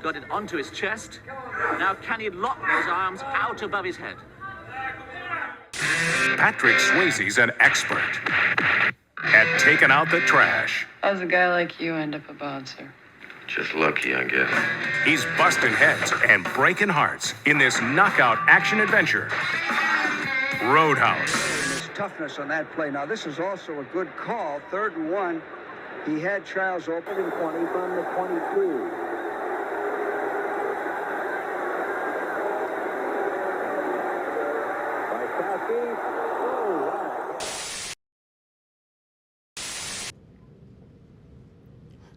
got it onto his chest. Now can he lock those arms out above his head? Patrick Swayze's an expert at taking out the trash. How's a guy like you end up a bouncer? Just lucky, I guess. He's busting heads and breaking hearts in this knockout action adventure, Roadhouse. His toughness on that play. Now, this is also a good call. 3rd and 1. He had Charles open in 20 from the 22.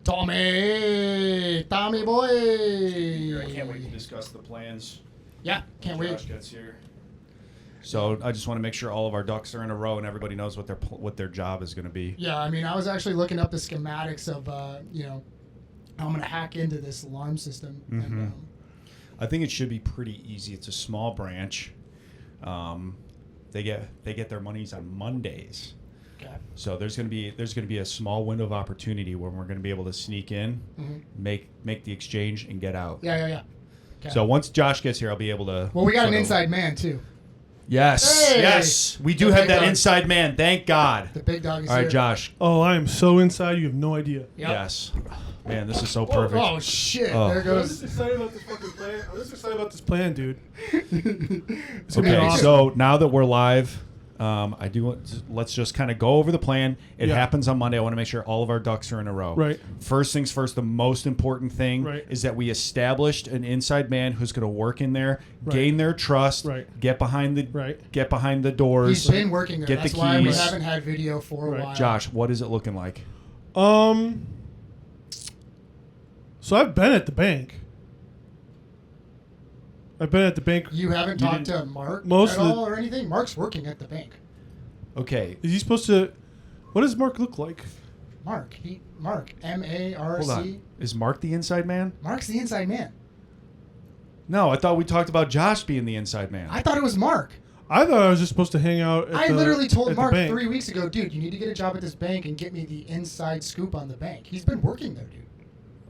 Tommy boy. I can't wait to discuss the plans. Yeah, can't wait. Josh gets here. So I just want to make sure all of our ducks are in a row and everybody knows what their job is going to be. Yeah, I mean, I was actually looking up the schematics of, how I'm going to hack into this alarm system. Mm-hmm. And, I think it should be pretty easy. It's a small branch. They get their monies on Mondays. okay. So there's going to be a small window of opportunity where we're going to be able to sneak in, make the exchange, and get out. Yeah. Okay. So once Josh gets here, I'll be able to. Well, we got an sort of- inside man, too. Yes, Hey! yes, we do The have big that dog. inside man. Thank God. The big dog is All right, here. Josh. Oh, I am so inside. You have no idea. Yep. Yes. Man, this is so perfect. Oh, shit. Oh. There I'm goes. just excited about this fucking plan. I'm just excited about this plan, dude. It's gonna be Okay, awesome. so now that we're live, let's just kind of go over the plan. It Yeah. happens on Monday. I want to make sure all of our ducks are in a row. Right. First things first, the most important thing Right. is that we established an inside man who's going to work in there, Right. gain their trust, Right. get behind the Right. get behind the doors. He's been working there. Get That's the why we keys. haven't had video for a Right. while. Josh, what is it looking like? So I've been at the bank. You haven't You talked didn't- to Mark Most at of the- all or anything? Mark's working at the bank. Okay. Is he supposed to? What does Mark look like? Mark. Hold M-A-R-C. on. Is Mark the inside man? Mark's the inside man. No, I thought we talked about Josh being the inside man. I thought it was Mark. I thought I was just supposed to hang out. At I the, literally at told the Mark bank. 3 weeks ago, dude, you need to get a job at this bank and get me the inside scoop on the bank. He's been working there, dude.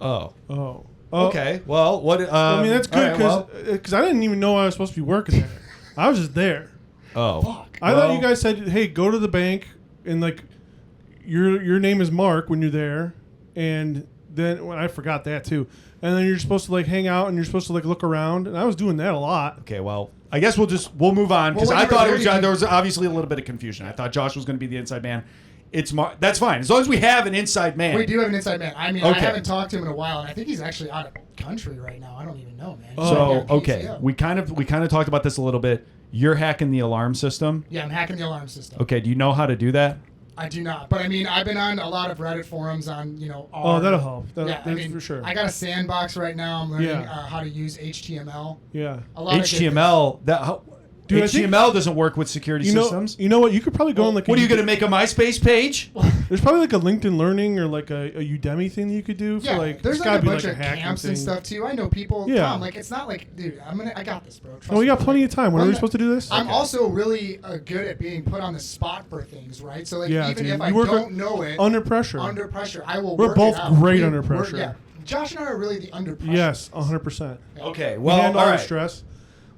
Oh. Oh. Okay. Well, what? I mean, that's all good right, because I didn't even know I was supposed to be working there. I was just there. oh. Fuck. I thought you guys said, "Hey, go to the bank and like your name is Mark when you're there," and then I forgot that too. And then you're supposed to like hang out and you're supposed to like look around, and I was doing that a lot. Okay, well, I guess we'll move on because Well, I when you thought were it was there, there was obviously a little bit of confusion. I thought Josh was going to be the inside man. That's fine as long as we have an inside man. We do have an inside man. I mean, I Okay. haven't talked to him in a while, and I think he's actually out of country right now. I don't even know, man. He's So at okay, PTO. we kind of talked about this a little bit. You're hacking the alarm system. Yeah, I'm hacking the alarm system. Okay, do you know how to do that? I do not, but I mean, I've been on a lot of Reddit forums on, Oh, that'll help. Yeah, I That's mean, for sure. I got a sandbox right now. I'm learning Yeah. how to use HTML. Yeah. A lot of good HTML Dude, I think- HTML doesn't work with security You know, systems. you know what? You could probably go on like. What are you going to make a MySpace page? There's probably like a LinkedIn Learning or like a Udemy thing that you could do for Yeah, like. there's gotta like a be bunch of hacking camps and thing. stuff too. I know people. Yeah. Tom, like it's not like, dude, I got this, bro. Trust No, we got me. plenty of time. When are I'm we not- supposed to do this? I'm also really good at being put on the spot for things, right? So like Yeah, even dude. if I You work don't know it, under pressure. under pressure, I will. We're work both it out. great We- under we're- pressure. Yeah, Josh and I are really the under pressure. Yes, 100%. Okay, We well, handle all all the right. stress.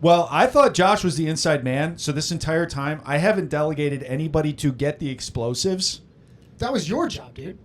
Well, I thought Josh was the inside man, so this entire time I haven't delegated anybody to get the explosives. That was your job, dude.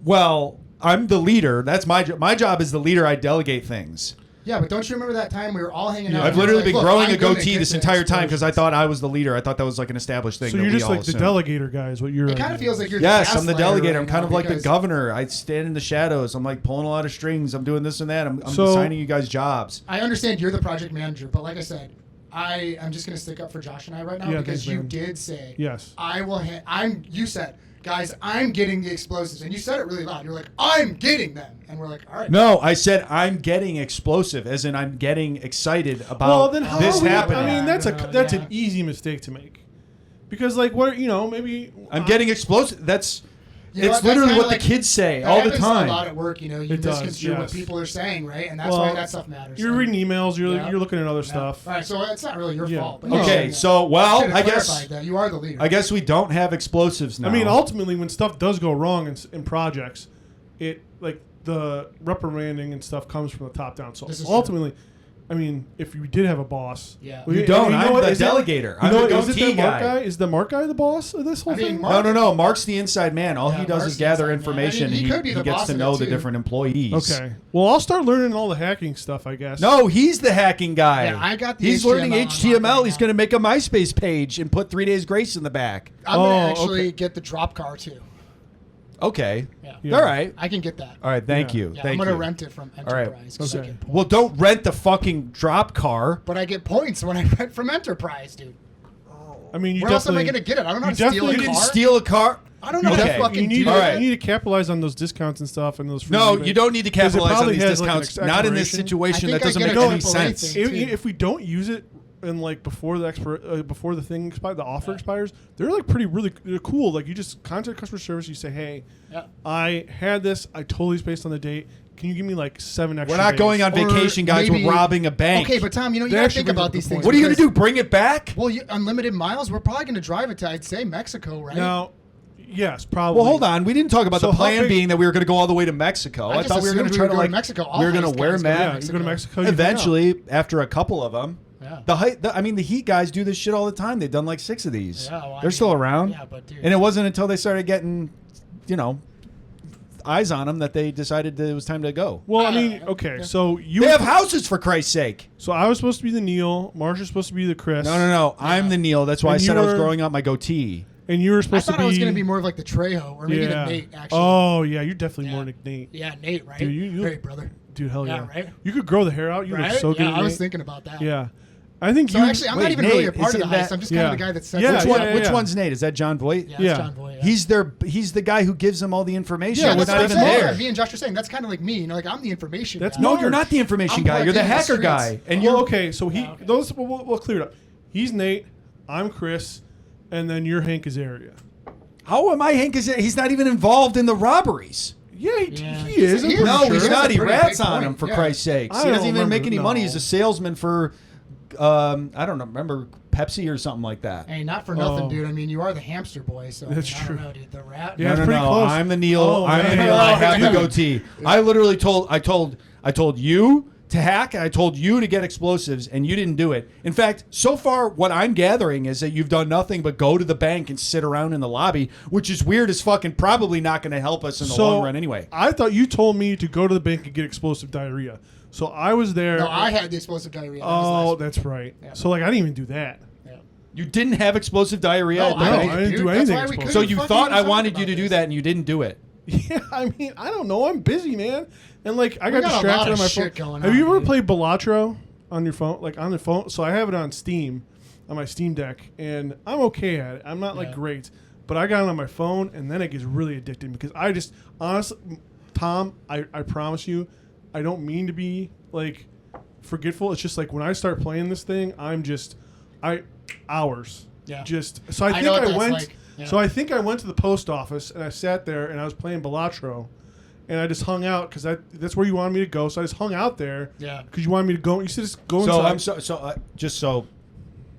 Well, I'm the leader. That's my job. My job is the leader. I delegate things. Yeah, but don't you remember that time we were all hanging out? I've and you were literally like, been "Look, growing I'm a gonna goatee get this the entire time because I explosions." thought I was the leader. I thought that was like an established thing. So that you're we just all like the assumed. delegator guy is what you're. It kind of feels like you're. Yes, I'm the gaslighter delegator. right I'm kind now of like the because- governor. I stand in the shadows. I'm like pulling a lot of strings. I'm doing this and that. I'm So- assigning you guys jobs. I understand you're the project manager, but like I said, I am just going to stick up for Josh and I right now Yeah, because thanks, you man. did say Yes. I will. You said, guys, I'm getting the explosives, and you said it really loud. You're like, I'm getting them, and we're like, all right. No, I said I'm getting explosive, as in I'm getting excited about Well, then how this are we, happening. I mean, that's Yeah, an yeah. easy mistake to make, because like what maybe I'm getting explosive. That's You know it's what, that's literally kinda what like- the kids say That all the happens time. A lot at work, you It does, misconstrue what yes. people are saying, right? And that's Well, why that stuff matters. you're And- reading emails, you're Yeah. you're looking at other Yeah. stuff. All right, so it's not really your Yeah. fault. But Okay, yeah. so well, Should've I guess clarified that. You are the leader. I guess we don't have explosives now. I mean, ultimately, when stuff does go wrong in projects, it like the reprimanding and stuff comes from the top down. So This is ultimately, I mean, if you did have a boss, Yeah. well, You don't. know I'm what? the Is it- delegator. You I'm know, the is it goatee the Mark guy. guy? Is the Mark guy the boss of this whole I mean, thing? Mark- No. Mark's the inside man. All Yeah, he does Mark's is the gather inside man. information. I mean, he could be he the gets boss to of know it, the too. different employees. Okay. Well, I'll start learning all the hacking stuff, I guess. No, he's the hacking guy. Yeah, I got the He's learning HTML HTML. right He's now. going to make a MySpace page and put 3 Days Grace in the back. I'm gonna Oh, actually okay. get the drop car too. Okay. Yeah. Yeah. All right. I can get that. All right. Thank Yeah. you. Yeah, Thank I'm gonna you. rent it from right. Enterprise. 'cause I Okay. get points. Well, don't rent the fucking drop car. But I get points when I rent from Enterprise, dude. I mean, you Where else am I definitely. gonna get it? I don't know how you to steal definitely a You car. didn't steal a car. I don't know how Okay. to fucking You need, do to, All that. right. you need to capitalize on those discounts and stuff and those free No, rebates. you don't need to 'Cause it capitalize on probably these has, like, an discounts. Not in this expiration. situation. I That think I doesn't get make a any triple sense. rating. If we don't use it and like before before the thing expires, the offer expires, they're like they're cool. Like you just contact customer service, you say, hey, Yeah. I had this, I totally spaced on the date. Can you give me like 7 extra? We're not days? going on Or vacation, guys. maybe- We're robbing a bank. Okay, but Tom, you know you That gotta actually think brings up about a these good things. point. what are you going to because- do? Bring it back? Well, unlimited miles. We're probably gonna drive it to, I'd say, Mexico, right? Now, yes, probably. Well, hold on. We didn't talk about So the how plan big- being that we were going to go all the way to Mexico. I I just thought we were going assumed to try we to were like going to Mexico. All we were going heist to wear guys go to masks. Yeah, you go to Mexico. you hang out. Eventually, after a couple of them, Yeah. I mean, the Heat guys do this shit all the time. They've done like 6 of these. Yeah, well, I They're still mean, around. yeah, but dude. And it wasn't until they started getting, eyes on them that they decided that it was time to go. Well, I mean, okay, so you They have houses, for Christ's sake. So I was supposed to be the Neil. Marsha's supposed to be the Chris. No. I'm the Neil. That's why And I said you I was were- growing out my goatee. And you were I supposed thought to be. I was gonna be more of like the Trejo or maybe the Nate. Actually. Oh yeah, you're definitely Yeah. more like Nate. Yeah, Nate, right? Dude, you Hey, brother. Dude, hell Yeah, yeah. right? You could grow the hair out. You Right? look so good. Yeah, at I was Nate. thinking about that. Yeah, I think So you. actually, I'm Wait, not even really a Nate, part of the isn't heist. that- I'm just kind Yeah. of the guy that sets Yeah, it Which up. one? yeah, Which yeah. one's Nate? Is that John Voight? Yeah, Yeah. it's John Boy. Yeah. He's the guy who gives them all the information. Yeah, Yeah, It's that's not what even I'm saying. there. Yeah, me and Josh are saying that's kind of like me. You know, like I'm the information. That's guy. No, Mark. you're not the information I'm guy. You're the plugged into hacker the guy. streets. And Well, you're okay, so he okay. those we'll clear it up. He's Nate. I'm Chris, and then you're Hank Azaria. How am I Hank? He's not even involved in the robberies. Yeah, Yeah. he is. I'm He is. pretty No, sure. he's That's not. a He pretty rats big on point. him, for Yeah. Christ's sakes. I He don't doesn't even remember, make any money. no. He's a salesman for, I don't know, remember Pepsi or something like that. Hey, not for nothing, Oh. dude. I mean, you are the hamster boy, so That's I, mean, I true. don't know, dude. The rat. Yeah, it's pretty no. close. I'm the Neil. Oh, I'm the man. Neil. I have the Dude. goatee. I literally told you to hack, and I told you to get explosives, and you didn't do it. In fact, so far, what I'm gathering is that you've done nothing but go to the bank and sit around in the lobby, which is weird as fuck and probably not going to help us in the long run anyway. I thought you told me to go to the bank and get explosive diarrhea. So I was there. No, I had the explosive diarrhea. That was Oh, last- that's right. Yeah. So like I didn't even do that. yeah. You didn't have explosive diarrhea No, at the I bank? didn't dude. do That's anything why we explosive. So couldn't you fucking thought I talk wanted about you to do this. that, and you didn't do it. Yeah, I mean, I don't know. I'm busy, man. And like I We got got a lot distracted of on my shit phone. going Have on, you ever dude. played Balatro on your phone? Like on the phone? So I have it on Steam, on my Steam Deck, and I'm okay at it. I'm not like Yeah. great, but I got it on my phone, and then it gets really addicting because I just honestly, Tom, I promise you, I don't mean to be like forgetful. It's just like when I start playing this thing, hours. Yeah. Just so I I think know what I that's went. like. Yeah. So I think I went to the post office and I sat there and I was playing Balatro, and I just hung out because that's where you wanted me to go. So I just hung out there. Yeah. Because you wanted me to go. You said just go So inside. I'm just so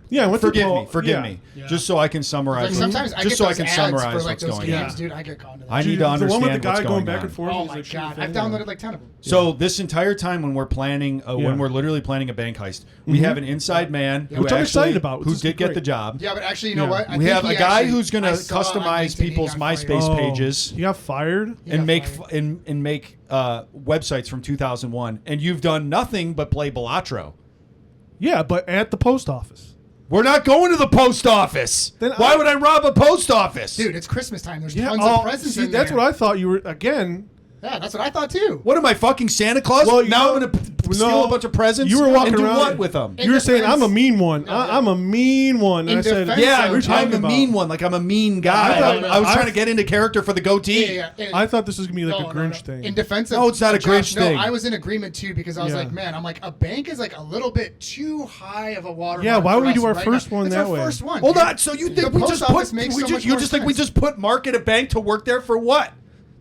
Yeah. I went to forgive the me, forgive me, Yeah. just so I can summarize. Like sometimes I just get so I those can ads summarize for like what's those going games, on. dude. I get caught into that. I need to the one with the understand guy what's going going back on. and forth. Oh He's my like, shoot your god, I've thing. downloaded like 10 of them. So this entire time when we're planning, Yeah. when we're literally planning a bank heist, we have an inside man who Which I'm actually- excited about. who This is did get great. the job. Yeah, but actually, you know Yeah. what? I We think have a he guy actually- who's going I to saw on customize LinkedIn he people's got fired. MySpace Oh, pages He got fired. He and got make fired. and make websites from 2001, and you've done nothing but play Balatro. Yeah, but at the post office. We're not going to the post office. Then Why would I rob a post office? Dude, it's Christmas time. There's Yeah. tons Oh, of presents see, in that's there. what I thought you were. Again. Yeah, that's what I thought too. What am I, fucking Santa Claus? Well, you now know- I'm going to no, steal a bunch of presents. you were walking and do around- what with them? You were saying I'm a mean one. No, I'm a mean one. And In I said, defense Yeah, of- we're talking I'm a about- mean one. Like I'm a mean guy. I thought- I was I- trying to get into character for the goatee. Yeah. I thought this was gonna be like No, a no, Grinch no. thing. In defense of No, it's not a Josh, Grinch thing. No, I was in agreement too because I was Yeah. like, man, I'm like a bank is like a little bit too high of a watermark. Yeah, why for would we us do our right first now. one It's that our way? first one. Hold dude. on. So you The think we post just office put? makes We so just, much you more just think we sense. just put Mark at a bank to work there for what?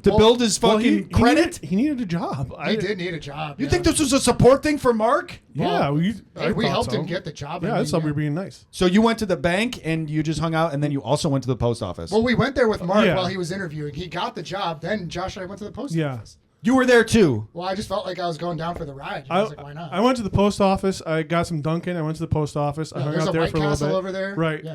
To Well- build his Well, fucking credit? He needed a job. He did need a job. You yeah. think this was a support thing for Mark? Yeah, Hey, we thought helped so. him get the job. Yeah, I I thought we mean, were being nice. So you went to the bank and you just hung out, and then you also went to the post office. Well, we went there with Mark Yeah. while he was interviewing. He got the job. Then Josh and I went to the post Yeah. office. You were there too. Well, I just felt like I was going down for the ride. I was like, why not? I went to the post office. I got some Dunkin'. I went to the post office. I hung there's out a there White for a little Castle bit. over there. Right. Yeah.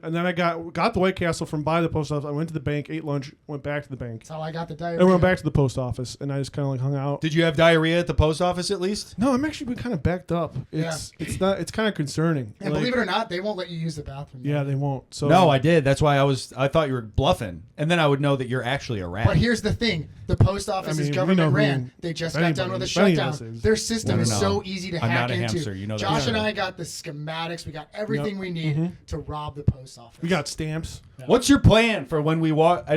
And then I got the White Castle from by the post office. I went to the bank, ate lunch, went back to the bank. That's how I got the diarrhea. And went back to the post office, and I just kind of like hung out. Did you have diarrhea at the post office at least? No, I'm actually been kind of backed up. It's it's kind of concerning. And Like, believe it or not, they won't let you use the bathroom. yeah, they won't. So No, I did. That's why I thought you were bluffing, and then I would know that you're actually a rat. But here's the thing: the post office I mean, is we government know who ran. They just got done with a anybody shutdown. else is. Their system No, is no. so easy to I'm hack not a into. hamster, you know that. Josh and Yeah. I got the schematics. We got everything Yep. we need to rob the post office. we got stamps. What's your plan for when we walk?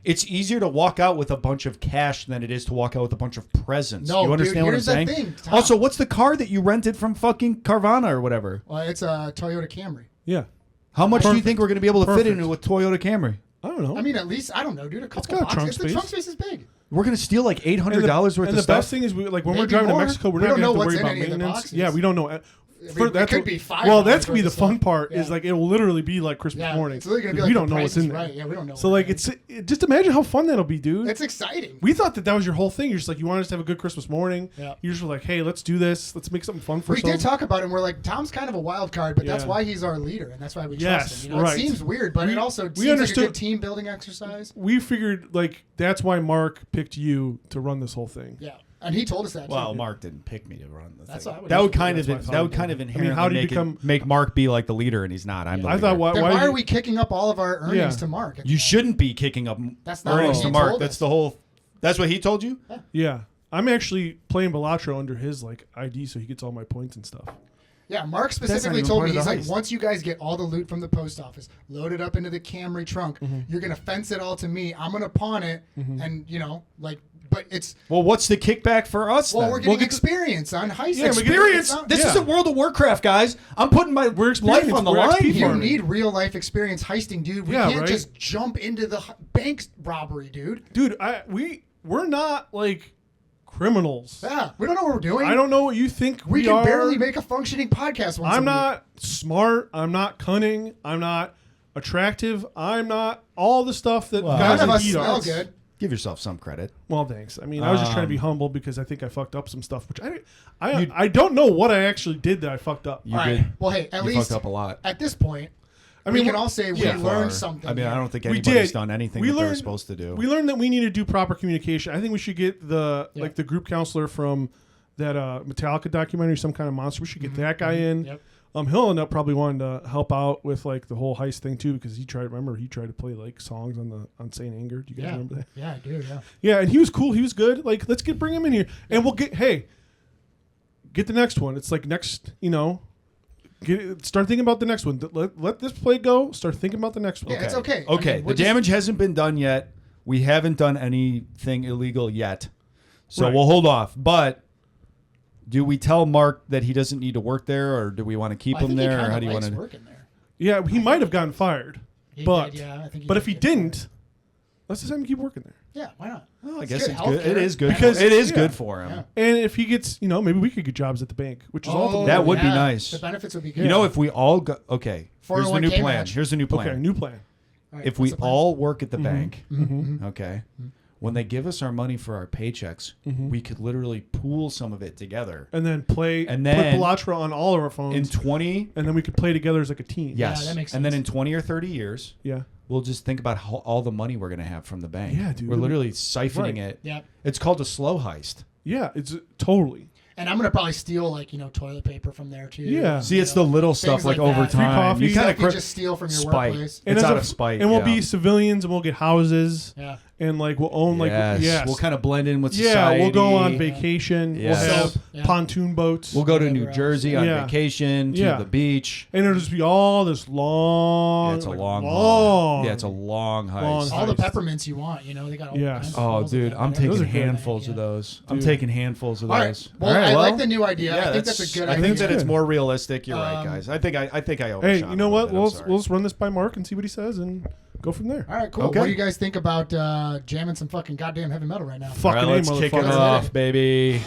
It's easier to walk out with a bunch of cash than it is to walk out with a bunch of presents. No, you dude, understand what I'm here's the saying? thing, Tom. Also, what's the car that you rented from fucking Carvana or whatever? Well, it's a Toyota Camry. Yeah. How much do you Perfect. think we're going to be able to fit Perfect. into a Toyota Camry? I don't know. I mean, at least I don't know, dude. A couple got a boxes. trunk The space. trunk space is big. We're going to steal like $800 and worth and of the stuff. best thing is, when we're Maybe driving more. to Mexico, we're We not don't going to have know to what's worry in about any of the maintenance. boxes. Yeah, we don't know. It could be $5 Well, that's gonna be worth the of fun stuff. part. Yeah. Is like it'll literally be like Christmas Yeah, morning. it's literally gonna be we like don't the know what's Price in is there. Right. Yeah, we don't know. So what like it is. just imagine how fun that'll be, dude. It's exciting. We thought that was your whole thing. You're just like, you want us to have a good Christmas morning. Yeah. You just were like, hey, let's do this. Let's make something fun for We did talk about it, and we're like, Tom's kind of a wild card, but that's Yeah. why he's our leader, and that's why we Yes, trust him. You know, right. It seems weird, but We- it also we seems like a understood- good team building exercise. We figured like that's why Mark picked you to run this whole thing. Yeah, and he told us that. Well, too. Mark didn't pick me to run the That's thing. what I would That do. would kind That's of what I thought that would he kind did. of I mean, inherently how did you make Mark be like the leader, and he's not. I'm the I leader. thought why Then why why are you- we kicking up all of our earnings Yeah. to Mark? You shouldn't be kicking up That's not earnings what to he Mark. told That's us. the whole. That's what he told you. Yeah. I'm actually playing Balatro under his like ID, so he gets all my points and stuff. Yeah, Mark not specifically even told part me, of he's the like, heist. once you guys get all the loot from the post office, load it up into the Camry trunk, you're going to fence it all to me. I'm going to pawn it, and, you know, like, but it's, Well, what's the kickback for us? well, then? we're getting experience on heist. Yeah, we get- experience. It's not- This yeah. isn't World of Warcraft, guys. I'm putting my life experienced. on the We're line XP here. You need real life experience heisting, dude. We Yeah, can't right? just jump into the bank robbery, dude. Dude, we're not like criminals. Yeah, we don't know what we're doing. I don't know what you think We we can are. barely make a functioning podcast once a I'm week. not smart. I'm not cunning. I'm not attractive. I'm not all the stuff that Well, guys None of that us eat smell are. good. Give yourself some credit. Well, thanks. I mean, I was just trying to be humble because I think I fucked up some stuff, which I don't know what I actually did that I fucked up. You All did. right. Well, hey, at You least fucked up a lot. at this point, I mean, we can we're- all say we yeah. learned Or- something. I mean, I here. don't think We anybody's did. done anything We that they're learned- supposed to do. We learned that we need to do proper communication. I think we should get the like the group counselor from that Metallica documentary, some kind of monster. We should get that guy in. Yep. He'll end up probably wanting to help out with like the whole heist thing too, because he tried to play like songs on Saint Anger. Do you guys remember that? Yeah, I do. Yeah. Yeah, and he was cool. He was good. Like, let's bring him in here, and we'll get the next one. It's like next, start thinking about the next one. Let this play go. Start thinking about the next one. Yeah, it's okay. I Okay, mean, the we're just- damage hasn't been done yet. We haven't done anything illegal yet. So Right. we'll hold off. But do we tell Mark that he doesn't need to work there, or do we want to keep I him think he there, or kinda how do you want likes to? working there. Yeah, he might have gotten fired, He but did, yeah, I think he but did if he get fired. didn't, let's just have him keep working there. Yeah, why not? Well, I It's guess good it's good. It healthcare. is good Because- it is yeah. good for him. Yeah. And if he gets, maybe we could get jobs at the bank, which is all That would be nice. The benefits would be good. You know, if we all go, okay, here's the new 401k plan. match. Here's the new plan. okay. New plan. All right, If what's we the plan? all work at the bank, Mm-hmm. okay, when they give us our money for our paychecks, we could literally pool some of it together. And then play And then- put Belatra on all of our phones, In 20, and then we could play together as like a team. yes, that makes and then sense. in 20 or 30 years, Yeah. we'll just think about all the money we're going to have from the bank. Yeah, dude. We're literally siphoning Right. it. Yep. It's called a slow heist. Yeah. It's totally. And I'm gonna probably steal toilet paper from there too. Yeah. See, it's the little stuff like over that. Free time. coffee. You kind Stuff of you just steal from your spite. workplace. It's as out a- of spite. And we'll yeah. be civilians, and we'll get houses. Yeah. And like we'll own like yes. We'll kind of blend in with yeah, society. we'll go on vacation. Yes. We'll have Yeah. pontoon boats. We'll go to Whatever New else. Jersey on Yeah. vacation to Yeah. the beach. and it'll just be all this long. Yeah, it's a like, long, long. Yeah, it's a long heist. Long All the heist. peppermints you want, they got all Yes. kinds of Oh, balls of dude, them I'm and taking Those are everything. good. handfuls of Yeah. those. I'm Dude. taking handfuls of All right. those. Well, I like the new idea. I think that's a good I idea. think that it's Good. more realistic. You're right, Um, guys. I think I Hey, overshot you know a little what? bit. I'm We'll sorry. we'll just run this by Mark and see what he says and go from there. All right, cool. Okay. What do you guys think about jamming some fucking goddamn heavy metal right now? All Fucking right, let's A, kick it motherfucker. off, baby.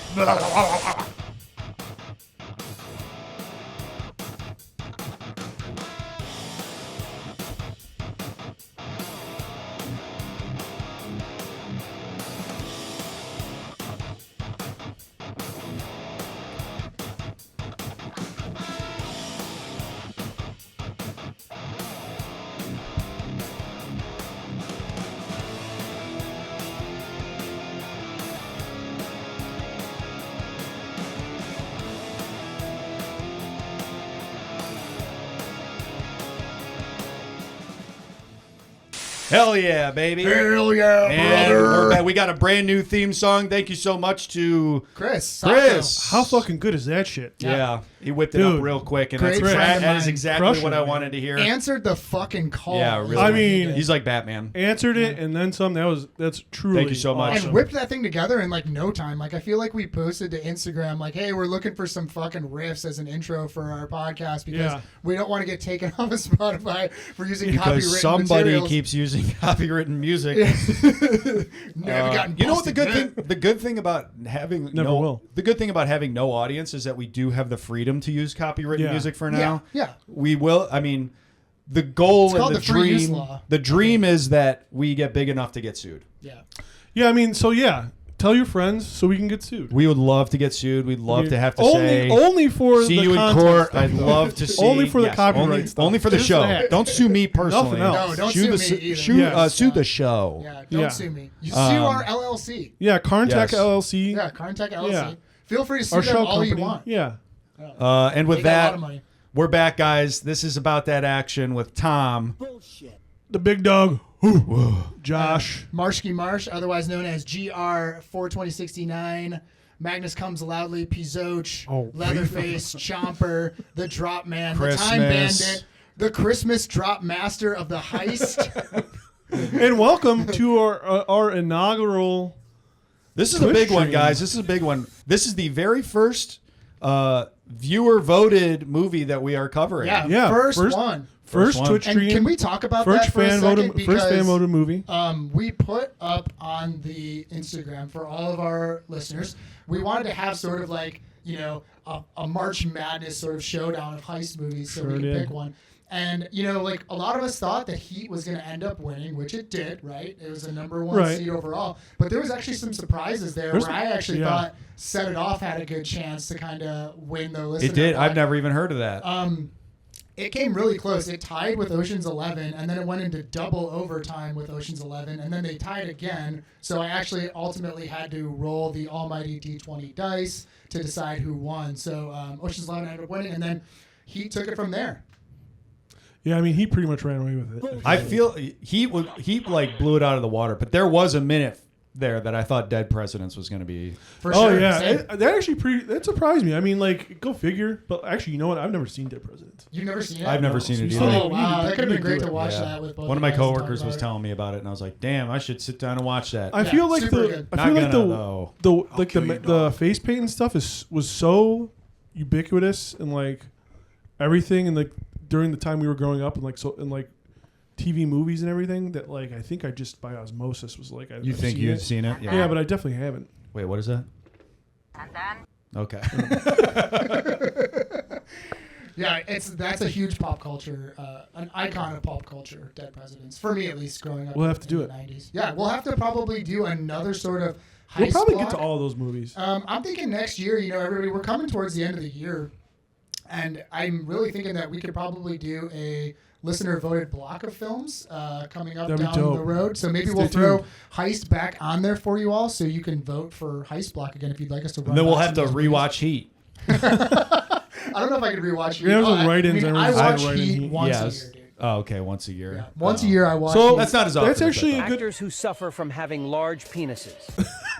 Hell yeah, baby. Hell yeah, And we're back. We got a brand new theme song. Thank you so much to Chris. Chris. How fucking good is that shit? Yeah, he whipped it Dude, up real quick, and great that's friend of that is mine. exactly Crushing what it, I man. wanted to hear. Answered the fucking call. Yeah, really. I mean, He's like Batman. Answered it and then some. That's truly. Thank you so much. awesome. and whipped that thing together in like no time. Like I feel like we posted to Instagram like, hey, we're looking for some fucking riffs as an intro for our podcast because Yeah. we don't want to get taken off of Spotify for using Because copywritten somebody materials. keeps using copywritten music. Never gotten You know what the good busted thing? The good thing about having Never will. The good thing about having no audience is that we do have the freedom to use copywritten Yeah. music for Yeah, now. yeah. We will. I mean, the goal It's called and the the free use dream. law. The dream is that we get big enough to get sued. Yeah. Yeah, I mean, so yeah, tell your friends so we can get sued. We would love to get sued. We'd love to have to only, say. only for See the you in content court. stuff, I'd though. love to see. Only for the copyright only, stuff. only for the Just show. that. Don't sue me personally. Nothing else. No, don't sue sue the me either. sue, Yes. sue the show. Yeah, don't Yeah. sue me. You sue our LLC. Yeah, Carntech Yes. LLC. Yeah, Carntech LLC. Yeah. Feel free to sue Our them show all company. you want. Yeah. And with They got a lot that, of money. we're back, guys. This is About That Action with Tom. The big dog. Josh. Marshky Marsh, otherwise known as GR42069. Magnus Comes Loudly, Pizoch, Oh, Leatherface, Chomper, the Drop Man, the Time Christmas. Bandit, the Christmas Drop Master of the Heist. And welcome to our inaugural. This is a Twitch big one, stream. guys. This is a big one. This is the very first viewer voted movie that we are covering. Yeah, Yeah, first first- one. First one. Twitch And stream. can we talk about first that for a fan second? voted. First fan Because, voted movie. we put up on the Instagram for all of our listeners. We wanted to have sort of like, you know, a March Madness sort of showdown of heist movies, so we Sure could did. pick one. And you know, like a lot of us thought that Heat was going to end up winning, which it did, right? It was the number one Right. seed overall. But there was actually some surprises there There's- where I actually yeah. thought Set It Off had a good chance to kind of win the listener. It did. I've vote. never even heard of that. It came really close. It tied with Ocean's 11, and then it went into double overtime with Ocean's 11, and then they tied again. So I actually ultimately had to roll the almighty D20 dice to decide who won. So Ocean's 11 ended up winning, and then Heat took it from there. Yeah, I mean, he pretty much ran away with it. I feel he like blew it out of the water, but there was a minute there that I thought Dead Presidents was going to be. For Oh sure. yeah, Same. that actually that surprised me. I mean, like, go figure. But actually, you know what? I've never seen Dead Presidents. You've never seen it? I've never seen it You either. still Oh, need- wow. you That could have need been great do to it. watch Yeah. that with both One of my you guys and talk coworkers was about it. telling me about it, and I was like, "Damn, I should sit down and watch that." I feel like super the good. I Not feel like gonna, though. the face paint and stuff was so ubiquitous and like everything and like during the time we were growing up and like so and like TV movies and everything that like I think I just by osmosis was like You I've think seen you've it. seen it? Yeah, but I definitely haven't. Wait, what is that? Okay. Yeah, that's a huge pop culture, an icon of pop culture. Dead Presidents, for me at least, growing up. We'll have to in do the it. 90s. Yeah, we'll have to probably do another sort of heist We'll probably block. get to all those movies. I'm thinking next year. You know, everybody, we're coming towards the end of the year, and I'm really thinking that we could probably do a listener voted block of films coming up That'd be down dope. the road. So maybe Stay we'll throw tuned. Heist back on there for you all, so you can vote for Heist Block again if you'd like us to run. And then we'll back have some to of those movies. rewatch Heat. I don't know if I could rewatch Heat. Yeah, there's some I write-ins mean, and I everything. watch Write-in Heat Heat. once Yes. a year, dude. Oh, okay, once a year. Yeah. Once a year I watch So Heat. That's not as often. That's as I actually a thought. good. Actors who suffer from having large penises.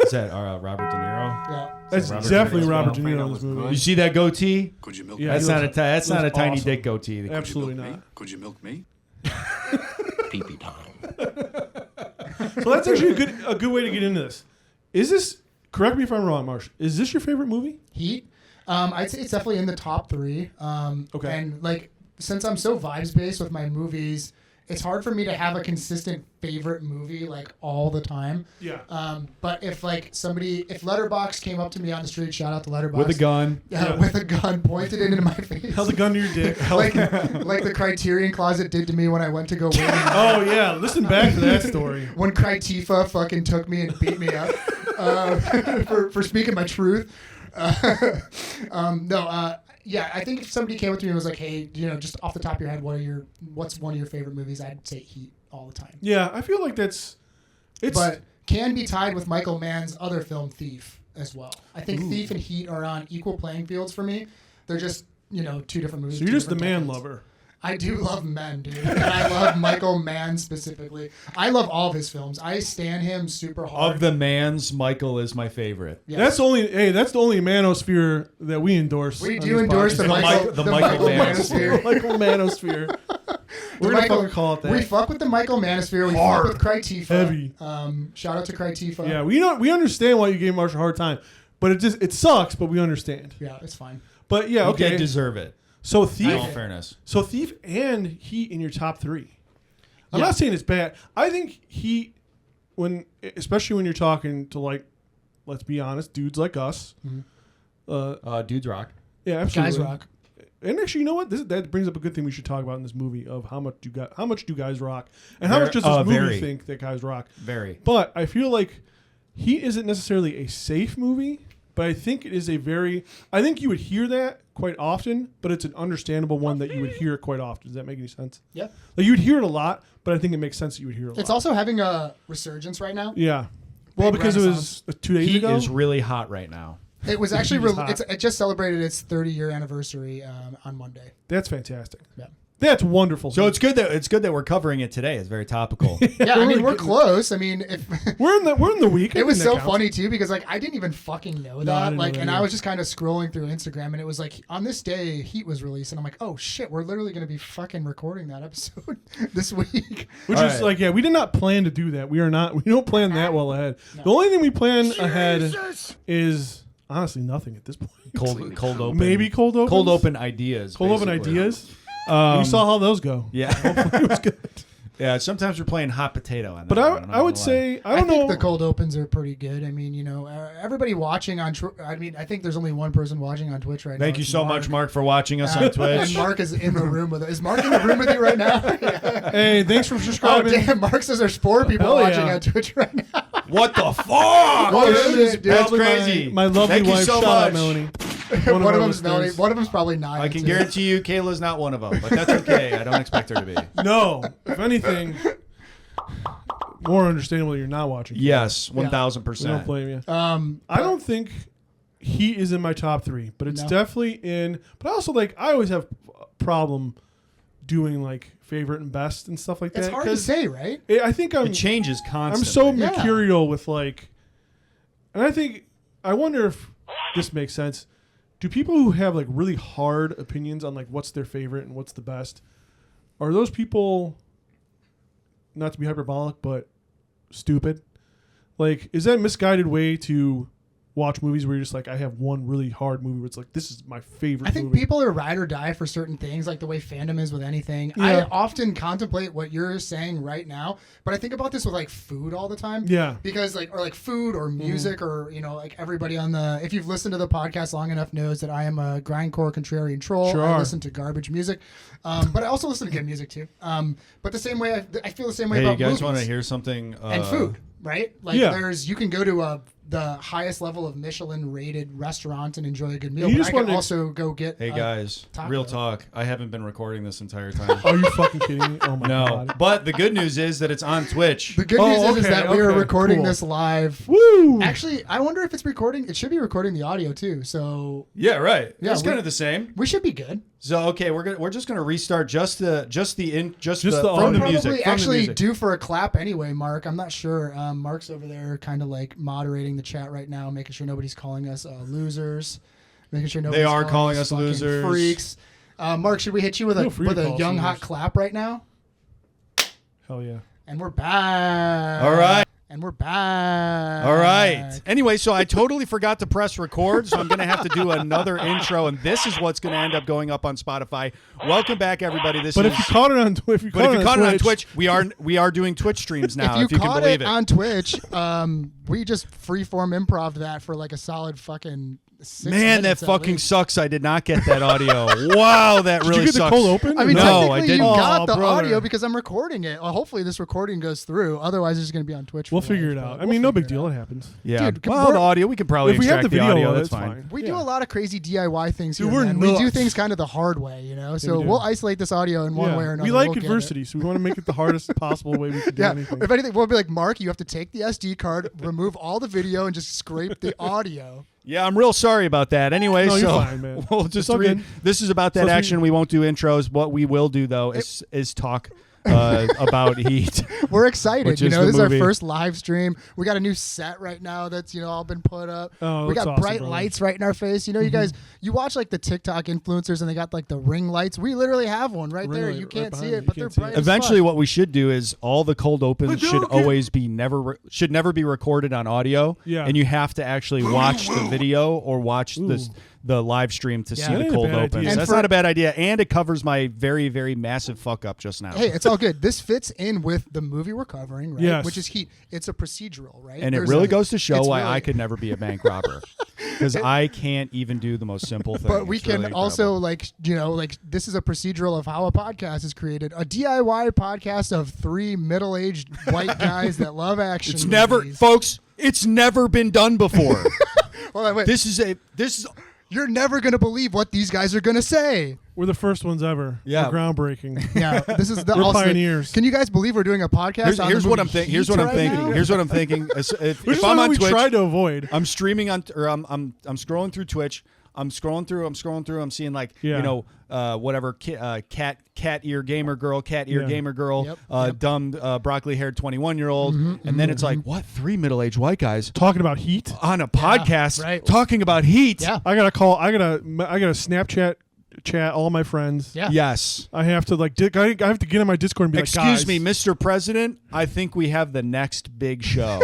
Is that Robert De Niro? Yeah. That's Robert definitely De Niro. Robert De Niro in this movie. You see that goatee? Could you milk Yeah, That's he not a looks- that's not a looks tiny awesome. dick goatee. Absolutely milk me? not. Could you milk me? Pee-pee time. So that's actually a good way to get into this. Is this? Correct me if I'm wrong, Marsh. Is this your favorite movie? Heat. I'd say it's definitely in the top 3. Okay. And like, since I'm so vibes based with my movies, it's hard for me to have a consistent favorite movie like all the time. Yeah. But if like if Letterboxd came up to me on the street, shout out to Letterboxd With a gun. with a gun, pointed it into my face, Held a gun to your dick. like the Criterion Closet did to me when I went to go win. Oh yeah, listen back to that story. When Critifa fucking took me and beat me up for speaking my truth. Yeah, I think if somebody came up to me and was like, "Hey, you know, just off the top of your head, what's one of your favorite movies?" I'd say Heat all the time. Yeah, I feel like it's But can be tied with Michael Mann's other film, Thief, as well. I think Thief and Heat are on equal playing fields for me. They're just, you know, two different movies. so you're two just the different man decades. lover. I do love Men, dude. And I love Michael Mann specifically. I love all of his films. I stan him super hard. Of the Mans, Michael is my favorite. Yes. That's the only manosphere that we endorse. We on do this endorse the podcast. Michael Manosphere. Michael Manosphere. We're gonna fucking call it that. We fuck with the Michael Manosphere. We fuck with Cry-Tifa. Heavy. Shout out to Cry-Tifa. Yeah, we understand why you gave Marshall a hard time, but it sucks. But we understand. Yeah, it's fine. But yeah, You okay. did deserve it. So In Thief, all fairness. Thief and Heat in your top 3. I'm Yeah. not saying it's bad. I think Heat, especially when you're talking to, like, let's be honest, dudes like us. Dudes Rock. Yeah, absolutely. Guys rock. And actually, you know what? That brings up a good thing we should talk about in this movie of how much do guys rock, and how much does this movie very. think that guys rock. Very. But I feel like Heat isn't necessarily a safe movie, but I think it is I think you would hear that quite often, but it's an understandable one that you would hear quite often. Does that make any sense? Yeah. Like you would hear it a lot, but I think it makes sense that you would hear it a lot. It's also having a resurgence right now. Yeah. Well, Big because it was renaissance. 2 days Heat ago. is really hot right now. It was actually Heat is hot. it just celebrated its 30-year anniversary on Monday. That's fantastic. Yeah. That's wonderful. So it's good that we're covering it today. It's very topical. Yeah, I mean we're getting- close. I mean, if we're in the week. it was I so think that counts. funny too because like I didn't even fucking know I that. didn't know Like, that and I either. was just kind of scrolling through Instagram, and it was like on this day Heat was released, and I'm like, oh shit, we're literally gonna be fucking recording that episode this week. Which All is right. like, yeah, we did not plan to do that. We don't plan that well ahead. The only thing we plan ahead is honestly nothing at this point. Cold open. Maybe cold opens? Cold open ideas. Cold open basically. ideas. You saw how those go. Yeah. It was good. Yeah. Sometimes we're playing hot potato. On that But one, I'm not I would gonna lie. say I I don't think know. the cold opens are pretty good. I mean, you know, everybody watching on. I mean, I think there's only one person watching on Twitch right now. Thank you It's so much, Mark, for watching us on And Twitch. Mark is in the room with us. Is Mark in the room with you right now? Yeah. Hey, thanks for Oh subscribing. damn! Mark says there's 4 people Hell watching yeah. on Twitch right now. What the fuck? Oh, That shit, is dude. That's probably crazy. My lovely Thank you wife, so shout out much. Melanie. One our of them's Melanie. listeners. One of them's probably 9. I can too. guarantee you, Kayla's not one of them, but that's okay. I don't expect her to be. No, if anything, more understandable you're not watching. Yes, We don't 1,000%. blame you. I I don't think Heat is in my top 3, but it's No. definitely in. But I also like I always have a problem doing like favorite and best and stuff like It's that. hard to 'cause say, right? I think It changes I'm constantly. so Yeah. mercurial with like, and I wonder if this makes sense. Do people who have like really hard opinions on like what's their favorite and what's the best, are those people, not to be hyperbolic, but stupid? Like, is that a misguided way to watch movies where you're just like, I have one really hard movie where it's like, this is my favorite I think movie. people are ride or die for certain things, like the way fandom is with anything. Yeah. I often contemplate what you're saying right now, but I think about this with like food all the time. Yeah. Because like, or like food or music or, you know, like everybody on if you've listened to the podcast long enough knows that I am a grindcore contrarian troll. Sure I are. listen to garbage music, but I also listen to good music too. But the same way, I feel the same way Hey, about you guys movies want to hear something? and food, right? Like Yeah. you can go to the highest level of Michelin rated restaurant and enjoy a good meal. You But just I can wanna- also go get Hey guys, taco. real talk. I haven't been recording this entire time. Are you fucking kidding me? Oh my No, god. but the good news is that it's on Twitch. The good Oh, news is okay, that we are okay, recording cool. this live. Woo! Actually, I wonder if it's recording. It should be recording the audio too. So Yeah, right. Yeah, it's we- kind of the same. we should be good. So okay, we're just gonna restart just the the from audio. the Probably music. From the actually music. due for a clap anyway, Mark. I'm not sure. Mark's over there kind of like moderating the chat right now, making sure nobody's calling us losers, making sure nobody's are calling us fucking losers. freaks. Mark, should we hit you with Feel free to a call us young hot losers. clap right now? Hell yeah. And we're back. All right. And we're back. All right. Anyway, so I totally forgot to press record, so I'm going to have to do another intro, and this is what's going to end up going up on Spotify. Welcome back, everybody. But if you caught it on Twitch, we are doing Twitch streams now. If you can caught believe it on Twitch, we just freeform improv that for like a solid fucking 6 Man, that minutes at fucking least. sucks. I did not get that audio. Wow, that Did really you get sucks. the cold open? I mean, No, technically I you didn't. got the Oh, brother. audio because I'm recording it. Hopefully this recording goes through. Otherwise, it's going to be on Twitch. We'll for figure life, it but out. I we'll mean, no figure big it deal. out. It happens. Yeah. Dude, Well, we're- the audio, we can probably If we have extract the the video, audio. that's That's fine. fine. We Yeah. do a lot of crazy DIY things Dude, here. we're Man. We do nuts. things kind of the hard way, you know. So we do. we'll isolate this audio in one Yeah. way or another. We like We'll get it. adversity, so we want to make it the hardest possible way we can do Yeah. anything. If anything, we'll be like, Mark, you have to take the SD card, remove all the video, and just scrape the audio. Yeah, I'm real sorry about that. Anyway, No, you're so fine, man. we'll just It's all read. good. This is about that So if action. you- We won't do intros. What we will do though is talk about Heat. We're excited. Which You is know, the this is our movie. first live stream. We got a new set right now that's, all been put up. Oh, we that's got awesome, bright brother. lights right in our face. You know, you guys, you watch like the TikTok influencers and they got like the ring lights. We literally have one right Ring there. light You right can't see behind you. it, You but they're can't see it. bright as Eventually, fuck. what we should do is all the cold opens should always be should never be recorded on audio. Yeah. And you have to actually watch the video or watch the live stream to see That the ain't a cold bad opens. idea. And That's for- not a bad idea, and it covers my very, very massive fuck up just now. Hey, it's all good. This fits in with the movie we're covering, right? Yes. Which is Heat. It's a procedural, right? And There's it really a- goes to show it's why really- I could never be a bank robber, because I can't even do the most simple thing. But we It's can really also incredible. this is a procedural of how a podcast is created. A DIY podcast of 3 middle-aged white guys that love action. It's never, movies. folks. It's never been done before. Hold on, wait. This is. You're never gonna believe what these guys are gonna say. We're the first ones ever. Yeah. We're groundbreaking. Yeah, this is the We're also, pioneers. Can you guys believe we're doing a podcast? on Here's the what movie I'm thinking. Heat Here's what I'm right thinking. now? Here's what I'm thinking. If Which is I'm what on we Twitch, try to avoid. I'm streaming on, or I'm scrolling through Twitch. I'm scrolling through. I'm seeing like Yeah. whatever cat ear gamer girl, Yeah. gamer girl, Yep. dumb broccoli haired 21-year-old, and then it's like what 3 middle-aged white guys Talking about heat. on a podcast right. talking about Heat. Yeah. I gotta Snapchat chat all my friends. Yeah. Yes. I have to I have to get on my Discord and be Excuse like, guys, me, Mr. President. I think we have the next big show.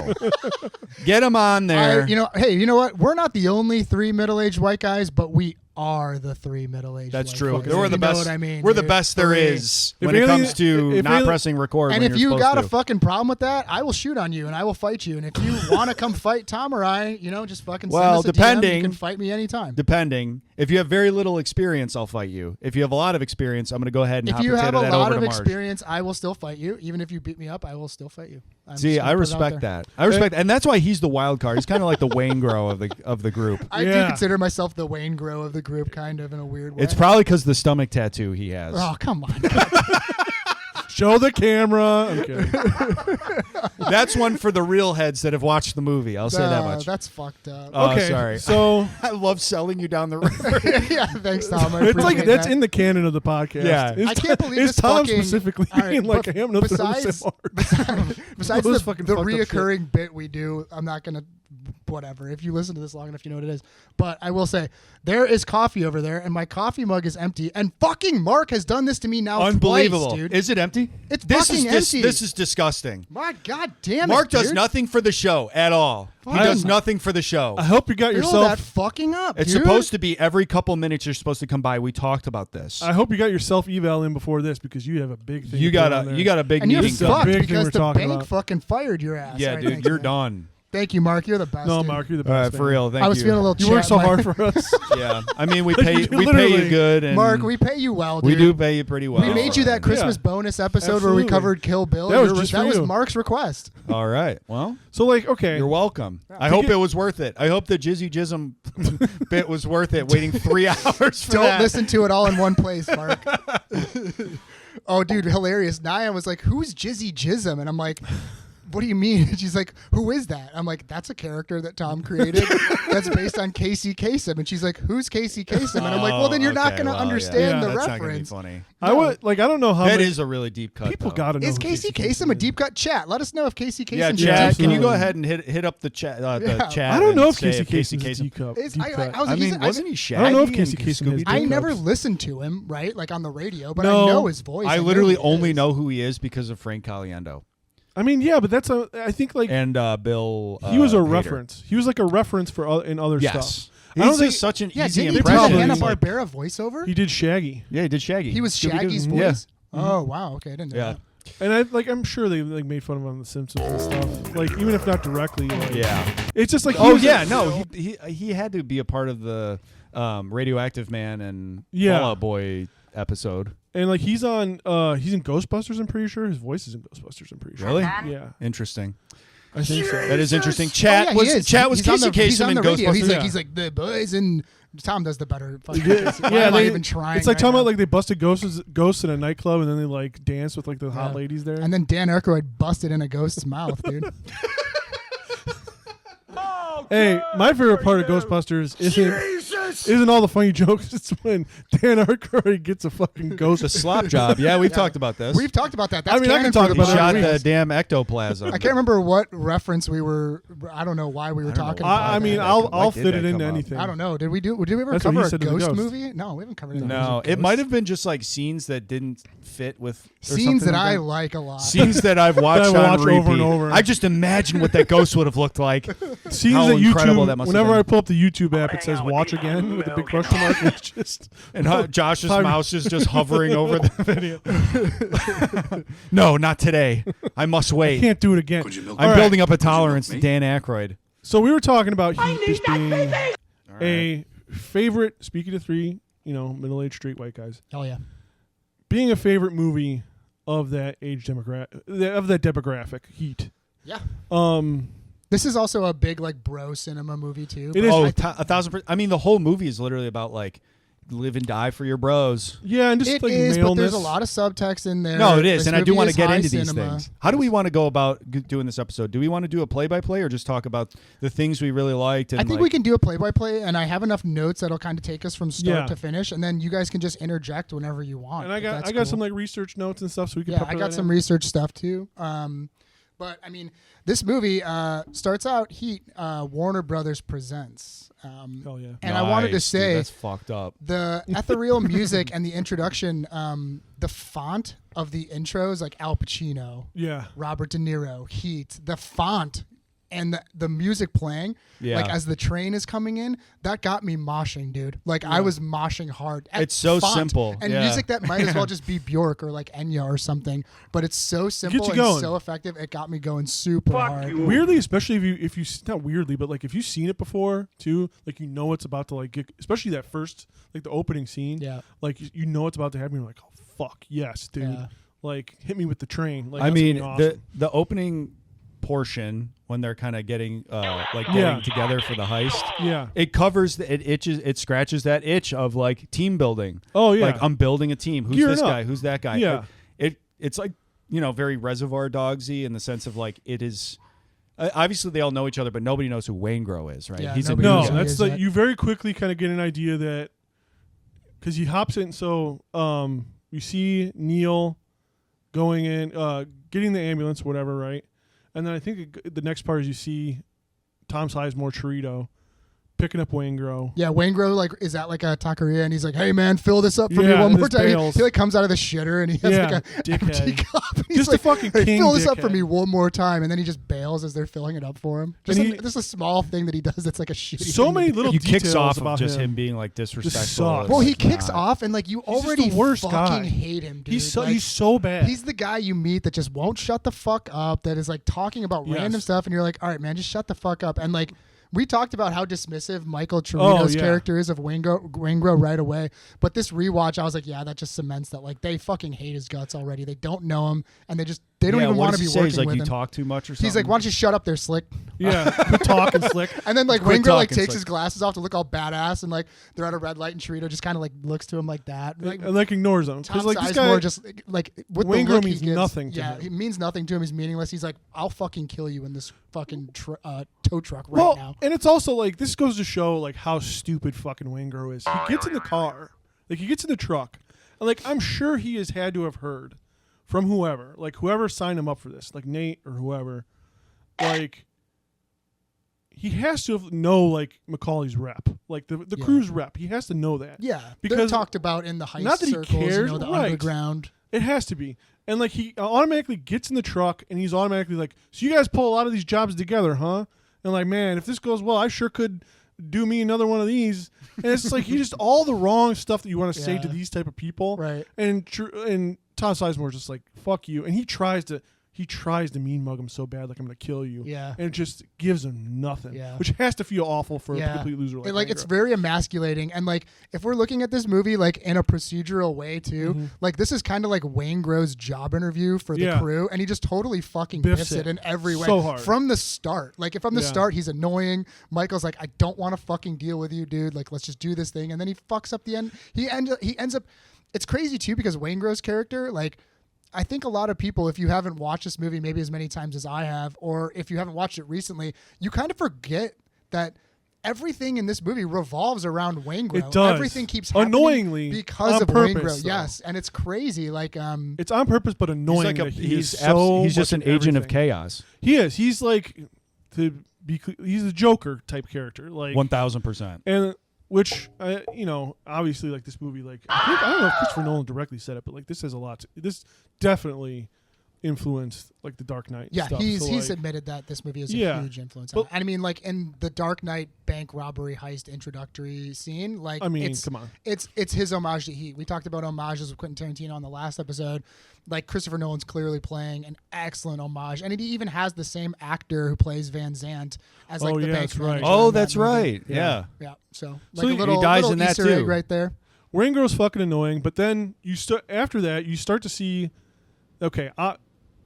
Get him on there. Hey, you know what? We're not the only 3 middle-aged white guys, but we are the 3 middle-aged. That's white true. fuckers, We're if the you best. Know what I mean? We're the dude. best there 3. is If when it anything- comes to if not anything- pressing record. And when if you're you supposed got a to. fucking problem with that, I will shoot on you and I will fight you. And if you want to come fight Tom or I, just fucking Well, send us a DM. You depending- can fight me anytime. Depending, if you have very little experience, I'll fight you. If you have a lot of experience, I'm going to go ahead and If hot you have potato a that lot over of to Marge. experience, I will still fight you. Even if you beat me up, I will still fight you. I'm See, just gonna I put it out respect there. that. I respect, and that's why he's the wild card. He's kind of like the Wayne Grow of the group. I do Yeah. consider myself the Wayne Grow of the group, kind of in a weird way. It's probably because the stomach tattoo he has. Oh, come on. show the camera. I'm kidding. That's one for the real heads that have watched the movie. I'll say that much. That's fucked up. Oh, Okay, sorry. so I love selling you down the river. yeah, thanks, Tom. I it's like appreciate that's that. in the canon of the podcast. Yeah. Is I can't believe is this Tom fucking, specifically all right, like but I am nothing besides, besides Those the fucking fucked up reoccurring bit we do, I'm not gonna whatever. If you listen to this long enough, you know what it is. But I will say there is coffee over there, and my coffee mug is empty. And fucking Mark has done this to me now. Unbelievable, twice, dude. Is it empty? It's this fucking is empty. This is disgusting. My god damn it, Mark does dude. nothing for the show at all. He Fucking- does nothing for the show. I hope you got Fill yourself. that fucking up. It's dude. supposed to be every couple minutes you're supposed to come by. We talked about this. I hope you got your self eval in before this because you have a big thing. You to put got on there. a big And you're meeting. a fucked big thing because we're the talking bank about. fucking fired your ass. Yeah, right, dude, thanks, you're man. done. Thank you, Mark. You're the best. No, dude. Mark, you're the All right, best. for man. real. Thank I was you. feeling a little. You work chat so my- hard for us. Yeah, I mean we Like, pay you we pay literally- you good. And Mark, we pay you well, dude. we do pay you pretty well. We made you that Christmas Yeah. bonus episode where we Absolutely. covered Kill Bill. That was Your- just that for was you. Mark's request. All right. Well, So like, okay, you're welcome. I To hope get- it was worth it. I hope the Jizzy Jism bit was worth it. Waiting 3 hours for Don't that. listen to it all in one place, Mark. Oh, dude, hilarious. Naya was like, "Who's Jizzy Jism?" And I'm like, "What do you mean?" She's like, "Who is that?" I'm like, "That's a character that Tom created. That's based on Casey Kasem." And she's like, "Who's Casey Kasem?" And I'm like, "Well, then you're not okay, going to well, understand yeah. the That's not gonna be reference." funny. I would like. I don't know how That many is a really deep cut. people though. got to know. Is who Casey Kasem a is. deep cut? Chat. Let us know if Casey Kasem. Yeah, is Chad. deep Can you go absolutely. ahead and hit up the chat? The Yeah. chat. I don't know and if say Casey Kasem is a Kasem- deep cut. Is- deep I cut. was I like, mean, he's- wasn't he I Shaggy? don't know if in Casey Kasem is Scooby-Doo? deep I cut. never listened to him, right? Like on the radio, but No. I know his voice. I know literally who he only is. know who he is because of Frank Caliendo I mean, yeah, but that's a. I think like and Bill. he was a Hader. reference. He was like a reference for in other Yes. stuff. I don't He's think just such an Yeah, easy didn't he do impression. the Hanna Like- Barbera voiceover? he did Shaggy, Yeah, he did Shaggy. He was Scooby-Doo. Shaggy's Yeah. voice. Oh wow, okay, I didn't know Yeah. that. and I'm sure they like made fun of him on The Simpsons and stuff. Like even if not directly. Like, Yeah. it's just like he Oh was yeah, a- no, he had to be a part of the Radioactive Man and Yeah. Fall Out Boy episode. and like he's in Ghostbusters. I'm pretty sure his voice is in Ghostbusters. I'm pretty sure. Really? Yeah, Interesting. I think so. That is interesting. Oh, Chat yeah, was he is. Chat was He's on Casey he's on Kasem in the radio. Ghostbusters. He's like the boys, and Tom does the better. Fucking Yeah, Casey. Why am I even trying? It's like right talking now? about like they busted ghosts in a nightclub and then they like dance with like the hot Yeah. ladies there. And then Dan Aykroyd busted in a ghost's mouth, dude. Oh, Hey, my favorite part of Ghostbusters isn't all the funny jokes. It's when Dan Aykroyd gets a fucking ghost. The slop job. Yeah, we've talked about this. We've talked about that. That's I mean, I can canon talk for He about the shot movie. the damn ectoplasm. I can't remember what reference we were. I don't know why we were talking about I mean, that. I'll Why did fit that it into come up? anything. I don't know. Did we ever That's what cover he a said to the ghost ghost. movie? No, we haven't covered it. No, it might have been just like scenes that didn't fit with or scenes something that I like like a lot. Scenes that I've watched That I on watch repeat. over and over. I just imagine what that ghost would have looked like. Scenes How that incredible YouTube. that must have Whenever been. I pull up the YouTube app, it says "Watch Again" with a big question mark. It's just And Josh's Five- mouse is just hovering over the video. No, not today. I must I wait. can't do it again. I'm building up a tolerance to Dan Aykroyd. So we were talking about Heat just being a favorite. Speaking of three, middle-aged straight white guys, Hell yeah. being a favorite movie of that age demographic, Heat. Yeah. Um, This is also a big like bro cinema movie too. It but is. Oh, I- 1,000%. I mean, the whole movie is literally about like live and die for your bros. yeah, and just It like is, but there's maleness. a lot of subtext in there. No, it is, This and I do movie want to is get high into these cinema. things. How do we want to go about doing this episode? Do we want to do a play-by-play or just talk about the things we really liked? And I think we can do a play-by-play, and I have enough notes that'll kind of take us from start Yeah. to finish, and then you guys can just interject whenever you want. And I if got that's I got cool. some like research notes and stuff, so we can. Yeah, pepper I got that some in. research stuff too. But I mean, this movie starts out Heat. Warner Brothers presents. Hell yeah. And I wanted to Nice, dude, say that's fucked up. the ethereal music and the introduction, the font of the intros, like Al Pacino, Yeah. Robert De Niro, Heat, the font and the music playing, Yeah. like as the train is coming in, that got me moshing, dude. Like I was moshing hard. At It's so font. simple, And yeah. music that might as well just be Bjork or like Enya or something, but it's so simple you and going. so effective. It got me going super hard. Weirdly, especially if you not weirdly, but like if you've seen it before too, like it's about to like get, especially that first like the opening scene. Yeah. Like you know it's about to happen. You're like, oh fuck yes, dude. Yeah. Like hit me with the train. Like I that's gonna mean, be awesome. the opening portion when they're kind of getting getting Yeah. together for the heist. Yeah. It covers it scratches that itch of like team building. Oh, yeah. Like I'm building a team. Who's Gearing this up. guy? Who's that guy? Yeah. It's like, very Reservoir Dogsy in the sense of like it is obviously they all know each other, but nobody knows who Waingro is, right? Yeah, He's nobody a No, knows who he that's is like yet. you very quickly kind of get an idea that because he hops in. So you see Neil going in, getting the ambulance, whatever, right? And then I think the next part is you see Tom Sizemore Chirito picking up Waingro. Yeah, Waingro like is at like a taqueria and he's like, "Hey man, fill this up for me Yeah, one and more this time." bails. He like comes out of the shitter and he has Yeah, like a empty dickhead. cup. And he's Just a like, fucking "Hey, king fill this up for dickhead. me one more time, and then he just bails as they're filling it up for him. Just And just a small thing that he does that's like a shitty. So thing many to do. little he details kicks off of about just him him. being like disrespectful. sucks. It's Well, he like, kicks nah. off and like you He's just already the worst fucking guy. hate him, dude. He's so Like, he's so bad. He's the guy you meet that just won't shut the fuck up, that is like talking about Yes. random stuff, and you're like, all right, man, just shut the fuck up. And like, we talked about how dismissive Michael Chirito's yeah. character is of Waingro right away. But this rewatch, I was like, yeah, that just cements that like they fucking hate his guts already. They don't know him, and they don't even what want does to he be say? working He's like, with you him. talk too much or something. He's like, why don't you shut up there, Slick? yeah, quit talking slick. And then like Quit Waingro like talking, takes Slick. his glasses off to look all badass, and like they're at a red light, and Chirito just kind of like looks to him like that. Like, And like ignores him Tom because like this Sizemore guy just like with Waingro the look means he gives, nothing to yeah, him. he means nothing to him. He's meaningless. He's like, I'll fucking kill you in this fucking tow truck right now. And it's also like this goes to show like how stupid fucking Waingro is. He gets in the car, like he gets in the truck, and like I'm sure he has had to have heard from whoever signed him up for this, like Nate or whoever, like he has to know like Macaulay's rep, like the crew's rep. He has to know that. Yeah, because they're talked about in the heist not that he circles, cares, the right. underground. It has to be. And like he automatically gets in the truck and he's automatically like, so you guys pull a lot of these jobs together, huh? And like, man, if this goes well, I sure could do me another one of these. And it's like he just all the wrong stuff that you want to say to Yeah. these type of people. Right. And Tom Sizemore's just like, fuck you. And he tries to mean mug him so bad, like I'm gonna kill you. Yeah. And it just gives him nothing. Yeah. Which has to feel awful for a Yeah. complete loser like Like it's Waingro. very emasculating, and like if we're looking at this movie like in a procedural way too, like this is kind of like Waingro's job interview for the Yeah. crew, and he just totally fucking Biffs biffs it it in every way so hard. from the start. Like if from the Yeah. start he's annoying, Michael's like, I don't want to fucking deal with you, dude. Like let's just do this thing, and then he fucks up the end. He ends up. It's crazy too because Waingro's character, like. I think a lot of people, if you haven't watched this movie maybe as many times as I have, or if you haven't watched it recently, you kind of forget that everything in this movie revolves around Waingro. It does. Everything keeps happening Annoyingly, because on of purpose, Waingro. though. Yes, and it's crazy. Like It's on purpose, but annoying. He's like that he is he's so just an much in agent of everything. chaos. He is. He's like he's a Joker type character. Like 1000%. and which obviously like this movie, like I don't know if Christopher Nolan directly said it, but like this has a lot. This definitely influenced like the Dark Knight. Yeah, stuff. he's So, like, admitted that this movie is a Yeah. huge influence. But- On it. And I mean, like in the Dark Knight bank robbery heist introductory scene, like I mean, it's, come on. it's his homage to Heat. We talked about homages with Quentin Tarantino on the last episode. Like Christopher Nolan's clearly playing an excellent homage, and he even has the same actor who plays Van Zant as like Oh, the yeah, bank that's right. manager Oh, in that that's movie. right. Yeah. Yeah, so So like a he little, dies little in that Easter egg too. right there. Waingro's fucking annoying, but then after that you start to see, okay,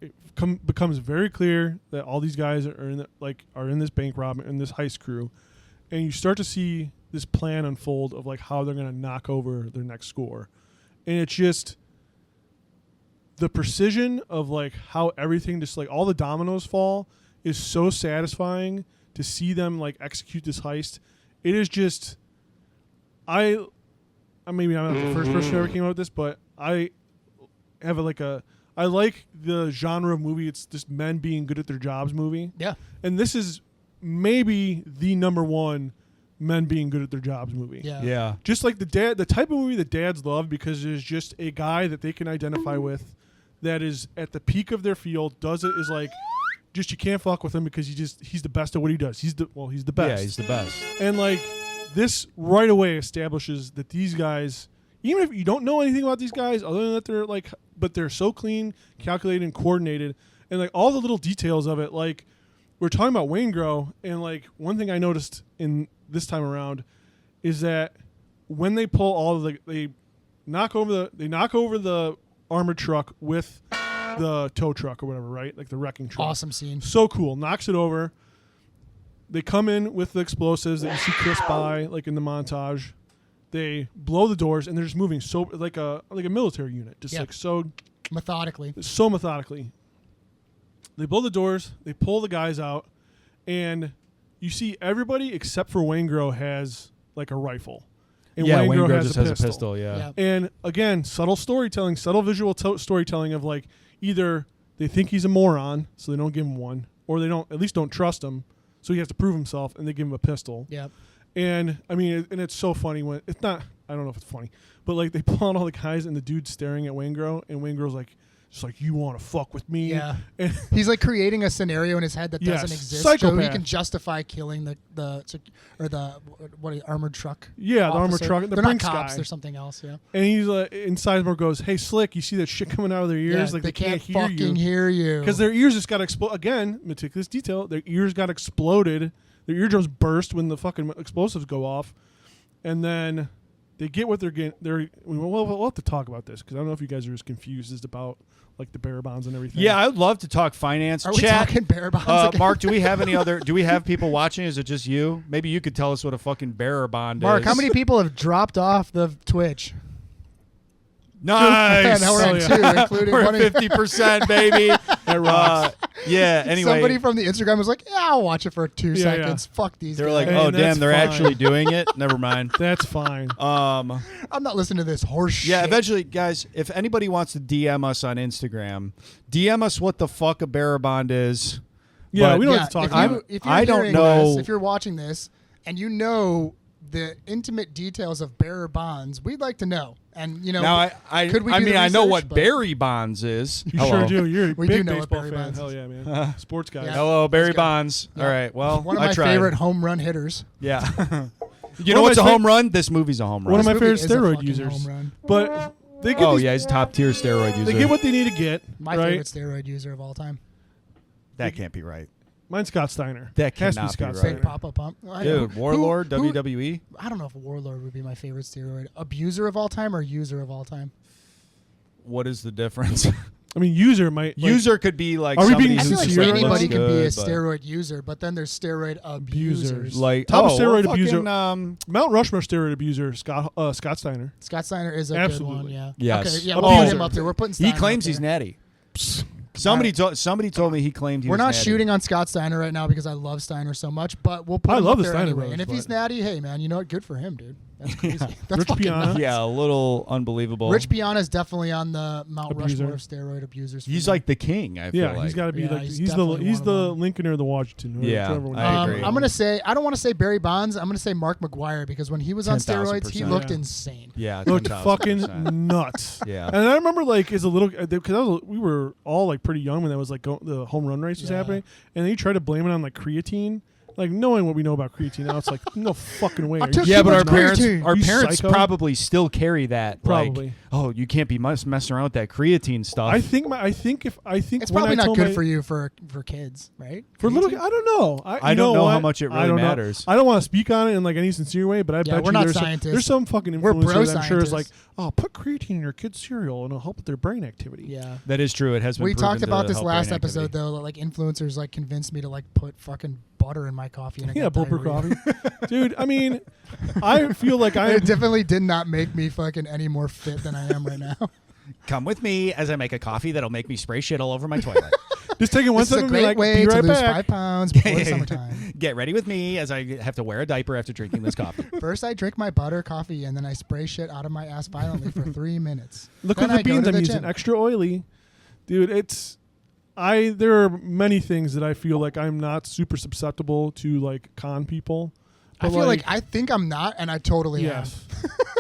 it becomes very clear that all these guys are in this bank robbery, in this heist crew, and you start to see this plan unfold of like how they're gonna knock over their next score, and it's just the precision of like how everything just like all the dominoes fall is so satisfying to see them like execute this heist. It is just I maybe I'm not the first person who ever came out with this, but I have I like the genre of movie. It's just men being good at their jobs movie. Yeah, And this is maybe the number one men being good at their jobs movie. yeah, Yeah. Just like the type of movie that dads love, because there's just a guy that they can identify with that is at the peak of their field, is like just you can't fuck with him because he's the best at what he does. He's the best. Yeah, he's the best. And like this right away establishes that these guys, even if you don't know anything about these guys, other than that they're like, but they're so clean, calculated, and coordinated, and like all the little details of it. Like we're talking about Waingro, and like one thing I noticed in this time around is that when they pull all of they knock over the armored truck with the tow truck or whatever, right? Like the wrecking truck. awesome scene. So cool. Knocks it over. They come in with the explosives that you see Chris buy, like in the montage. They blow the doors, and they're just moving so like a military unit, just Yeah. like so methodically. They blow the doors. They pull the guys out, and you see everybody except for Waingro has like a rifle. And Yeah, Waingro Waingro has just a has pistol. a pistol. Yeah. Yeah. And again, subtle storytelling, subtle visual storytelling of like either they think he's a moron, so they don't give him one, or they at least don't trust him, so he has to prove himself, and they give him a pistol. Yeah, And I mean, and it's so funny when it's not. I don't know if it's funny, but like they pull out all the guys, and the dude's staring at Waingro, and Waingro's like, just like, you want to fuck with me? yeah. And He's like creating a scenario in his head that Yes, doesn't exist, so he psychopath. can justify killing the armored truck. Yeah, the armored officer. truck, the They're not Brinks cops. guy. They're something else. Yeah. and he's and Sizemore goes, "Hey, Slick, you see that shit coming out of their ears? Yeah, like they can't hear fucking you hear you because their ears just got exploded again. Meticulous detail. Their ears got exploded. Their eardrums burst when the fucking explosives go off, and then they get what they're getting. We'll have to talk about this because I don't know if you guys are as confused as about like the bearer bonds and everything. Yeah, I'd love to talk finance. Are we Chat. talking bearer bonds again? Mark, do we have any other? Do we have people watching? Is it just you? Maybe you could tell us what a fucking bearer bond Mark, is. how many people have dropped off the Twitch? Nice. Now we're at two, including We're one. at 50%, baby. that rocks. Yeah. Anyway, Somebody from the Instagram was like, "Yeah, I'll watch it for 2 Yeah, seconds. Fuck these they're guys. like, Hey, oh that's damn, they're fine. actually doing it. Never mind. That's fine. Um. I'm not listening to this horse Yeah, shit." eventually, guys, if anybody wants to DM us on Instagram, DM us what the fuck a bearer bond is. Yeah, But we don't Yeah, have to talk if about you- it. if you're I don't hearing know- this, if you're watching this and you know the intimate details of bearer bonds, we'd like to know. And Now, could we I do mean, the I know research? what But- Barry Bonds is. You Hello. sure do. You're a We big do know what baseball Barry fan. Bonds Hell is. yeah, man. Sports guy. Yeah. Hello, Barry Let's go. Bonds. Yeah. All right. Well, One of I my tried. favorite home run hitters. Yeah. You One know of what's a my home run? This movie's a home run. One of my This favorite movie is a steroid fucking users. home run. But they get Oh these, yeah, he's top tier steroid user. they get what they need to get. My right? favorite steroid user of all time. That can't be right. Mine's Scott Steiner. That Has to cannot be Scott right. Steiner. Big Papa Pump. I don't Dude, know. Warlord, Who- WWE. I don't know if Warlord would be my favorite steroid. Abuser of all time or user of all time? What is the difference? I mean, user might like, User could be like Are we somebody being I who's feel like just sincere? like, anybody looks can be a good, but- steroid user, but then there's steroid abusers. Like Top oh, steroid well, abuser. fucking, Mount Rushmore steroid abuser Scott Steiner. Scott Steiner is a Absolutely. good one, yeah. Yes. Okay, yeah, we'll put Abuser. him up there. We're putting he Steiner claims up he's there. natty. Somebody told me he claimed he We're was not natty. shooting on Scott Steiner right now because I love Steiner so much, but we'll put I him love up the there Steiner anyway. brothers, And if he's but- natty, hey man, you know what? Good for him, dude. That's crazy. That's Rich fucking Piana. nuts. Yeah, a little unbelievable. Rich Piana is definitely on the Mount Abuser. Rushmore of steroid abusers. for He's me. like the king. I feel Yeah, like he's got to be Yeah, like he's he's the definitely he's one the of them. Lincoln or the Washington. whatever- Yeah, whichever one I you agree. I'm gonna say I don't want to say Barry Bonds. I'm gonna say Mark McGuire because when he was on steroids, he 10,000%. looked Yeah. insane. Yeah, looked 10,000%. fucking nuts. Yeah. And I remember like as a little because we were all like pretty young when that was like the home run race was Yeah. happening, and then he tried to blame it on like creatine. Like knowing what we know about creatine now, it's like no fucking way. I Are you took Yeah, too but our much parents, creatine. our You parents psycho? probably still carry that. Probably. Like, oh, you can't be messing around with that creatine stuff. I think if It's when probably I not told good my- for you for kids, right? For little, Creatine? I don't know. I you don't know how what? much it I really don't know. matters. I don't want to speak on it in like any sincere way, but I Yeah, bet we're you not there's scientists. there's some fucking We're influencer that I'm sure is like, bro-scientists. oh, put creatine in your kid's cereal and it'll help with their brain activity. Yeah. that is true. It has been. We proven talked to about this help last brain episode activity. though. Like influencers like convinced me to like put fucking butter in my coffee and I Yeah, got bulletproof diarrhea. coffee, dude. I mean, I feel like I It definitely did not make me fucking any more fit than I am right now. Come with me as I make a coffee that'll make me spray shit all over my toilet. just taking one This is step a and be great like, way be to right lose back. 5 pounds before the summertime. Get ready with me as I have to wear a diaper after drinking this coffee. First, I drink my butter coffee and then I spray shit out of my ass violently for 3 minutes. Look Then at the I go beans to I'm the using, gym. extra oily, dude. There are many things that I feel like I'm not super susceptible to like con people. I But, feel like I think I'm not, and I totally yes.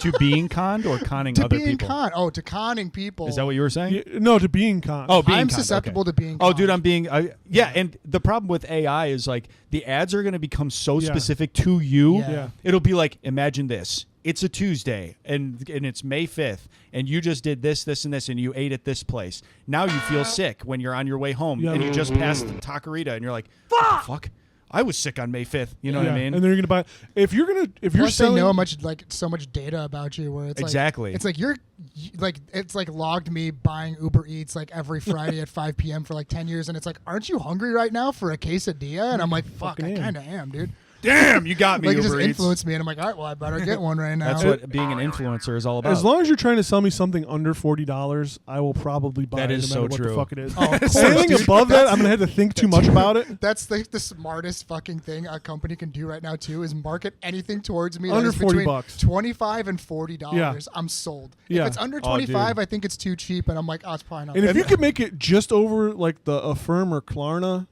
To being conned or conning am. To other being people? con. Oh, to conning people. Is that what you were saying? Yeah, no, to being con. Oh, being I'm conned, susceptible okay. to being Oh, conned. dude, I'm being. Yeah, and the problem with AI is like the ads are going to become so Yeah. specific to you. Yeah. It'll be like, imagine this. It's a Tuesday and it's May 5th and you just did this, this, and this and you ate at this place. Now you feel sick when you're on your way home Yeah. and you just passed Taquerita and you're like, what the fuck? I was sick on May 5th. You know what I mean? And then you're gonna buy if you're Plus, selling they know so much data about you. Where it's Exactly. like, it's like it's like logged me buying Uber Eats like every Friday at 5 p.m. for like 10 years, and it's like, aren't you hungry right now for a quesadilla? And I'm like, fuck, Fucking I am. kind of am, dude. Damn, you got me, Like it just Uber Eats. influenced me, and I'm like, all right, well, I better get one right now. That's what being an influencer is all about. as long as you're trying to sell me something under $40, I will probably buy That it is no matter so what true. the fuck it is. Oh, of course, Anything dude. above that, I'm gonna have to think too much about it. That's the smartest fucking thing a company can do right now too is market anything towards me Under that is between $40. $25 and $40. Yeah. I'm sold. Yeah. If it's under Oh, dude. 25, I think it's too cheap, and I'm like, oh, it's probably not. And if worth you it. could make it just over like the Affirm or Klarna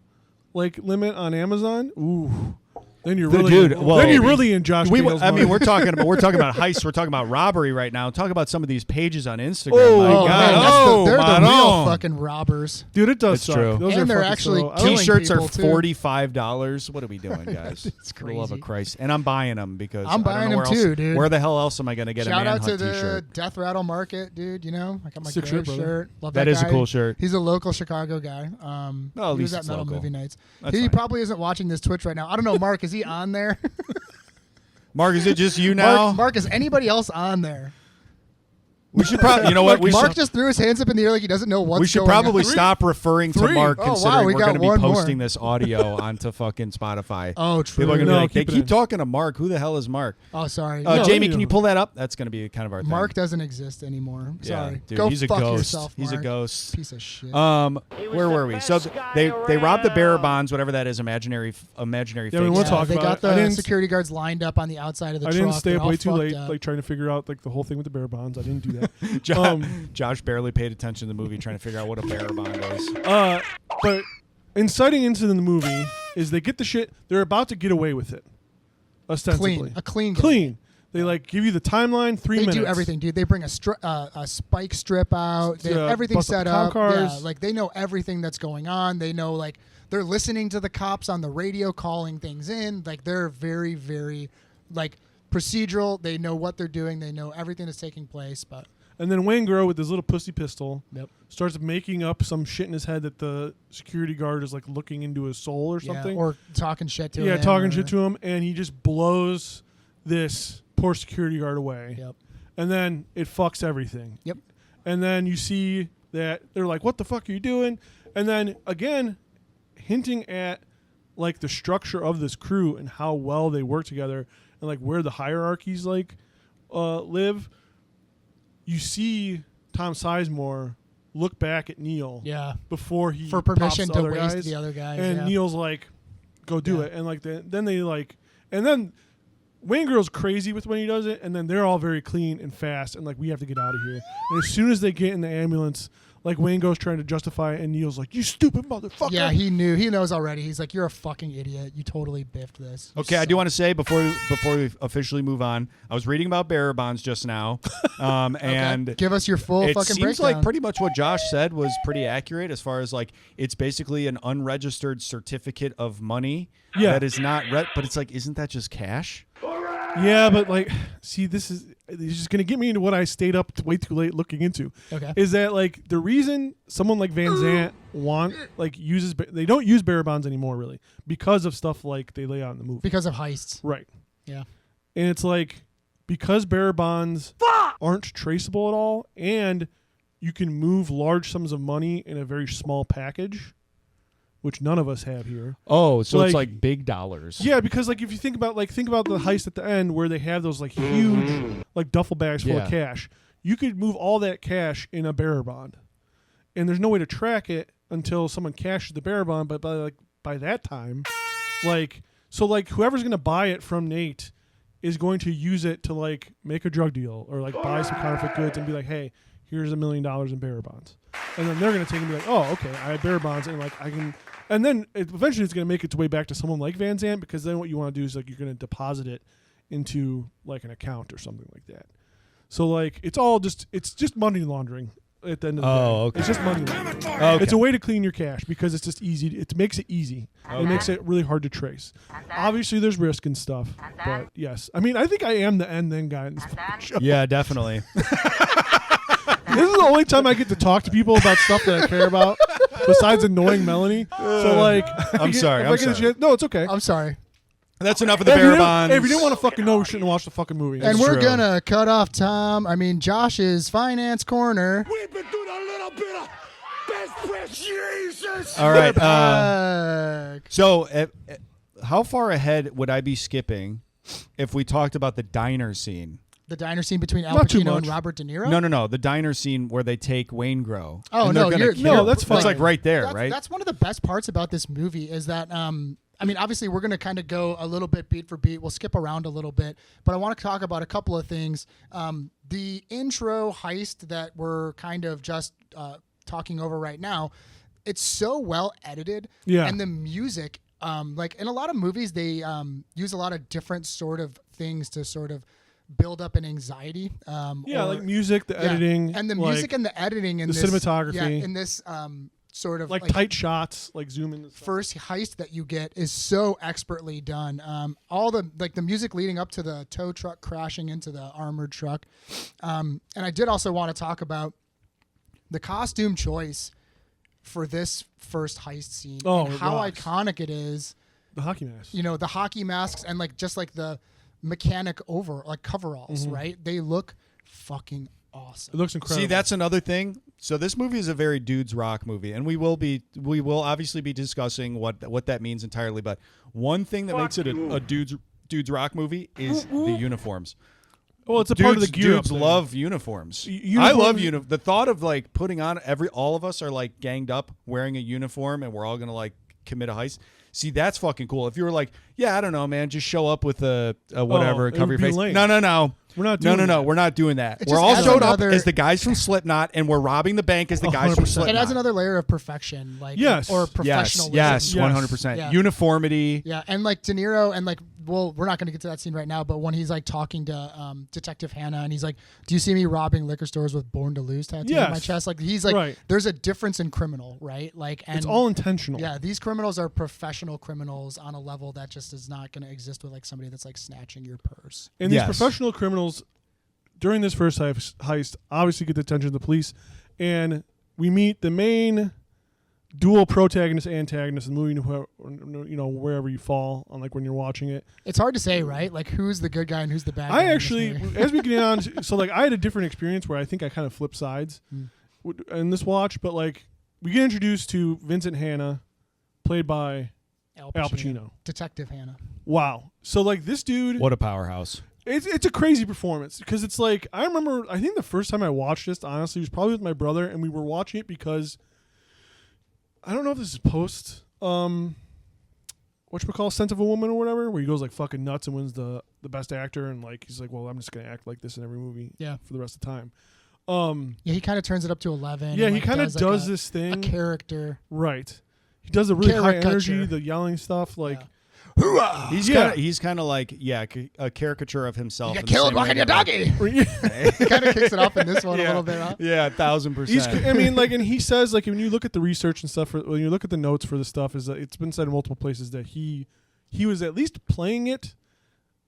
like limit on Amazon, ooh, then you're really Dude, well, then you're really in Josh. I Campbell's mean, money. we're talking about heists. We're talking about robbery right now. Talk about some of these pages on Instagram. Oh, My Oh, God. man, Oh, they're the real Maron. fucking robbers. dude, it does It's suck. true. Those And are they're fucking actually so- killing T-shirts are people, too. $45. What are we doing, guys? It's For the love of crazy. Christ! And I'm buying them because I'm I don't buying know where them else- too, dude. Where the hell else am I going to get Shout a out to Manhunt the T-shirt? Death Rattle Market, dude. You know, I got my Sick Grave shirt, brother. shirt. Love That that is a guy. cool shirt. He's a local Chicago guy. Well, at he was least at it's Metal local. Movie Nights. That's He fine. probably isn't watching this Twitch right now. I don't know, Mark. Is he on there? Mark, is it just you now? Mark, is anybody else on there? We should probably. You know what? We Mark should. just threw his hands up in the air like he doesn't know what's We should going probably on. stop referring to Three. Mark, Oh, wow, considering we we're got going to be one more. posting this audio onto fucking Spotify. Oh, true. People are going to No, be like, they keep it keep in. talking to Mark. Who the hell is Mark? Oh, sorry. No, Jamie, you can you don't. pull that up? That's going to be kind of our thing. Mark doesn't exist anymore. Yeah, Sorry. dude, Go he's a fuck ghost. yourself, He's a Mark. ghost. Piece of shit. Where were we? So they robbed the bearer bonds, whatever that is, imaginary Yeah, fake I mean, we'll stuff. talk they about got it. I the didn't- security guards lined up on the outside of the I truck. didn't stay They're up all way too fucked late, up. like trying to figure out like the whole thing with the bear bonds. I didn't do that. Josh barely paid attention to the movie, trying to figure out what a bearer bond is. But inciting into the movie is they get the shit. They're about to get away with it, ostensibly. Clean. A clean. Clean. They like give you the timeline. 3 They minutes. do everything, dude. They bring a spike strip out. They have Yeah, everything bust up set the cop up. cars. Yeah, like they know everything that's going on. They know like they're listening to the cops on the radio, calling things in. Like they're very, very like procedural. They know what they're doing. They know everything that's taking place. But And then Wayne Grow with his little pussy pistol Yep. starts making up some shit in his head that the security guard is like looking into his soul or something. or talking shit to him. Yeah, talking or- shit to him, and he just blows this poor security guard away. Yep. And then it fucks everything. Yep. And then you see that they're like, "What the fuck are you doing?" And then again, hinting at like the structure of this crew and how well they work together, and like where the hierarchies like live. You see Tom Sizemore look back at Neil. Yeah. Before he For permission pops to other waste guys, the other guys. and yeah. Neil's like, "Go do Yeah. it," and like then they like, and then Wayne Girl's crazy with when he does it, and then they're all very clean and fast, and like we have to get out of here. And as soon as they get in the ambulance, like Wayne Girl's trying to justify it, and Neil's like, "You stupid motherfucker!" Yeah, he knows already. He's like, you're a fucking idiot. You totally biffed this. You Okay, I suck." do want to say before we officially move on, I was reading about bearer bonds just now, and Give us your full it fucking seems breakdown. like pretty much what Josh said was pretty accurate as far as like it's basically an unregistered certificate of money Yeah. that is not but it's like, isn't that just cash? Yeah, but like, see, this is just gonna get me into what I stayed up way too late looking into. Okay. Is that like the reason someone like Van Zant they don't use bearer bonds anymore really because of stuff like they lay out in the movie. because of heists. Right. Yeah. And it's like because bearer bonds aren't traceable at all, and you can move large sums of money in a very small package, which none of us have here. Oh, so it's Like- like big dollars. Yeah, because like if you think about the heist at the end where they have those like huge like duffel bags full Yeah. of cash, you could move all that cash in a bearer bond, and there's no way to track it until someone cashes the bearer bond. But by that time, like whoever's gonna buy it from Nate is going to use it to like make a drug deal or like buy some counterfeit goods and be like, hey, here's $1 million in bearer bonds, and then they're gonna take and be like, oh, okay, I have bearer bonds, and like I can. And then eventually it's going to make its way back to someone like Van Zant, because then what you want to do is like you're going to deposit it into like an account or something like that. So like it's just money laundering at the end of the day. Okay. It's just money laundering. Okay. It's a way to clean your cash because it's just easy. It makes it easy. It makes it really hard to trace. Obviously there's risk and stuff, but yes. I mean, I think I am the and then guy in this show. Yeah, definitely. This is the only time I get to talk to people about stuff that I care about, besides annoying Melanie. So like, I'm sorry. No, it's okay. I'm sorry. That's enough of the If you bearer didn't- bonds. If you didn't want to fucking know, we shouldn't have watched the fucking movie. And It's we're true. gonna cut off Josh's finance corner. We've been doing a little bit of best friend Jesus. All right. Back. So, how far ahead would I be skipping if we talked about the diner scene? The diner scene between Al Not too Pacino much. and Robert De Niro. No. The diner scene where they take Wayne Grow. Oh, and no, they're gonna you're- kill no, him. that's fine. It's like right there, that's, right? That's one of the best parts about this movie is that I mean, obviously we're going to kind of go a little bit beat for beat. We'll skip around a little bit, but I want to talk about a couple of things. The intro heist that we're kind of just talking over right now, it's so well edited. Yeah. And the music, like in a lot of movies, they use a lot of different sort of things to sort of build up an anxiety. Yeah, or- like music, the yeah. editing, and the like, music and the editing and the cinematography. Yeah, in this sort of like tight shots, like zoom in. first heist that you get is so expertly done. All the the music leading up to the tow truck crashing into the armored truck. And I did also want to talk about the costume choice for this first heist scene. Oh, and it how rocks. iconic it is. The hockey mask. You know, the hockey masks and just the mechanic coveralls, right? They look fucking awesome. It looks incredible. See, that's another thing. So this movie is a very dudes rock movie, and we will obviously be discussing what that means entirely. But one thing that makes it a dudes rock movie is the uniforms. well, it's a part of the Dudes- gear. Dudes up there. love uniforms. Uniforms- I love the thought of putting on all of us are ganged up wearing a uniform, and we're all gonna commit a heist. See, that's fucking cool. If you were yeah, I don't know, man, just show up with a whatever, it cover would your be face. lame. No. We're not doing that. We're not doing that. It We're just all adds showed up another- as the guys from Slipknot, and we're robbing the bank as the guys from 100%. Slipknot. It adds another layer of perfection, Yes. or Yes, professionalism. yes, Yes. 100%. Yeah. Uniformity. Yeah, and De Niro and we're not going to get to that scene right now, but when he's talking to Detective Hannah and he's like, "Do you see me robbing liquor stores with Born to Lose tattooed on my Yes. chest?" He's Right. there's a difference in criminal, right? And It's all intentional. yeah, these criminals are professional criminals on a level that just is not going to exist with somebody that's snatching your purse. And Yes. these professional criminals, during this first heist, obviously get the attention of the police, and we meet the main dual protagonist antagonist in the movie. Wherever you fall on when you're watching it. It's hard to say, right? Who's the good guy and who's the bad guy. I in this actually, movie. as we get on, I had a different experience where I think I kind of flipped sides in this watch, but we get introduced to Vincent Hanna, played by Al Pacino. Detective Hannah. Wow. So this dude, What a powerhouse. It's a crazy performance because it's like I think the first time I watched this honestly was probably with my brother, and we were watching it because I don't know if this is post whatchamacallit, Scent of a Woman or whatever, where he goes like fucking nuts and wins the best actor, and like he's like, well, I'm just gonna act like this in every movie for the rest of the time. Yeah, he kind of turns it up to 11. Yeah, and, he kind of does this a thing. character. Right. He does a really high energy, Caricature. the yelling stuff, like. He's kind of like a caricature of himself. You get killed walking your doggy. He kind of kicks it up in this one a little bit, huh? Yeah, 1,000%. I mean, like, and he says, like, when you look at the research and stuff, when you look at the notes for the stuff, is that it's been said in multiple places that he was at least playing it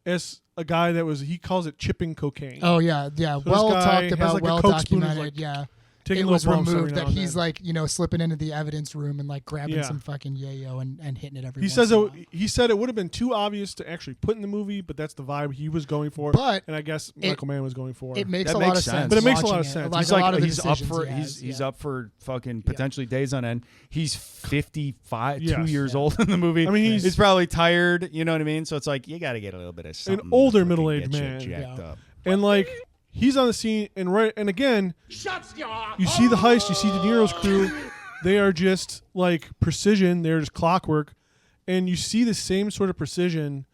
as a guy that was, he calls it chipping cocaine. Oh yeah. So Well this guy talked has, about, like, a well Coke spoon of, documented. like, Yeah. taking It was little bumps every removed now that and he's then. like, slipping into the evidence room and like grabbing Yeah. some fucking yayo and hitting it every He once says in a while. he said it would have been too obvious to actually put in the movie, but that's the vibe he was going for, But and I guess Michael Mann was going for. It makes That a lot makes of sense. sense. But it makes a lot watching of it. sense. Like He's a lot like of the he's up decisions for he has, he's yeah. up for fucking potentially days on end. He's 55, Yes. 2 years old in the movie. I mean, he's probably tired. You know what I mean? So it's like you got to get a little bit of something. older to fucking middle-aged get you man. jacked Yeah. up. And like he's on the scene, and again, you see the heist, you see De Niro's crew. They are just like precision. They're just clockwork, and you see the same sort of precision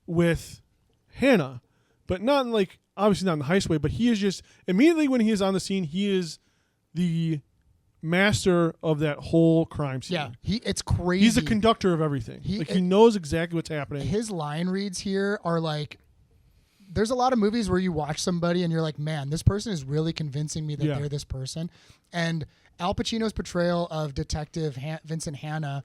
with Hannah, but not in like obviously not in the heist way. But he is just immediately when he is on the scene, he is the master of that whole crime scene. Yeah, it's crazy. He's the conductor of everything. He knows exactly what's happening. His line reads here are like, there's a lot of movies where you watch somebody and you're like, man, this person is really convincing me that they're this person. And Al Pacino's portrayal of Detective Vincent Hanna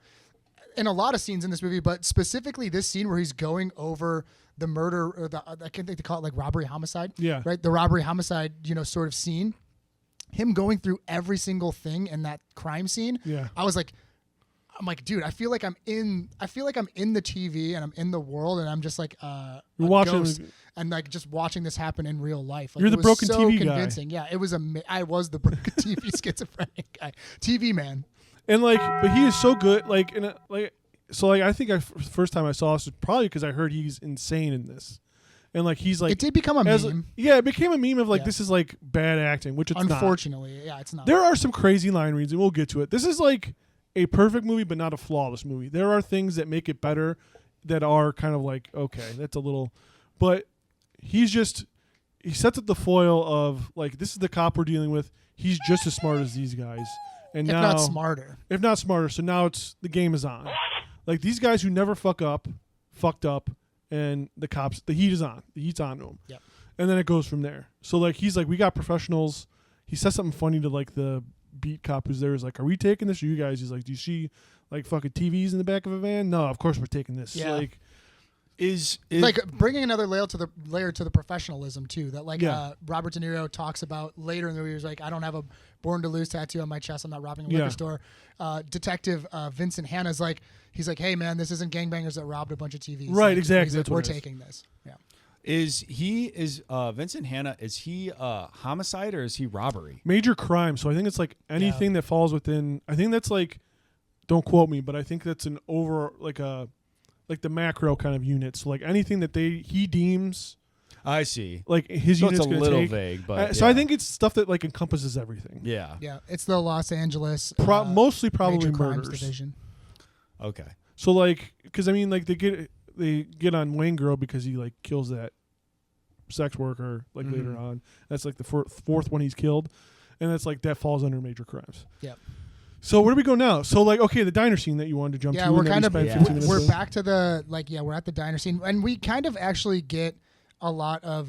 in a lot of scenes in this movie, but specifically this scene where he's going over the murder, or I can't think they call it like robbery homicide. Yeah. Right? The robbery homicide, sort of scene. Him going through every single thing in that crime scene. Yeah. I'm like, dude, I feel like I'm in the TV and I'm in the world and I'm just like You're a watching- ghost and like just watching this happen in real life. Like, You're it the was broken so TV guy. convincing. Yeah, it was I was the broken TV schizophrenic guy, TV man. And like, but he is so good. Like, I think first time I saw this was probably because I heard he's insane in this, and like he's like It did become a meme. Yeah, it became a meme of like Yeah. this is like bad acting, which it's not. Unfortunately, yeah, it's not. There are some crazy line reads, and we'll get to it. This is like a perfect movie, but not a flawless movie. There are things that make it better that are kind of like, okay, that's a little, but he sets up the foil of like, this is the cop we're dealing with. He's just as smart as these guys. And if now, not smarter. If not smarter. So now the game is on. Like these guys who never fucked up, and the heat is on. The heat's on to them. Yep. And then it goes from there. So like, he's like, we got professionals. He says something funny to like the beat cop who's there. Is like, are we taking this? Or you guys? He's like, do you see like fucking TVs in the back of a van? No, of course we're taking this. Yeah. Like, Is like bringing another layer to the professionalism too. That like Yeah. Robert De Niro talks about later in the movie. He's like, I don't have a Born to Lose tattoo on my chest. I'm not robbing a liquor store. Detective Vincent Hanna's like, he's like, hey man, this isn't gangbangers that robbed a bunch of TVs. Right, Like, exactly, he's like, that's what we're it is. taking this. Yeah. Is Vincent Hanna? Is he homicide or is he robbery? major crime. So I think it's like anything that falls within. I think that's like, don't quote me, but I think that's an over like the macro kind of unit. So like anything that he deems I see. like his So unit's it's a gonna little take. vague, but So I yeah. think it's stuff that like encompasses everything. Yeah. Yeah. It's the Los Angeles Mostly probably Major Crimes murders. Division. Okay. So like, because I mean, like they get on Wayne Girl because he like kills that sex worker like later on. That's like the fourth one he's killed, and that's like that falls under major crimes. Yep. So where do we go now? So like, okay, the diner scene that you wanted to jump Yeah, to. we're and then kind we of spent yeah. 15 minutes we're with. back to the we're at the diner scene, and we kind of actually get a lot of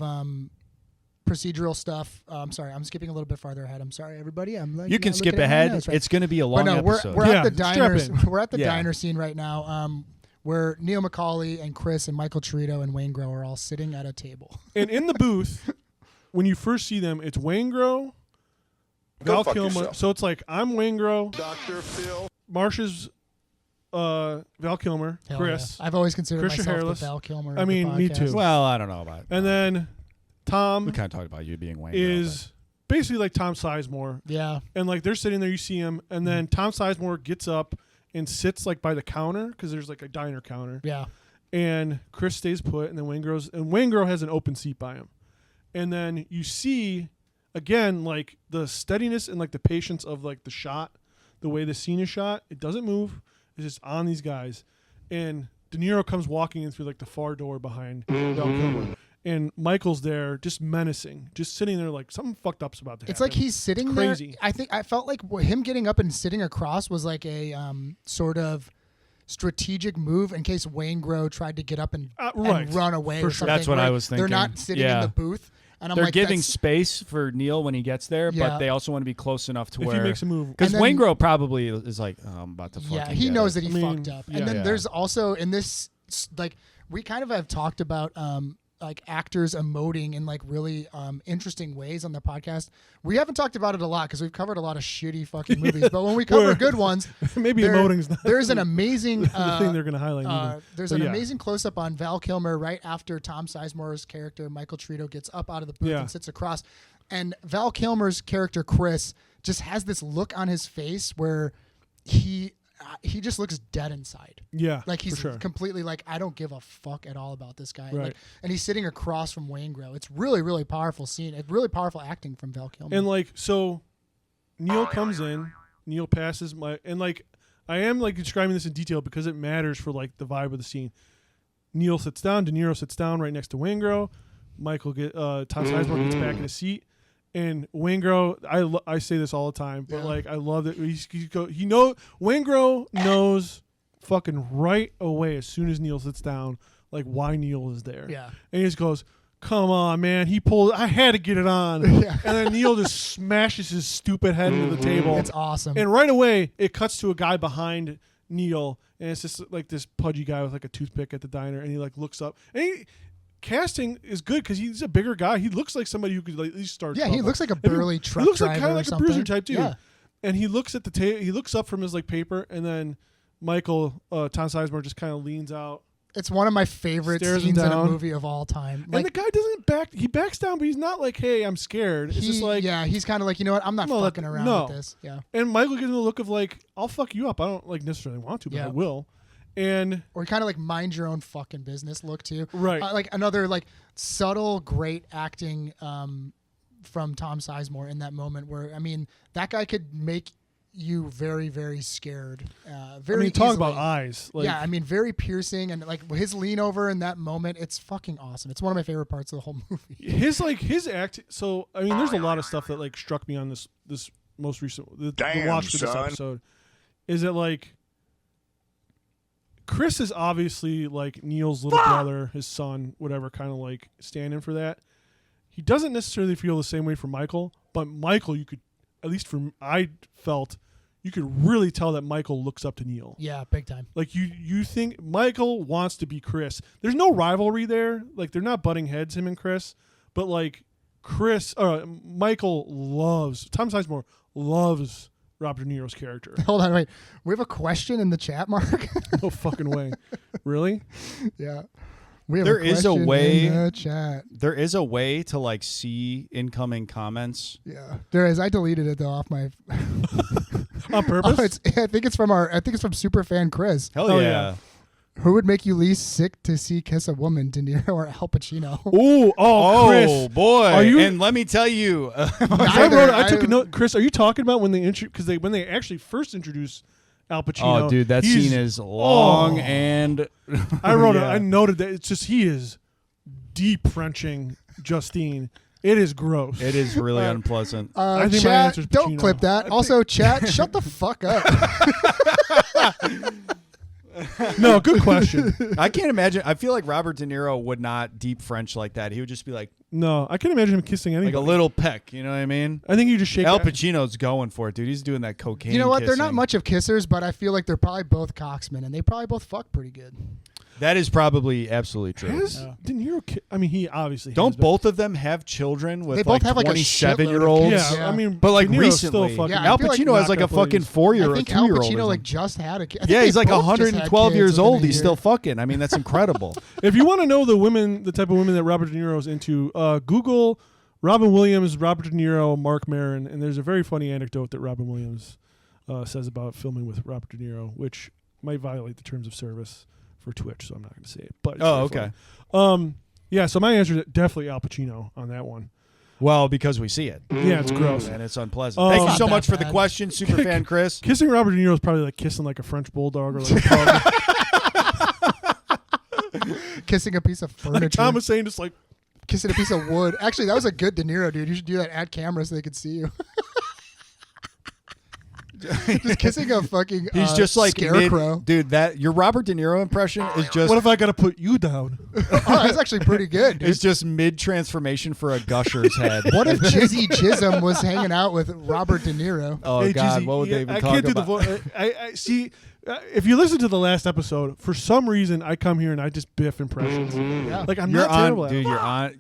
procedural stuff. I'm sorry, I'm skipping a little bit farther ahead. I'm sorry, everybody. I'm like, You can not skip looking at my ahead. notes, right? It's going to be a But long no, episode. we're Yeah, at the strap diner. in. We're at the Yeah. diner scene right now. Where Neil McCauley and Chris and Michael Torito and Wayne Grow are all sitting at a table. And in the booth, when you first see them, it's Wayne Grow, Val fuck Kilmer. yourself. So it's like I'm Wayne Grow, Dr. Phil. Marsh's Val Kilmer, Hell Chris, yeah. I've always considered Christian myself Hairless. the Val Kilmer. I of the mean, me podcast. too. Well, I don't know about it. and then Tom we kind of talked about you being Wayne. is basically like Tom Sizemore. Yeah. And like they're sitting there, you see him, and then Tom Sizemore gets up and sits like by the counter because there's like a diner counter, Yeah. and Chris stays put, and then Waingro has an open seat by him, and then you see again like the steadiness and like the patience of like the shot, the way the scene is shot. It doesn't move. It's just on these guys, and De Niro comes walking in through like the far door behind Val Kilmer. And Michael's there, just menacing, just sitting there like something fucked up's about to happen. It's like he's sitting It's there. crazy. I felt like him getting up and sitting across was like a sort of strategic move in case Waingro tried to get up and run away For or sure. something. That's what I right? was They're thinking. not sitting in the booth. And I'm They're like, giving that's- space for Neil when he gets there, Yeah. but they also want to be close enough to If where he makes a move. because And then- Waingro probably is like, oh, I'm about to fucking Yeah, he get knows it. that he fucked up. yeah. And then Yeah. there's also in this, like, we kind of have talked about like actors emoting in like really interesting ways on the podcast. We haven't talked about it a lot because we've covered a lot of shitty fucking movies. But when we cover good ones, Maybe there- emoting's not there's an amazing the thing they're going to highlight. either. there's But an yeah. amazing close up on Val Kilmer right after Tom Sizemore's character Michael Trito gets up out of the booth Yeah. and sits across, and Val Kilmer's character Chris just has this look on his face where he just looks dead inside. Yeah, Like he's for sure. completely like, I don't give a fuck at all about this guy. Right. Like, and he's sitting across from Waingro. It's really, really powerful scene. It's really powerful acting from Val Kilmer. And like, so Neil comes in, Neil passes and like, I am like describing this in detail because it matters for like the vibe of the scene. Neil sits down, De Niro sits down right next to Waingro. Tom Sizemore gets back in his seat. And Waingro, I say this all the time, but like I love that Waingro knows fucking right away as soon as Neil sits down, like why Neil is there. Yeah. And he just goes, "Come on, man!" I had to get it on. Yeah. And then Neil just smashes his stupid head into the table. It's awesome. And right away, it cuts to a guy behind Neil, and it's just like this pudgy guy with like a toothpick at the diner, and he like looks up, and casting is good because he's a bigger guy. He looks like somebody who could like, at least start. Yeah, he trouble. looks like a And burly truck He looks like driver kind of or like a bruiser something. type too. Yeah. And he looks at the table. He looks up from his like paper, and then Michael Tom Sizemore just kind of leans out. It's one of my favorite Stares him scenes in a down. movie of all time. And the guy doesn't back. He backs down, but he's not like, "Hey, I'm scared." It's just like, yeah, he's kind of like, you know what? I'm not No, fucking around no. with this. Yeah. And Michael gives him a look of like, "I'll fuck you up. I don't like necessarily want to, but Yeah. I will." And Or kind of like mind your own fucking business look too. Right. Like another like subtle great acting from Tom Sizemore in that moment where, I mean, that guy could make you very, very scared. Very I mean, talk easily. about eyes. Like, Yeah, I mean, very piercing, and like his lean over in that moment, it's fucking awesome. It's one of my favorite parts of the whole movie. his act. So I mean, there's a lot of stuff that like struck me on this most recent the watch for this episode. Is it like Chris is obviously like Neil's little brother, his son, whatever, kind of like stand in for that. He doesn't necessarily feel the same way for Michael, but Michael, you could, at least from I felt, you could really tell that Michael looks up to Neil. Yeah, big time. Like you think Michael wants to be Chris. There's no rivalry there. Like they're not butting heads, him and Chris. But like Michael loves Tom Sizemore loves Robert De Niro's character. Hold on, wait. We have a question in the chat, Mark. No fucking way. Really? Yeah. We have There a is a question way- in the chat. There is a way to like see incoming comments. Yeah, there is. I deleted it though off my. On purpose? I think it's from Superfan Chris. Hell Oh, yeah. yeah. Who would make you least sick to see kiss a woman, De Niro or Al Pacino? Ooh, Oh Chris. boy! Are you- And let me tell you, I took a note. Chris, are you talking about when they when they actually first introduced Al Pacino? oh dude, that he's- scene is long Oh. and I wrote Yeah. it. I noted that it's just he is deep Frenching Justine. It is gross. It is really unpleasant. I think my Chat, answer's don't Pacino. clip that. Also, chat, shut the fuck up. No, good question. I can't imagine. I feel like Robert De Niro would not deep French like that. He would just be like No, I can't imagine him kissing anybody. a little peck. You know what I mean? I think you just shake Al that- Pacino's going for it, dude. He's doing that cocaine. You know what? They're not kissing. much of kissers, but I feel like they're probably both cocksmen, and they probably both fuck pretty good. That is probably absolutely true. Has De Niro I mean, he obviously Don't has, but- both of them have children with They both like have, like, a 27-year-olds? Yeah, Yeah. I mean, But like De Niro's still recently, fucking, Yeah, I Al feel like Pacino has knocked like a up ladies. fucking 4-year-old, I a think Al 2-year-old. Pacino or like something. just had a kid. I think Yeah, they he's like both just had 112 kids years within old. a He's year. still fucking. I mean, that's incredible. If you want to know the type of women that Robert De Niro's into, Google Robin Williams, Robert De Niro, Mark Maron, and there's a very funny anecdote that Robin Williams says about filming with Robert De Niro, which might violate the terms of service for Twitch, so I'm not going to say it. But it's Oh, very okay. funny. Yeah, so my answer is definitely Al Pacino on that one. Well, because we see it. Yeah, it's gross. And it's unpleasant. Thank you It's so not much that for the bad. question, Superfan Chris. Kissing Robert De Niro is probably like kissing like a French bulldog or like a pug. Kissing a piece of Like furniture. Tom was saying, just like Kissing a piece of wood. Actually, that was a good De Niro, dude. You should do that at camera so they could see you. Just kissing a fucking He's just like scarecrow. dude. That your Robert De Niro impression is just what if I got to put you down? Oh, that's actually pretty good, dude. it's just mid transformation for a gusher's head. What if Jizzy Chisholm was hanging out with Robert De Niro? Oh Hey, God, Jizzy, what would yeah, they even I talk can't do about? the voice. I see. If you listen to the last episode, for some reason I come here and I just biff impressions. Yeah. Like I'm You're not terrible on, at it. dude.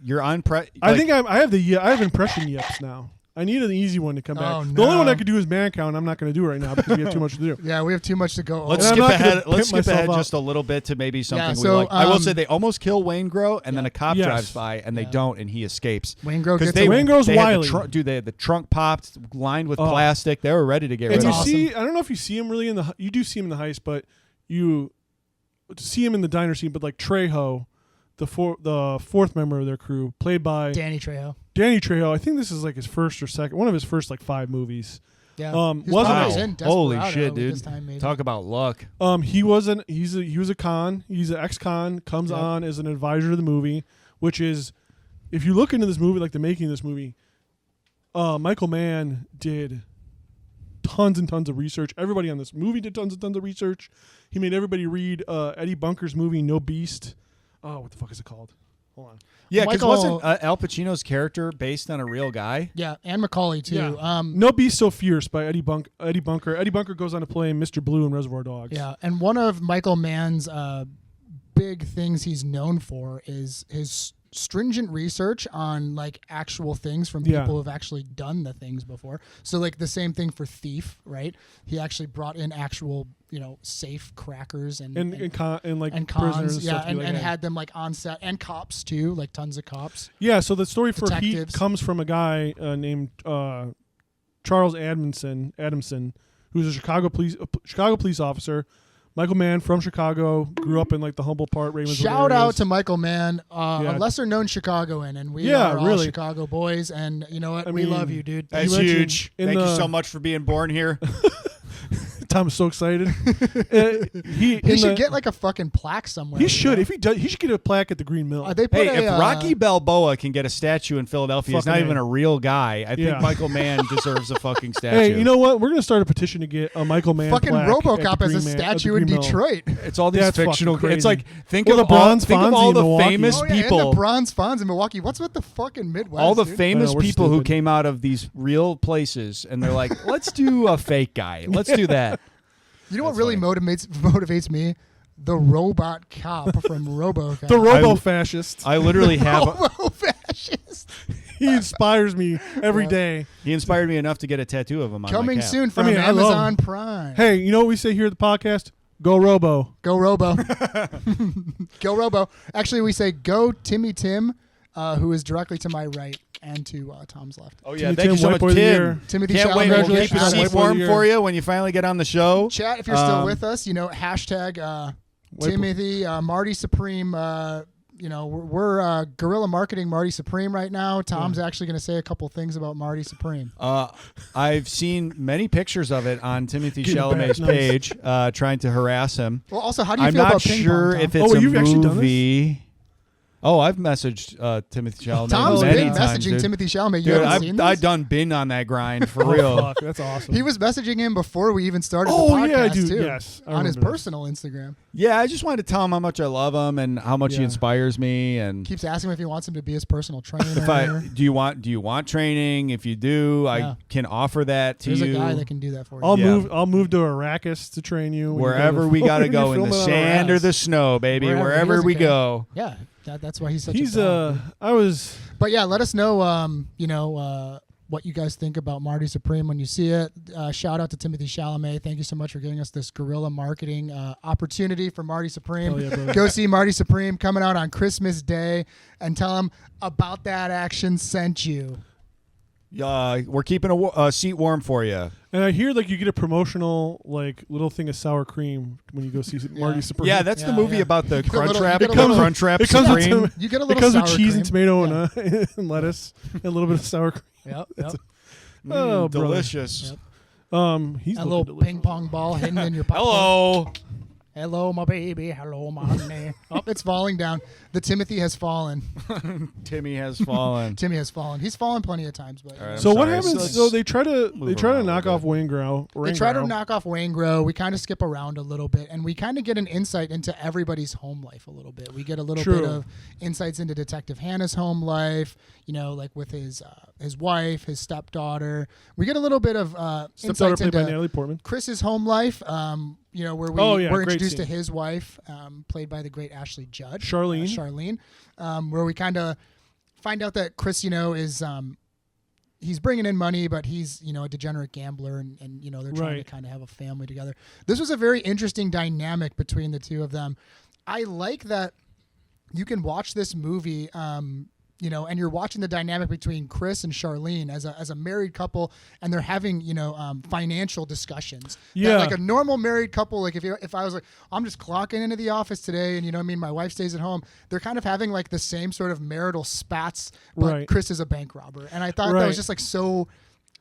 You're on. I think I have impression yips now. I need an easy one to come back. Oh, The only one no. I could do is man count. I'm not going to do right now because we have too much to do. Yeah, we have too much to go. Let's And over. I'm skip not gonna ahead. Let's pimp skip myself ahead up. just a little bit to maybe something so, we like. I will um, say they almost kill Wayne Grow, and then a cop Yes. drives by, and they don't, and he escapes. Wayne Grow Because gets away. Wayne Grow's they had wily. dude, they had the trunk popped, lined with Oh. plastic. They were ready to get And rid you of him. see, I don't know if you see him really in the. You do see him in the heist, but you see him in the diner scene. But like Trejo, the fourth member of their crew, played by Danny Trejo. Danny Trejo. I think this is like his first or second, one of his first like 5 movies. Yeah. Wasn't probably it? in Holy Desperado shit, with dude! this time, maybe. Talk about luck. He was a con. He's an ex-con. Comes Yep. on as an advisor to the movie, which is, if you look into this movie, like the making of this movie, Michael Mann did tons and tons of research. Everybody on this movie did tons and tons of research. He made everybody read Eddie Bunker's movie No Beast. Oh, what the fuck is it called? Hold on. Yeah, because Michael- wasn't Al Pacino's character based on a real guy? Yeah, and Macaulay too. Yeah. No Beast So Fierce by Eddie Bunker. Eddie Bunker goes on to play Mr. Blue in Reservoir Dogs. Yeah, and one of Michael Mann's big things he's known for is his stringent research on like actual things from people Yeah. who've actually done the things before. So like the same thing for Thief, right? He actually brought in actual, safe crackers and And and prisoners cons, and yeah, stuff to be like and that. had them like on set, and cops too, like tons of cops. Yeah, so the story for Heat Detectives. comes from a guy named Charles Adamson, who's a Chicago police officer. Michael Mann from Chicago, grew up in like the humble part. Ravenswood Shout out areas. to Michael Mann, Yeah. a lesser known Chicagoan, and we Yeah, are all really. Chicago boys. And you know what? I We mean, love you, dude. That's mentioned huge. in Thank you the- so much for being born here. Tom's so excited. He should get like a fucking plaque somewhere. He you should. know? If he does, he should get a plaque at the Green Mill. They put Hey, a, if Rocky Balboa can get a statue in Philadelphia, he's not Fucking even A. a real guy. I Yeah. think Michael Mann deserves a fucking statue. Hey, you know what? We're gonna start a petition to get a Michael Mann fucking plaque at the RoboCop has a Green Man- at the statue in Green Mill. Detroit. It's all these That's fucking fictional. crazy. It's like think Or of the bronze think of Fonzie all in the Milwaukee. famous Oh, yeah, people. and the bronze Fonz in Milwaukee. What's with the fucking Midwest? All the dude? famous I know, we're people who stupid. came out of these real places, and they're like, "Let's do a fake guy. Let's do that." You know what That's really motivates me? The robot cop from RoboCop. The Robo Fascist. I literally have. Robo-fascist. He inspires me every day. He inspired me enough to get a tattoo of him on Coming my cap. soon from I love Amazon him. Prime. Hey, you know what we say here at the podcast? Go Robo. Go Robo. Go Robo. Actually, we say go Timmy Tim, who is directly to my right and to Tom's left. Oh yeah, Timmy thank you Tim, so White much, Boy of the Tim. Year. Timothy Can't Chalamet. wait. We'll keep Congratulations a on seat White Boy of the warm Year. for you when you finally get on the show. Chat, if you're still with us, hashtag Timothy Marty Supreme. We're guerrilla marketing Marty Supreme right now. Tom's actually going to say a couple things about Marty Supreme. I've seen many pictures of it on Timothy Getting Chalamet's back, nice. page, trying to harass him. Well, also, how do you I'm feel not about ping sure pong, if Tom? it's Oh, a you've actually done this? movie. Oh, I've messaged Timothy Chalamet Tom's many been times, messaging dude. Timothy Chalamet. You Dude, haven't seen I've this? done been on that grind for Oh, real. fuck, that's awesome. He was messaging him before we even started Oh, the podcast, yeah, dude, too. yes, I on his remember this. personal Instagram. Yeah, I just wanted to tell him how much I love him and how much he Yeah. inspires me. And Keeps asking him if he wants him to be his personal trainer. if do you want training? If you do, Yeah. I can offer that to There's you. a guy that can do that for you. I'll Yeah. move to Arrakis to train you. when you Wherever go we gotta go when in you're the filming on sand or Arrakis. the snow, baby. Wherever he Wherever doesn't we care. go. Yeah, that's why he's such He's a dog. But yeah, let us know what you guys think about Marty Supreme when you see it. Shout out to Timothy Chalamet. Thank you so much for giving us this guerrilla marketing opportunity for Marty Supreme. Hell yeah, brother. Go see Marty Supreme coming out on Christmas Day and tell him about that action sent you. We're keeping a seat warm for you. And I hear like you get a promotional like little thing of sour cream when you go see Marty Supreme. Yeah, that's the movie about the Crunch Wrap. you get a little- Crunch Wrap it comes Supreme. with You get a it little comes with sour cheese cream. and tomato and lettuce and a little bit of sour cream. Yep. Oh, brother. Delicious. Yep. He's A looking little delicious. ping pong ball hidden in your pocket. Hello. Hello, my baby. Hello, my honey. Oh, it's falling down. The Timothy has fallen. Timmy has fallen. Timmy has fallen. He's fallen plenty of times, but All right, I'm So what sorry. happens? So So they try to move around a knock little off Wayne Grow. they try to knock off Wayne Grow. We kind of skip around a little bit, and we kind of get an insight into everybody's home life a little bit. We get a little True. bit of insights into Detective Hannah's home life, like with his wife, his stepdaughter. We get a little bit of Stepdaughter insights played by into Natalie Portman. Chris's home life, where we're great introduced to scene. his wife, played by the great Ashley Judd. Charlene. Charlene, where we kind of find out that Chris, is he's bringing in money, but he's, a degenerate gambler, and they're trying to Right. kind of have a family together. This was a very interesting dynamic between the two of them. I like that you can watch this movie, and you're watching the dynamic between Chris and Charlene as a married couple, and they're having, financial discussions. Yeah. That, like a normal married couple, like if I was like, I'm just clocking into the office today, and my wife stays at home, they're kind of having like the same sort of marital spats, but Right. Chris is a bank robber. And I thought that Right. was just like so,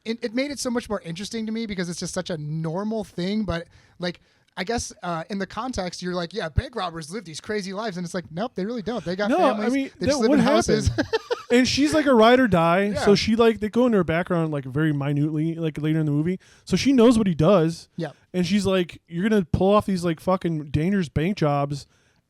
it made it so much more interesting to me because it's just such a normal thing, but like, I guess in the context, you're like, yeah, bank robbers live these crazy lives, and it's like, nope, they really don't. They got No, families. I mean, they just that- live in what houses. happened? And she's like a ride or die, Yeah. so she they go into her background like very minutely, like later in the movie. So she knows what he does. Yeah. And she's like, you're gonna pull off these like fucking dangerous bank jobs,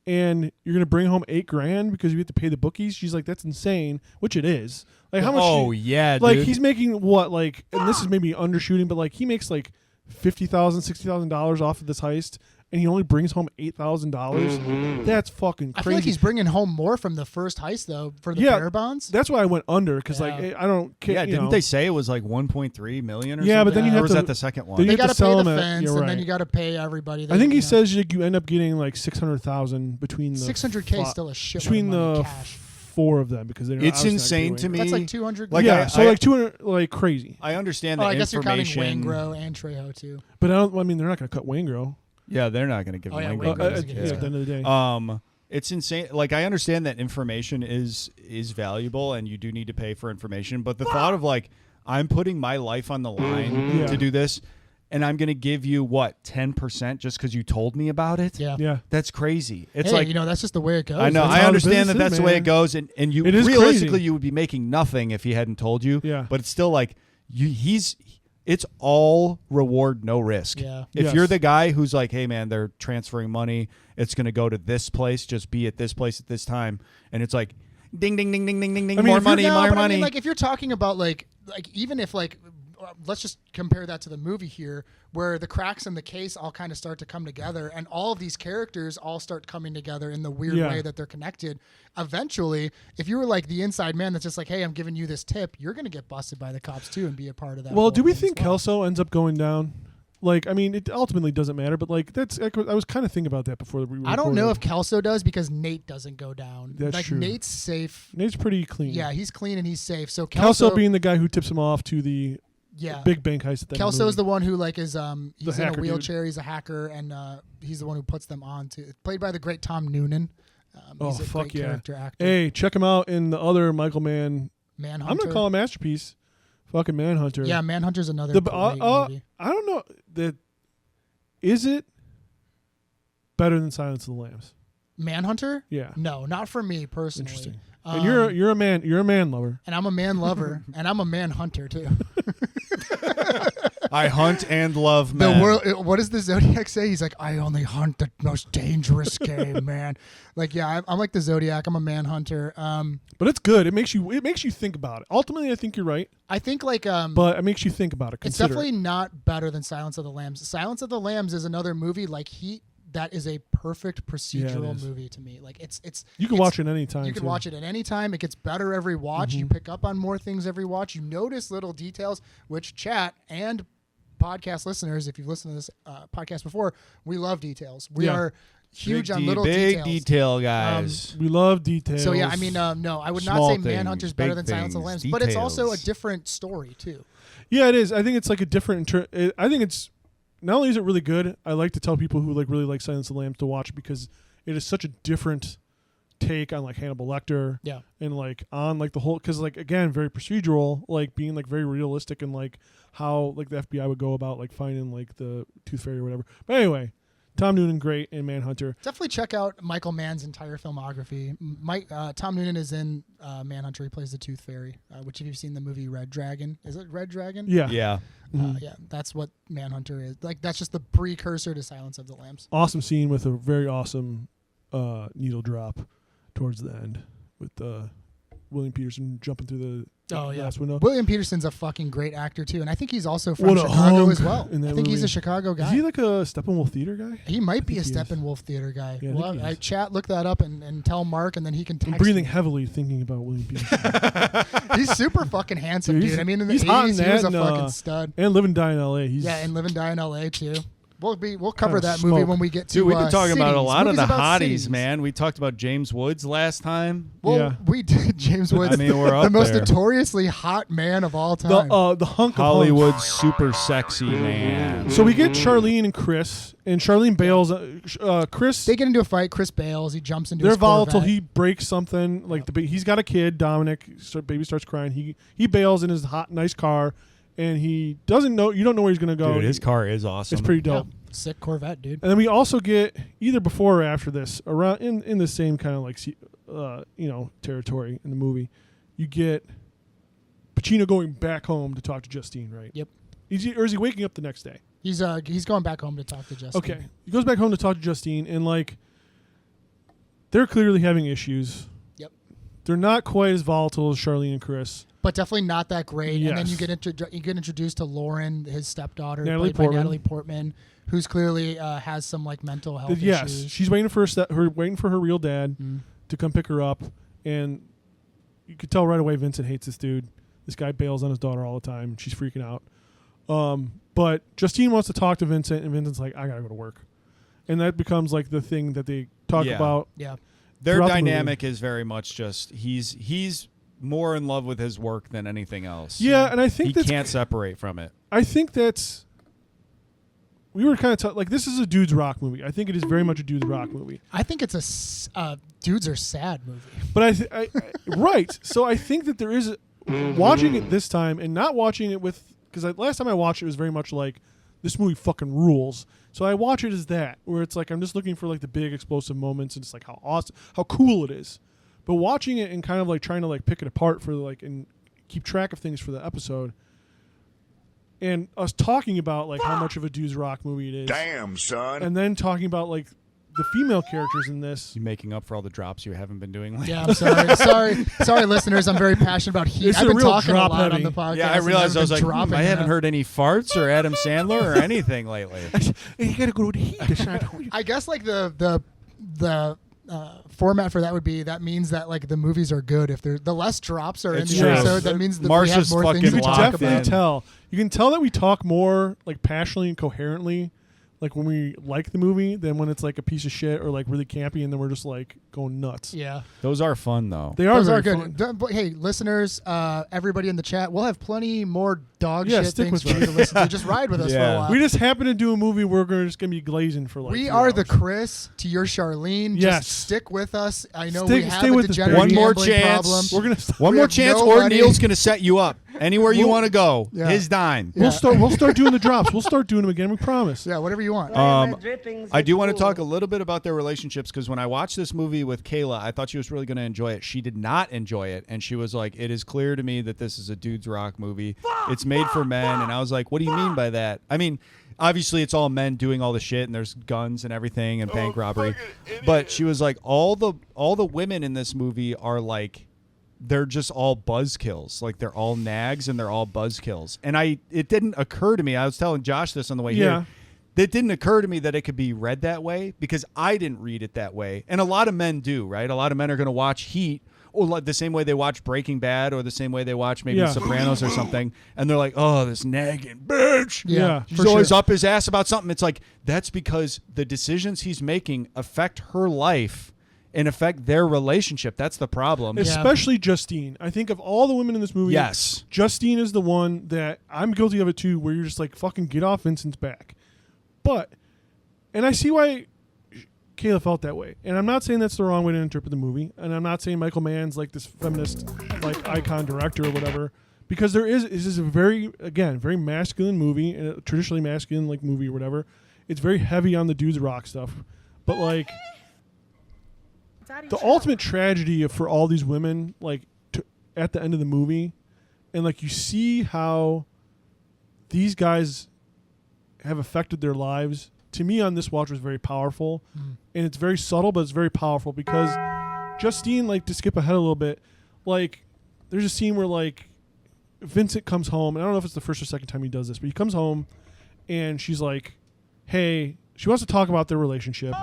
and you're gonna bring home $8,000 because you have to pay the bookies. She's like, that's insane, which it is. Like how much? Oh yeah, like dude. he's making what like, and this is maybe undershooting, but like he makes like $50,000, $60,000 off of this heist, and he only brings home $8,000. That's fucking crazy. I feel like he's bringing home more from the first heist though for the Yeah, bearer bonds. That's why I went under because Yeah. like I don't care. Yeah, you didn't know. they say it was like 1.3 million or Yeah, something? but then you or have was to- that the second one? then They you got have to to pay sell the them at- fence, you're and then right. you got to pay everybody. I think he says like you end up getting like 600,000 between the 600K is still a shit between of money the cash. four of them because they're It's obviously not insane giving to away. me. That's like 200. Like, yeah, so I- like 200, like crazy. I understand Oh, the I guess you're counting information. Wangro and Trejo too. But I mean, they're not going to cut Wangro. Yeah, they're not going to give Oh, yeah, Wayne Wayne Grow Grow that. doesn't get at discounted. the end of the day. It's insane. Like I understand that information is valuable, and you do need to pay for information. But the thought of like I'm putting my life on the line Yeah. to do this, and I'm going to give you what 10% just because you told me about it. Yeah. Yeah. That's crazy. It's Hey, like that's just the way it goes. I know. That's I how the understand that business that's is, the way man. it goes, and you It is realistically crazy. you would be making nothing if he hadn't told you. Yeah. But it's still like it's all reward, no risk. Yeah. If Yes. you're the guy who's like, hey man, they're transferring money, it's gonna go to this place, just be at this place at this time, and it's like, ding ding ding ding ding ding ding, I mean, more if you're- money, No, more but I money. mean, like if you're talking about like even if like let's just compare that to the movie here, where the cracks in the case all kind of start to come together, and all of these characters all start coming together in the weird Yeah. way that they're connected. Eventually, if you were like the inside man that's just like, hey, I'm giving you this tip, you're gonna get busted by the cops too and be a part of that. Well, whole do we thing think as well. Kelso ends up going down? Like, I mean, it ultimately doesn't matter, but like I was kind of thinking about that before we I don't know if recorded. Kelso does because Nate doesn't go down. That's like true. Nate's safe. Nate's pretty clean. Yeah, he's clean and he's safe. So Kelso being the guy who tips him off to the yeah. big bank heist. At the end of Kelso's movie. the one who like is he's in a hacker dude. wheelchair. He's a hacker, and he's the one who puts them on to. Played by the great Tom Noonan. He's a fuck great yeah. character actor. Hey, check him out in the other Michael Mann. Manhunter. I'm gonna call him Masterpiece. Fucking Manhunter. Yeah, Manhunter's another The, great movie. I don't know that. Is it better than Silence of the Lambs? Manhunter? Yeah. No, not for me personally. Interesting. And you're a man lover. and I'm a man lover, and I'm a man hunter too. I hunt and love The men. world. What does the Zodiac say? He's like, I only hunt the most dangerous game, man. Like, yeah, I'm like the Zodiac. I'm a man hunter. But it's good. It makes you think about it. Ultimately, I think you're right, I think like but it makes you think about it. it's Consider definitely it. not better than Silence of the Lambs. Silence of the Lambs is another movie like Heat that is a perfect procedural is. movie to me. Like it's You can it's- watch it any time. You can too. watch it at any time. It gets better every watch. You pick up on more things every watch. You notice little details, which chat and podcast listeners, if you've listened to this podcast before, we love details. We Yeah. are huge Big on little big details. detail guys. We love details. So yeah, I mean, no, I would not Small say things, Manhunter's better big than Silence of the things, Lambs, but it's also a details. different story too. Yeah, it is. I think it's like a different. I think it's not only is it really good. I like to tell people who like really like Silence of the Lambs to watch it because it is such a different take on like Hannibal Lecter. Yeah. And like on like the whole because like again very procedural, like being like very realistic and like how like the FBI would go about like finding like the Tooth Fairy or whatever. But anyway, Tom Noonan great in Manhunter. Definitely check out Michael Mann's entire filmography. Tom Noonan is in Manhunter. He plays the Tooth Fairy, which if you've seen the movie Red Dragon, is it Red Dragon? Yeah. Yeah. Yeah, that's what Manhunter is. Like that's just the precursor to Silence of the Lambs. Awesome scene with a very awesome needle drop towards the end with William Peterson jumping through the glass window. William Peterson's a fucking great actor too, and I think he's also from What a Chicago hunk as well. in that I think he's movie. a Chicago guy. Is he like a Steppenwolf theater guy? He might be a think he is. Steppenwolf theater guy. Yeah, I well, think he is. chat, look that up and tell Mark, and then he can I'm text breathing me. heavily thinking about William Peterson. He's super fucking handsome, Dude, dude. he's- I mean, in the he's hot in 80s, he was a that and, fucking stud. and Live and Die in L.A. He's Yeah, and Live and Die in L.A. too. We'll cover Kinda that movie smoke. when we get to. Dude, we've been talking about a cities. lot of Movies the about hotties, cities. man. We talked about James Woods last time. Well, Yeah. we did. James Woods, I mean, we're the up most there. notoriously hot man of all time. the hunk of Hollywood hunks. super sexy man. So we get Charlene and Chris, and Charlene bails. Chris, They get into a fight. Chris bails. He jumps into. they're his volatile. Corvette. He breaks something. Like he's got a kid, Dominic. Baby starts crying. He bails in his hot, nice car, and he doesn't know. You don't know where he's gonna go. Dude, his car is awesome. It's pretty dope. Yeah, sick Corvette, dude. And then we also get either before or after this, around in the same kind of like territory in the movie, you get Pacino going back home to talk to Justine, right? Yep. Or is he waking up the next day? He's going back home to talk to Justin. Okay, he goes back home to talk to Justine, and like they're clearly having issues. Yep. They're not quite as volatile as Charlene and Chris. But definitely not that great. And then Yes. you get introduced to Lauren, his stepdaughter, Natalie played by Portman. Natalie Portman, who's clearly has some like mental health Yes, issues. she's waiting for her real dad to come pick her up, and you could tell right away Vincent hates this dude. This guy bails on his daughter all the time. She's freaking out. But Justine wants to talk to Vincent, and Vincent's like, I gotta go to work, and that becomes like the thing that they talk Yeah. about. Yeah. Their throughout the dynamic is very much just he's more in love with his work than anything else. Yeah, and I think he that's can't separate from it. I think that's. We were kind of like this is a dude's rock movie. I think it is very much a dude's rock movie. I think it's a dudes are sad movie. But I right. So I think that there is watching it this time and not watching it with because last time I watched it was very much like this movie fucking rules. So I watch it as that where it's like I'm just looking for like the big explosive moments and it's like how awesome, how cool it is. But watching it and kind of like trying to like pick it apart for like and keep track of things for the episode. And us talking about like how much of a dude's rock movie it is. Damn, son. And then talking about like the female characters in this. You making up for all the drops you haven't been doing lately. Yeah, I'm sorry, listeners. I'm very passionate about heat. This is I've a been real talking a drop lot heavy. on the podcast. Yeah, I and realized I was been like, dropping I haven't it. heard any farts or Adam Sandler or anything lately. Hey, you gotta go to the heat. I guess like the format for that would be that means that like the movies are good. If the less drops are in It's the true. episode, that means that we have Marsha's more fucking things to You can talk locked definitely about. in. tell. You can tell that we talk more like passionately and coherently, like when we like the movie, than when it's like a piece of shit or like really campy, and then we're just like going nuts. Yeah. Those are fun though. They are Those very are good. fun. But hey, listeners, everybody in the chat, we'll have plenty more dog Yeah, shit stick things with for you us. to listen to. Just ride with us for a Yeah. while. We just happen to do a movie we're just gonna be glazing for like. We 3 are the hours. Chris to your Charlene. Yes. Just stick with us. I know Stay- we have stay a with us, degenerate baby. One more gambling chance. problem. We're gonna. One We more have chance, no or money. Neil's gonna set you up anywhere you We'll- want to go. Yeah. His dime. We'll start doing the drops. We'll start doing them again. We promise. Yeah, whatever you want. I do want to talk a little bit about their relationships because when I watched this movie with Kayla, I thought she was really going to enjoy it. She did not enjoy it, and she was like, "It is clear to me that this is a dude's rock movie. It's made for men." And I was like, "What do you mean by that?" I mean, obviously it's all men doing all the shit, and there's guns and everything and bank robbery. But she was like, all the women in this movie are like, they're just all buzzkills. Like they're all nags and they're all buzzkills. And it didn't occur to me. I was telling Josh this on the way here. It didn't occur to me that it could be read that way because I didn't read it that way. And a lot of men do, right? A lot of men are going to watch Heat or like the same way they watch Breaking Bad or the same way they watch maybe Sopranos or something, and they're like, oh, this nagging bitch. Yeah, He's always up his ass about something. It's like, that's because the decisions he's making affect her life and affect their relationship. That's the problem. Especially Justine. I think of all the women in this movie, Yes. Justine is the one that I'm guilty of it too, where you're just like, fucking get off Vincent's back. And I see why Kayla felt that way. And I'm not saying that's the wrong way to interpret the movie. And I'm not saying Michael Mann's like this feminist like icon director or whatever. Because this is a very masculine movie, and a traditionally masculine like movie or whatever. It's very heavy on the dudes rock stuff. But like the ultimate tragedy for all these women, like at the end of the movie, and like you see how these guys have affected their lives. To me, on this watch was very powerful, and it's very subtle, but it's very powerful because Justine, like to skip ahead a little bit, like there's a scene where like Vincent comes home, and I don't know if it's the first or second time he does this, but he comes home, and she's like, "Hey," she wants to talk about their relationship,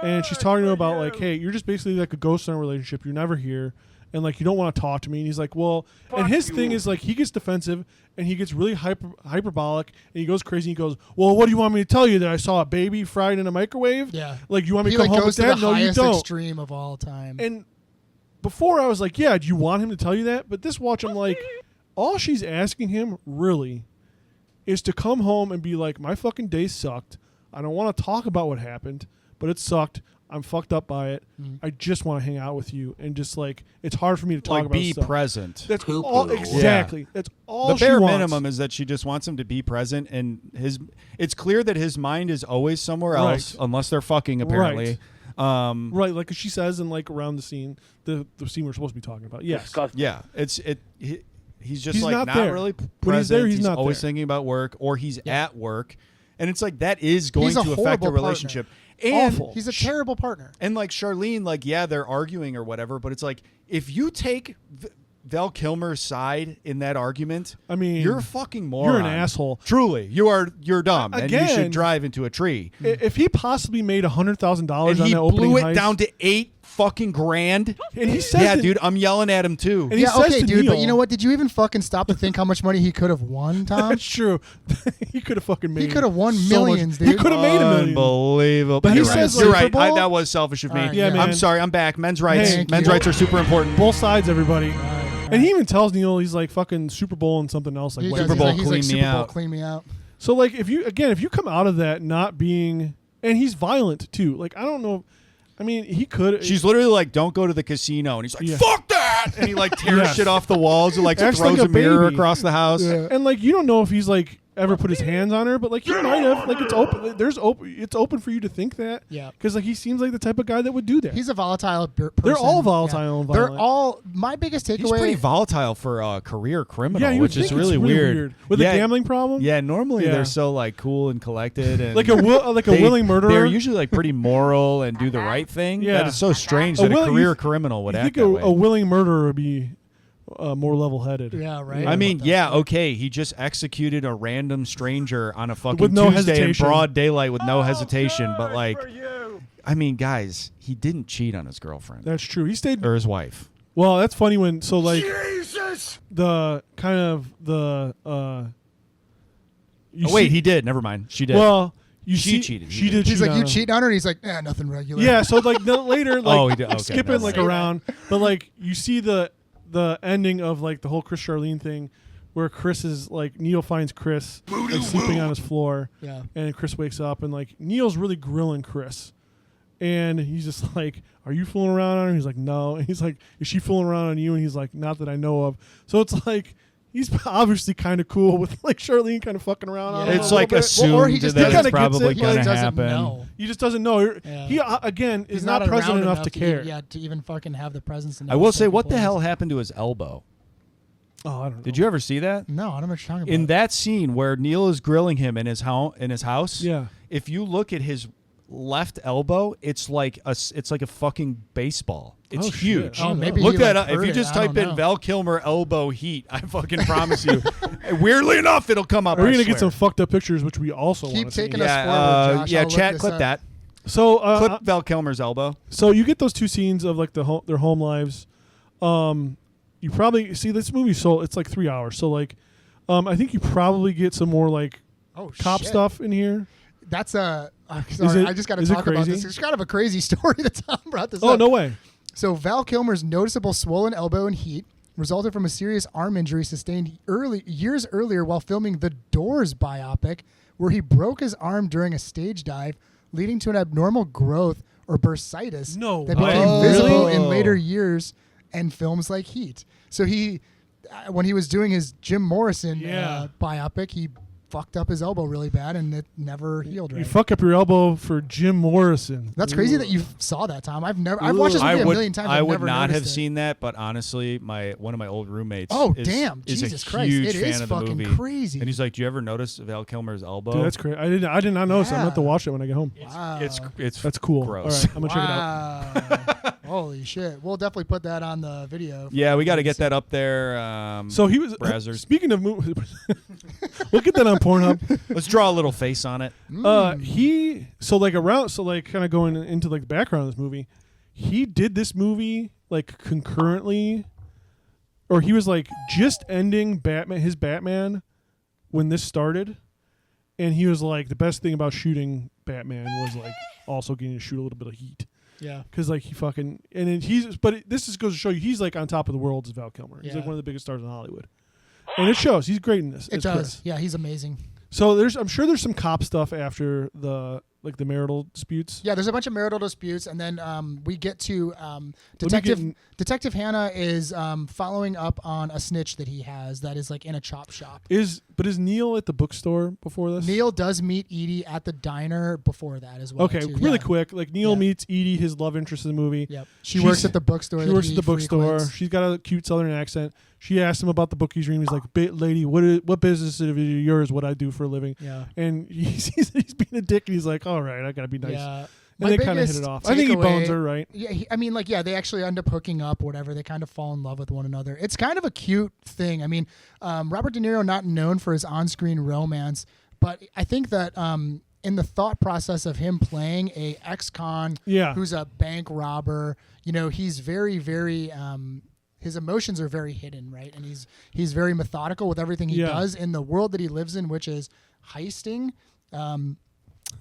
and she's talking to him about like, "Hey, you're just basically like a ghost in our relationship. You're never here." And like you don't want to talk to me, and he's like, well, and his thing is like he gets defensive and he gets really hyperbolic and he goes crazy. And he goes, well, what do you want me to tell you, that I saw a baby fried in a microwave? Yeah, like you want me he to come like home goes with to that? the No, you highest don't. extreme of all time. And before I was like, yeah, do you want him to tell you that? But this watch, I'm like, all she's asking him really is to come home and be like, my fucking day sucked. I don't want to talk about what happened, but it sucked. I'm fucked up by it. I just want to hang out with you, and just like it's hard for me to talk like about be stuff. present. That's Poo-poo. all exactly. Yeah. That's all. The she bare wants. minimum is that she just wants him to be present, and it's clear that his mind is always somewhere else, unless they're fucking apparently. Right, like she says in like around the scene, the scene we're supposed to be talking about. Yes, Yeah, he's just He's like not not there. really present. When he's there, he's not always there. thinking about work, or he's at work, and it's like that is going He's a to affect horrible the relationship. partner. And Awful. He's a terrible partner. And like Charlene, like they're arguing or whatever, but it's like if you take Val Kilmer's side in that argument, I mean, you're a fucking moron. You're an asshole. Truly, you're dumb, and you Again, should drive into a tree. If he possibly made $100,000 And on he that opening blew it heist, down to $8 fucking grand. and he says, Yeah, that- dude, I'm yelling at him too. And he Yeah, says okay, to dude, but Neil- you know what? Did you even fucking stop to think how much money he could have won, Tom? That's true. He could have fucking made. He could have won so much- millions, He dude. could have made $1 million. Unbelievable. But he you're says, right. You're like, right. Super Bowl- That was selfish of me. All right, Yeah, man. I'm sorry. I'm back. Men's rights. Thank Men's you. rights are super important. Both sides, everybody. And he even tells Neil he's like fucking Super Bowl and something else like He what does. Super He's Bowl, like, he's like, clean me Super Bowl, out. clean me out. So like if you come out of that not being, and he's violent too. Like I don't know. I mean, he could. She's literally like, "Don't go to the casino," and he's like, Yeah. "Fuck that!" And he like tears Yes. shit off the walls and like Acts throws like a a mirror baby. across the house. And like you don't know if he's like ever put his hands on her, but like he might have. Like it's open. It's open for you to think that. Yeah. Because like he seems like the type of guy that would do that. He's a volatile person. They're all volatile and They're violent. all. My biggest takeaway. He's pretty volatile for a career criminal, Yeah, you would which is think it's really weird. with Yeah, a gambling problem. Yeah, normally Yeah. they're so like cool and collected, and Like a willing murderer. They're usually like pretty moral and do the right thing. Yeah. That is so strange A that a willing- career you- criminal would I act think that way. a willing murderer would be more level-headed. Yeah, right. I mean, yeah, okay. He just executed a random stranger on a fucking With no Tuesday hesitation. in broad daylight with no hesitation. But like, I mean, guys, he didn't cheat on his girlfriend That's true. He stayed. or his wife. Well, that's funny when like the kind of the. You Oh, wait, see- he did. Never mind. She did. Well, you She see, cheated. He She did. did. He's cheat like, on you him. cheating on her? And he's like, nothing regular. Yeah, so like later, like Oh, he did. Okay, skipping never like mind. around, but like you see the ending of like the whole Chris Charlene thing, where Chris is like Neil finds Chris like, sleeping on his floor, Yeah. and Chris wakes up and like Neil's really grilling Chris, and he's just like, "Are you fooling around on her?" He's like, "No," and he's like, "Is she fooling around on you?" And he's like, "Not that I know of." So it's like. He's obviously kind of cool with like Charlene kind of fucking around on him. It's a like little bit. assumed Or he just that kinda it's gets probably it, He but going just to doesn't happen. know. He just doesn't know. Yeah. He again is He's not present around enough to care. to even fucking have the presence. To know I will what say, some what the people hell is. happened to his elbow? Oh, I don't know. Did you ever see that? No, I don't know what you're talking about. In that scene where Neil is grilling him in his house, Yeah. if you look at his left elbow, it's like a fucking baseball. It's Oh, shit. huge. Oh, maybe Look he, that like, up. If hurt you it. just I type don't in know. Val Kilmer elbow heat, I fucking promise you. Weirdly enough, it'll come up. Are we I gonna get swear. some fucked up pictures, which we also Keep want to see? taking us Yeah, forward, Josh. yeah. I'll look Chat, this clip up. that. So, Clip Val Kilmer's elbow. so you get those two scenes of like their home lives. You probably see this movie. So it's like 3 hours. So like, I think you probably get some more like cop stuff in here. That's sorry, I just got to talk about this. It's kind of a crazy story that Tom brought this up. Oh, no way. So Val Kilmer's noticeable swollen elbow and heat resulted from a serious arm injury sustained years earlier while filming the Doors biopic, where he broke his arm during a stage dive, leading to an abnormal growth or bursitis that became visible in later years and films like Heat. So he, when he was doing his Jim Morrison biopic, he fucked up his elbow really bad and it never healed right. You fuck up your elbow for Jim Morrison. That's crazy that you saw that, Tom. I've watched this movie a million times. I would not have seen that, but honestly, one of my old roommates is Jesus a Christ. huge It fan is of the fucking movie. crazy. And he's like, "Do you ever notice Val Kilmer's elbow?" Dude, that's crazy. I did not notice. I'm gonna have to watch it when I get home. It's that's cool. Gross. All right, I'm gonna check it out. Holy shit. We'll definitely put that on the video. Yeah, we got to get that up there. So he was speaking of movies. We'll get that on Pornhub. Let's draw a little face on it. Kind of going into like the background of this movie, he did this movie like concurrently, or he was like just ending his Batman when this started, and he was like, the best thing about shooting Batman was like also getting to shoot a little bit of Heat. Yeah, because like he fucking this just goes to show you he's like on top of the world as Val Kilmer. He's like one of the biggest stars in Hollywood, and it shows. He's great in this. It does. Yeah, he's amazing. So I'm sure there's some cop stuff after the marital disputes. Yeah, there's a bunch of marital disputes, and then we get to Detective Hannah is following up on a snitch that he has that is like in a chop shop. Is Neil at the bookstore before this? Neil does meet Edie at the diner before that as well. Okay, too. really quick. Like Neil meets Edie, his love interest in the movie. Yep. She works at the bookstore. She works at the bookstore. She's got a cute Southern accent. She asked him about the book he's reading. He's like, "Lady, what business of yours? What I do for a living?" Yeah. And he's being a dick, and he's like, "All right, I gotta be nice." Yeah. And they kind of hit it off. I think he bones her, right? Yeah, they actually end up hooking up, whatever. They kind of fall in love with one another. It's kind of a cute thing. I mean, Robert De Niro, not known for his on-screen romance, but I think that in the thought process of him playing a ex-con who's a bank robber, he's very, very... his emotions are very hidden, right? And he's very methodical with everything he does in the world that he lives in, which is heisting.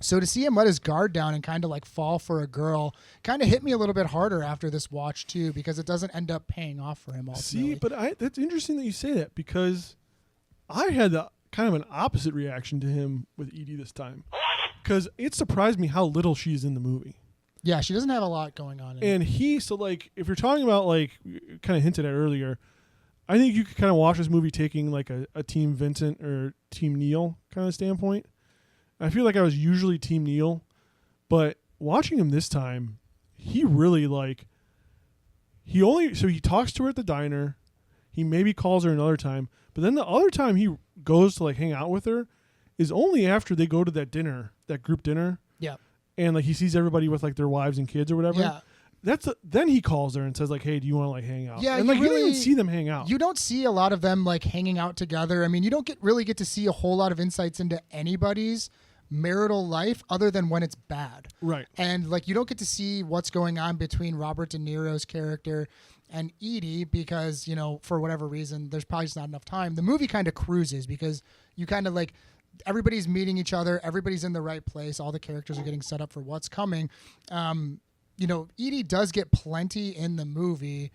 So to see him let his guard down and kind of like fall for a girl kind of hit me a little bit harder after this watch too, because it doesn't end up paying off for him ultimately. See, but that's interesting that you say that, because I had kind of an opposite reaction to him with Edie this time, because it surprised me how little she's in the movie. Yeah, she doesn't have a lot going on. If you're talking about like kind of hinted at earlier, I think you could kind of watch this movie taking like a Team Vincent or Team Neil kind of standpoint. I feel like I was usually Team Neil, but watching him this time, he really he talks to her at the diner, he maybe calls her another time, but then the other time he goes to like hang out with her is only after they go to that dinner, that group dinner. Yeah. And like he sees everybody with like their wives and kids or whatever. Yeah. Then he calls her and says like, "Hey, do you want to like hang out?" Yeah. And like you don't even see them hang out. You don't see a lot of them like hanging out together. I mean, you don't really get to see a whole lot of insights into anybody's marital life other than when it's bad. Right. And like you don't get to see what's going on between Robert De Niro's character and Edie because, for whatever reason, there's probably just not enough time. The movie kind of cruises because you kind of like everybody's meeting each other, everybody's in the right place, all the characters are getting set up for what's coming. Edie does get plenty in the movie.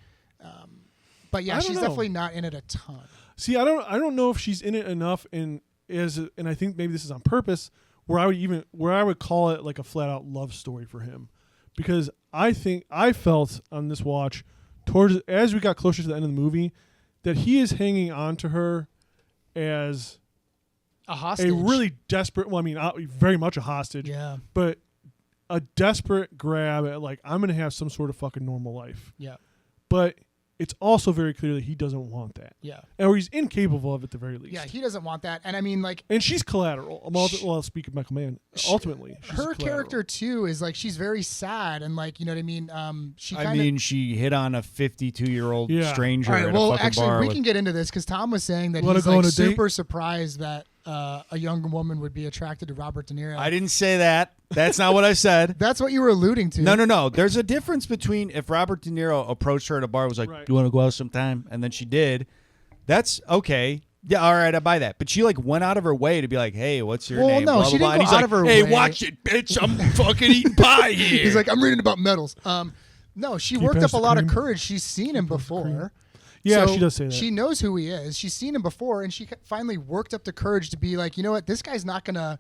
But yeah, she's definitely not in it a ton. See, I don't know if she's in it enough and I think maybe this is on purpose, where I would call it like a flat out love story for him, because I think I felt on this watch as we got closer to the end of the movie that he is hanging on to her as a hostage, a really desperate. Well, I mean, very much a hostage. Yeah, but a desperate grab at like, I'm gonna have some sort of fucking normal life. Yeah, but it's also very clear that he doesn't want that. Yeah. Or he's incapable of it at the very least. Yeah, he doesn't want that. And I mean, like... And she's collateral. I'll speak of Michael Mann. Ultimately, she's her character, too, is like, she's very sad. And like, you know what I mean? She hit on a 52-year-old stranger at a fucking bar. We can get into this because Tom was saying that he's like super surprised that a young woman would be attracted to Robert De Niro. I didn't say that. That's not what I said. That's what you were alluding to. No. There's a difference between if Robert De Niro approached her at a bar, was like, Right. "Do you want to go out sometime?" and then she did. That's okay. Yeah, all right, I buy that. But she like went out of her way to be like, "Hey, what's your Well, name?" no, Blah, she blah, didn't blah. go And out of her Hey, way. watch it, bitch! I'm fucking eating pie here. He's like, I'm reading about medals. No, she Can you worked pass up a the lot of cream? courage. She's seen him before. Yeah, So she does say that. She knows who he is. She's seen him before, and she finally worked up the courage to be like, you know what, this guy's not gonna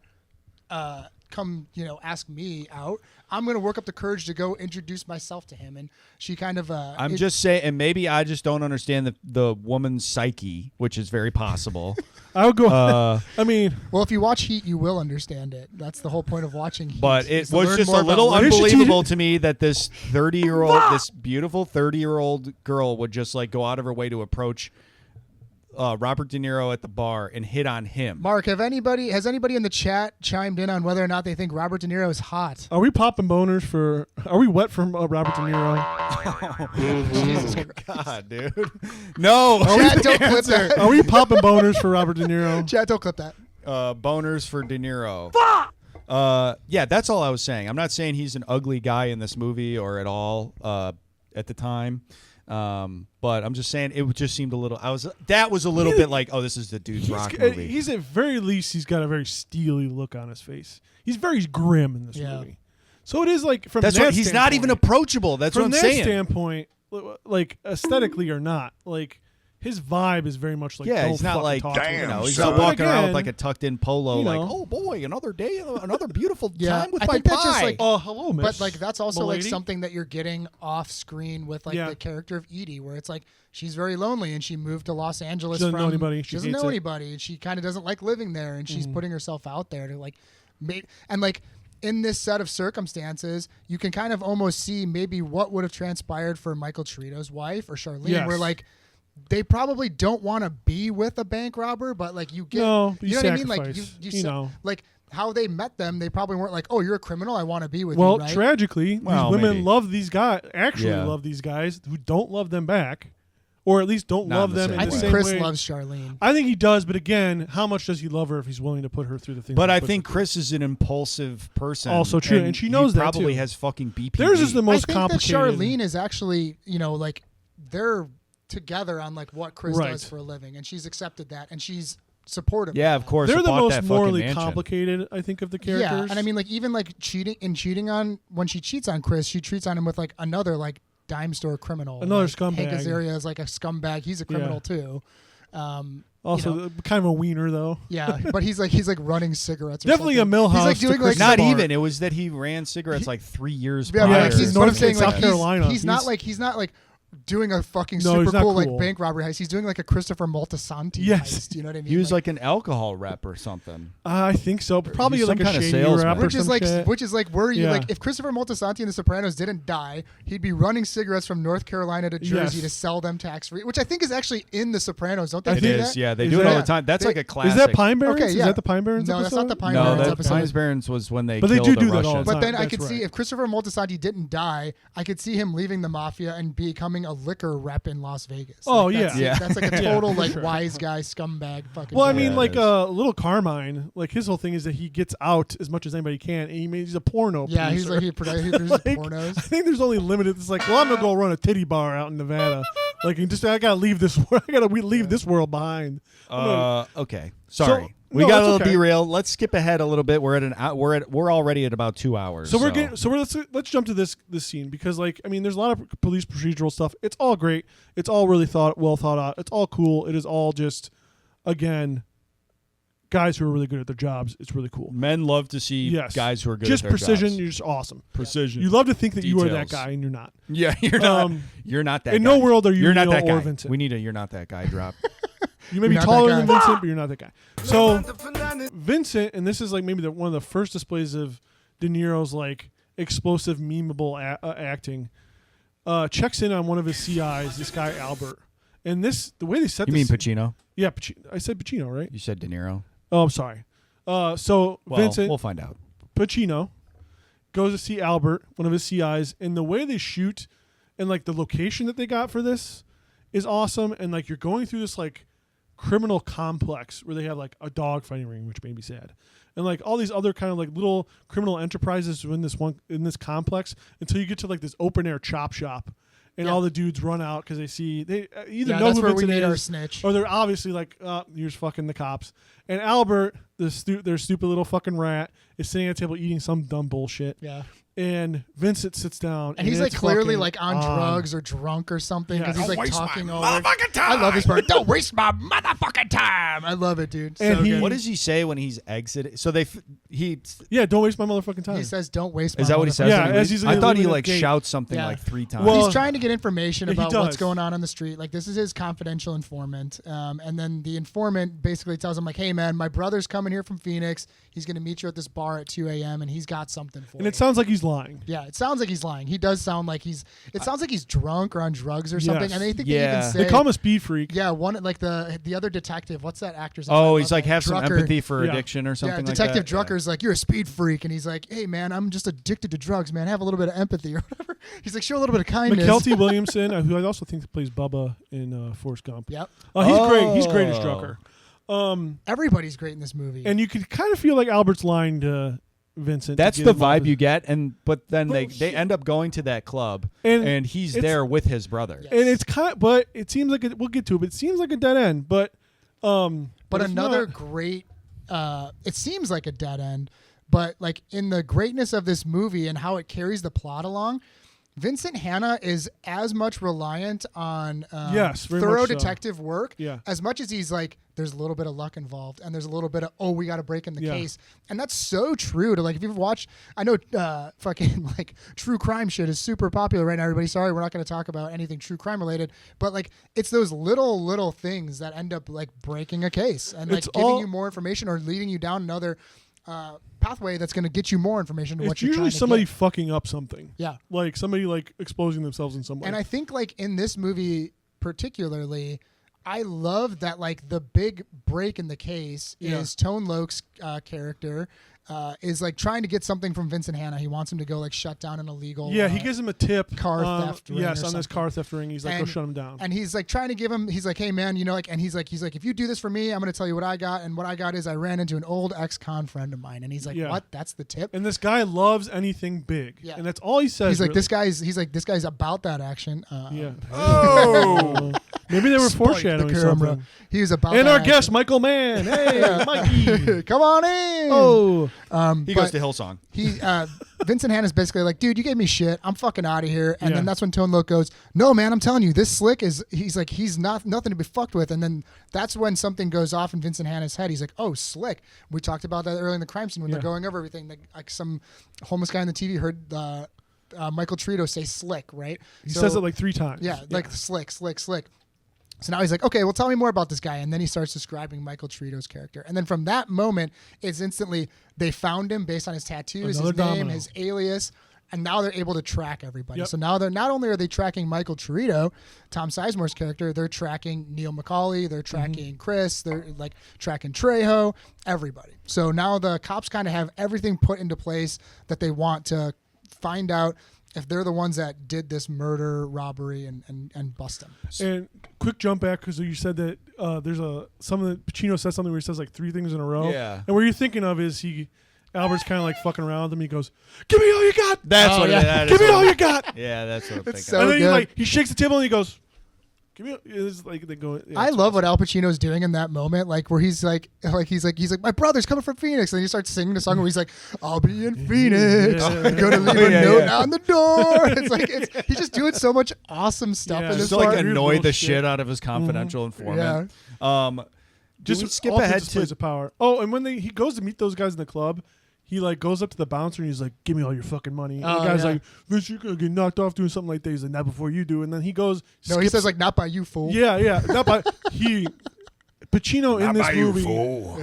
come, ask me out. I'm gonna work up the courage to go introduce myself to him. And she kind of. I'm just saying, and maybe I just don't understand the woman's psyche, which is very possible. I would go. I mean, Well, if you watch Heat, you will understand it. That's the whole point of watching Heat. But is it to was learn just more a about little women. unbelievable to me that this 30-year-old, this beautiful 30-year-old girl would just like go out of her way to approach Robert De Niro at the bar and hit on him. Mark, has anybody in the chat chimed in on whether or not they think Robert De Niro is hot? are we popping boners for? Are we wet from Robert De Niro? Jesus Christ. God, dude. No. Chat, don't clip that. Are we popping boners for Robert De Niro? Chat, don't clip that. Boners for De Niro. Yeah, that's all I was saying. I'm not saying he's an ugly guy in this movie or at all at the time. But I'm just saying it just seemed a little. That was a little bit like, oh, this is the dude's rock movie. He's at very least he's got a very steely look on his face. He's very grim in this Yeah. movie. So it is like from That's that right. He's not even standpoint- approachable. That's what from I'm that saying. standpoint, like aesthetically or not, like his vibe is very much like Yeah, don't he's not fucking like talk to me. he's So not walking around with again, like a tucked in polo, you like, know. oh boy, another day, another beautiful Yeah, time with I my think that's just, pie. like, oh hello, miss. But like that's also like Milady. something that you're getting off screen with like Yeah. the character of Edie, where it's like she's very lonely and she moved to Los Angeles. She doesn't know from, anybody. She She doesn't hates know it. anybody, and she kind of doesn't like living there, and she's putting herself out there to like make and like. In this set of circumstances, you can kind of almost see maybe what would have transpired for Michael Cerrito's wife or Charlene, Yes. where like they probably don't want to be with a bank robber, but like you get, No, you you know what I mean? Like sacrifice, you you know. like how they met them, they probably weren't like, oh, you're a criminal, I want to be with well, you, right? tragically, Well, these women maybe. love these guys. Actually, Yeah. love these guys who don't love them back, or at least don't Not love in the them same in I the think same Chris way. loves Charlene. I think he does, but again, how much does he love her if he's willing to put her through the things? But he I puts think her Chris is an impulsive person. Also true, and she he knows that, probably too. has fucking BPD. through. Theirs is the most I think complicated. that Charlene is actually, like they're together on like what Chris Right. does for a living, and she's accepted that, and she's supportive. Yeah, of of course. They're I the bought most that fucking morally mansion. complicated, I think, of the characters. Yeah, and I mean, like even like cheating on when she cheats on Chris, she treats on him with like another like dime store criminal, Another like, Hank scumbag. Azaria is like a scumbag. He's a criminal too. also kind of a wiener though. Yeah, but he's like running cigarettes. Or Definitely something. a Millhouse He's like to doing like Chris Not Smart. even. It was that he ran cigarettes like 3 years Yeah, prior. but like he's what I'm North saying. South Like he's, Carolina. he's not like doing a fucking No, super he's not cool like cool. bank robbery heist. He's doing like a Christopher Moltisanti Yes. heist. You know what I mean? He was like an alcohol rep or something. I think so. Probably He's like some a kind of shady salesman. rap or which is some like shit. where you Yeah. like if Christopher Moltisanti in The Sopranos didn't die, he'd be running cigarettes from North Carolina to Jersey Yes. to sell them tax free, which I think is actually in The Sopranos. Don't they I It do think is. that? Yeah, they Is do it all that- the time. That's they- like a classic. Is that Pine Barrens? Okay, yeah. Is that the Pine Barrens No, episode? that's not the Pine No, Barrens that episode. Pines Barrens was when they But they killed do the that all Russians. the But then I That's could see right. if Christopher Moltisanti didn't die, I could see him leaving the mafia and becoming a liquor rep in Las Vegas. Oh, Like, that's, yeah. that's like a Yeah, total for like sure. wise guy scumbag fucking. Well, I guy. mean, Yeah, like it is. little Carmine, like his whole thing is that he gets out as much as anybody can, and he's a porno. yeah, he's producer. like he produces Like, pornos. I think there's only limited. It's like, well, I'm gonna go run a titty bar out in Nevada. Like, and just I gotta leave this. I gotta leave this world behind. Okay. Sorry. We no, got a that's little okay. derailed. Let's skip ahead a little bit. We're already at about 2 hours. So let's jump to this scene because like I mean there's a lot of police procedural stuff. It's all great. It's all really well thought out. It's all cool. It is all just again guys who are really good at their jobs. It's really cool. men love to see Yes. guys who are good just at their precision. jobs. You're just awesome. Precision. You love to think that you are that Details. guy and you're not. Yeah, you're not. Um, You're not that. in guy. no world are you You're not Neil that or guy. Vincent. We need a "You're not that guy" drop. You may be You're not taller that than guy. Vincent, but you're not that guy. So Vincent, and this is like maybe one of the first displays of De Niro's like explosive, memeable acting. Checks in on one of his CIs, this guy Albert, and the way they set You mean this. Pacino? Yeah, I said Pacino, right? You said De Niro. Oh, I'm sorry. So Well, Vincent we'll find out. Pacino goes to see Albert, one of his CIs, and the way they shoot and like the location that they got for this is awesome. And like you're going through this like criminal complex where they have like a dog fighting ring, which made me sad, and like all these other kind of like little criminal enterprises in this complex until you get to like this open air chop shop. And all the dudes run out because they either know that's who where we Vincent made our is, snitch. or they're obviously like, here's fucking the cops. And Albert, their stupid little fucking rat, is sitting at a table eating some dumb bullshit. Yeah. And Vincent sits down, And he's like it's clearly fucking like on drugs or drunk or something because Yeah. he's Don't like waste talking my over. motherfucking time. I love this part. Don't waste my motherfucking time. I love it, dude. And So he- good. What does he say when he's exited? So he Yeah, don't waste my motherfucking time. He says, "Don't waste." My is that what he motherfucking says? Yeah, when he as leaves? he's I thought he leaving like the gate. shouts something Yeah. like 3 times. Well, He's trying to get information Yeah, he about what's does. going on the street. Like this is his confidential informant, and then the informant basically tells him like, "Hey man, my brother's coming here from Phoenix. He's going to meet you at this bar at 2 a.m. and he's got something for and you." it sounds like he's lying. Yeah, it sounds like he's lying. He does sound like he's. It sounds like he's drunk or on drugs or something. Yes. And I think Yeah. they even say They call him a speed freak. Yeah, one like the other detective. What's that actor's name? Oh, I he's love like that. have some Drucker. empathy for Yeah. addiction or something Yeah, like Detective that. Drucker's like, "You're a speed freak," and he's like, "Hey man, I'm just addicted to drugs, man. Have a little bit of empathy or whatever." He's like, "Show a little bit of kindness." McKelty Williamson, who I also think plays Bubba in Forrest Gump. Yep. He's great. He's great as Oh. Drucker. Everybody's great in this movie. And you can kind of feel like Albert's lying to Vincent. That's to the get him off vibe his- you get, but then Well, they end up going to that club, And and he's it's- there with his brother. Yeah. And it's but it seems like we'll get to it. But it seems like a dead end. But But it's another not. great it seems like a dead end, but like in the greatness of this movie and how it carries the plot along, Vincent Hanna is as much reliant on Yes, very thorough much so. detective work Yeah. as much as he's like there's a little bit of luck involved and there's a little bit of we got to break in the Yeah. case, and that's so true to like if you've watched. I know fucking like true crime shit is super popular right now. Everybody, sorry, we're not going to talk about anything true crime related, but like it's those little things that end up like breaking a case and like It's giving all- you more information or leading you down another pathway that's going to get you more information to what It's you're usually trying to somebody get. fucking up something. Yeah. Like somebody like exposing themselves in some way. And I think like in this movie particularly, I love that like the big break in the case Yeah. is Tone Loc's character is like trying to get something from Vincent Hanna. He wants him to go like shut down an illegal. he gives him a tip. car on- theft ring Yes, or on this something. car theft ring. He's like, go shut him down. And he's like trying to give him. He's like, "Hey man, you know, like," and he's like, "If you do this for me, I'm going to tell you what I got. And what I got is I ran into an old ex-con friend of mine." And he's like, Yeah. "What? That's the tip?" And this guy loves anything big. Yeah. And that's all he says. He's like, really. this guy's about that action. Yeah. Oh, Maybe they were Spike the foreshadowing camera. something. He was about And that our action. guest, Michael Mann. Hey, Mikey. Come on in. Oh. he goes but to Hillsong. He Vincent Hanna's basically like, "Dude, you gave me shit. I'm fucking out of here." And Yeah. then that's when Tone Loc goes, "No, man, I'm telling you, this Slick is." He's like, he's not nothing to be fucked with. And then that's when something goes off in Vincent Hanna's head. He's like, "Oh, Slick." We talked about that early in the crime scene when they're Yeah. going over everything. Like some homeless guy on the TV heard Michael Trito say "Slick," right? He says it like 3 times. Yeah, like Slick. So now he's like, "Okay, well, tell me more about this guy." And then he starts describing Michael Trito's character. And then from that moment, it's instantly they found him based on his tattoos, Another his name, domino. his alias, and now they're able to track everybody. Yep. So now they're not only are they tracking Michael Trito, Tom Sizemore's character, they're tracking Neil McCauley, they're tracking Chris, they're like tracking Trejo, everybody. So now the cops kind of have everything put into place that they want to find out if they're the ones that did this murder, robbery, and bust them. And quick jump back because you said that there's Pacino says something where he says like 3 things in a row. Yeah. And what you're thinking of is Albert's kind of like fucking around with him. He goes, "Give me all you got. That's what. yeah. That is Give me what- all you got." Yeah, that's what I'm thinking. so- and then good. he shakes the table and he goes, "Give me." It's like they go. Yeah, I it's love what Al Pacino's doing in that moment, like where he's like my brother's coming from Phoenix, and he starts singing the song where he's like, "I'll be in Phoenix, I'm gonna leave a Yeah, note yeah. on the door." It's like he's just doing so much awesome stuff Yeah. in this Just to, like part. Weird annoy little the shit. shit out of his confidential informant. Do Just we skip awful ahead displays to? of power. Oh, and when he goes to meet those guys in the club, he like goes up to the bouncer and he's like, "Give me all your fucking money." And the Oh, guy's yeah. like, "Vince, you're gonna get knocked off doing something like that." He's like, "Not before you do." And then he goes. No, he skips- says like, "Not by you, fool." Yeah. Not by Pacino in Not this by you, movie. fool.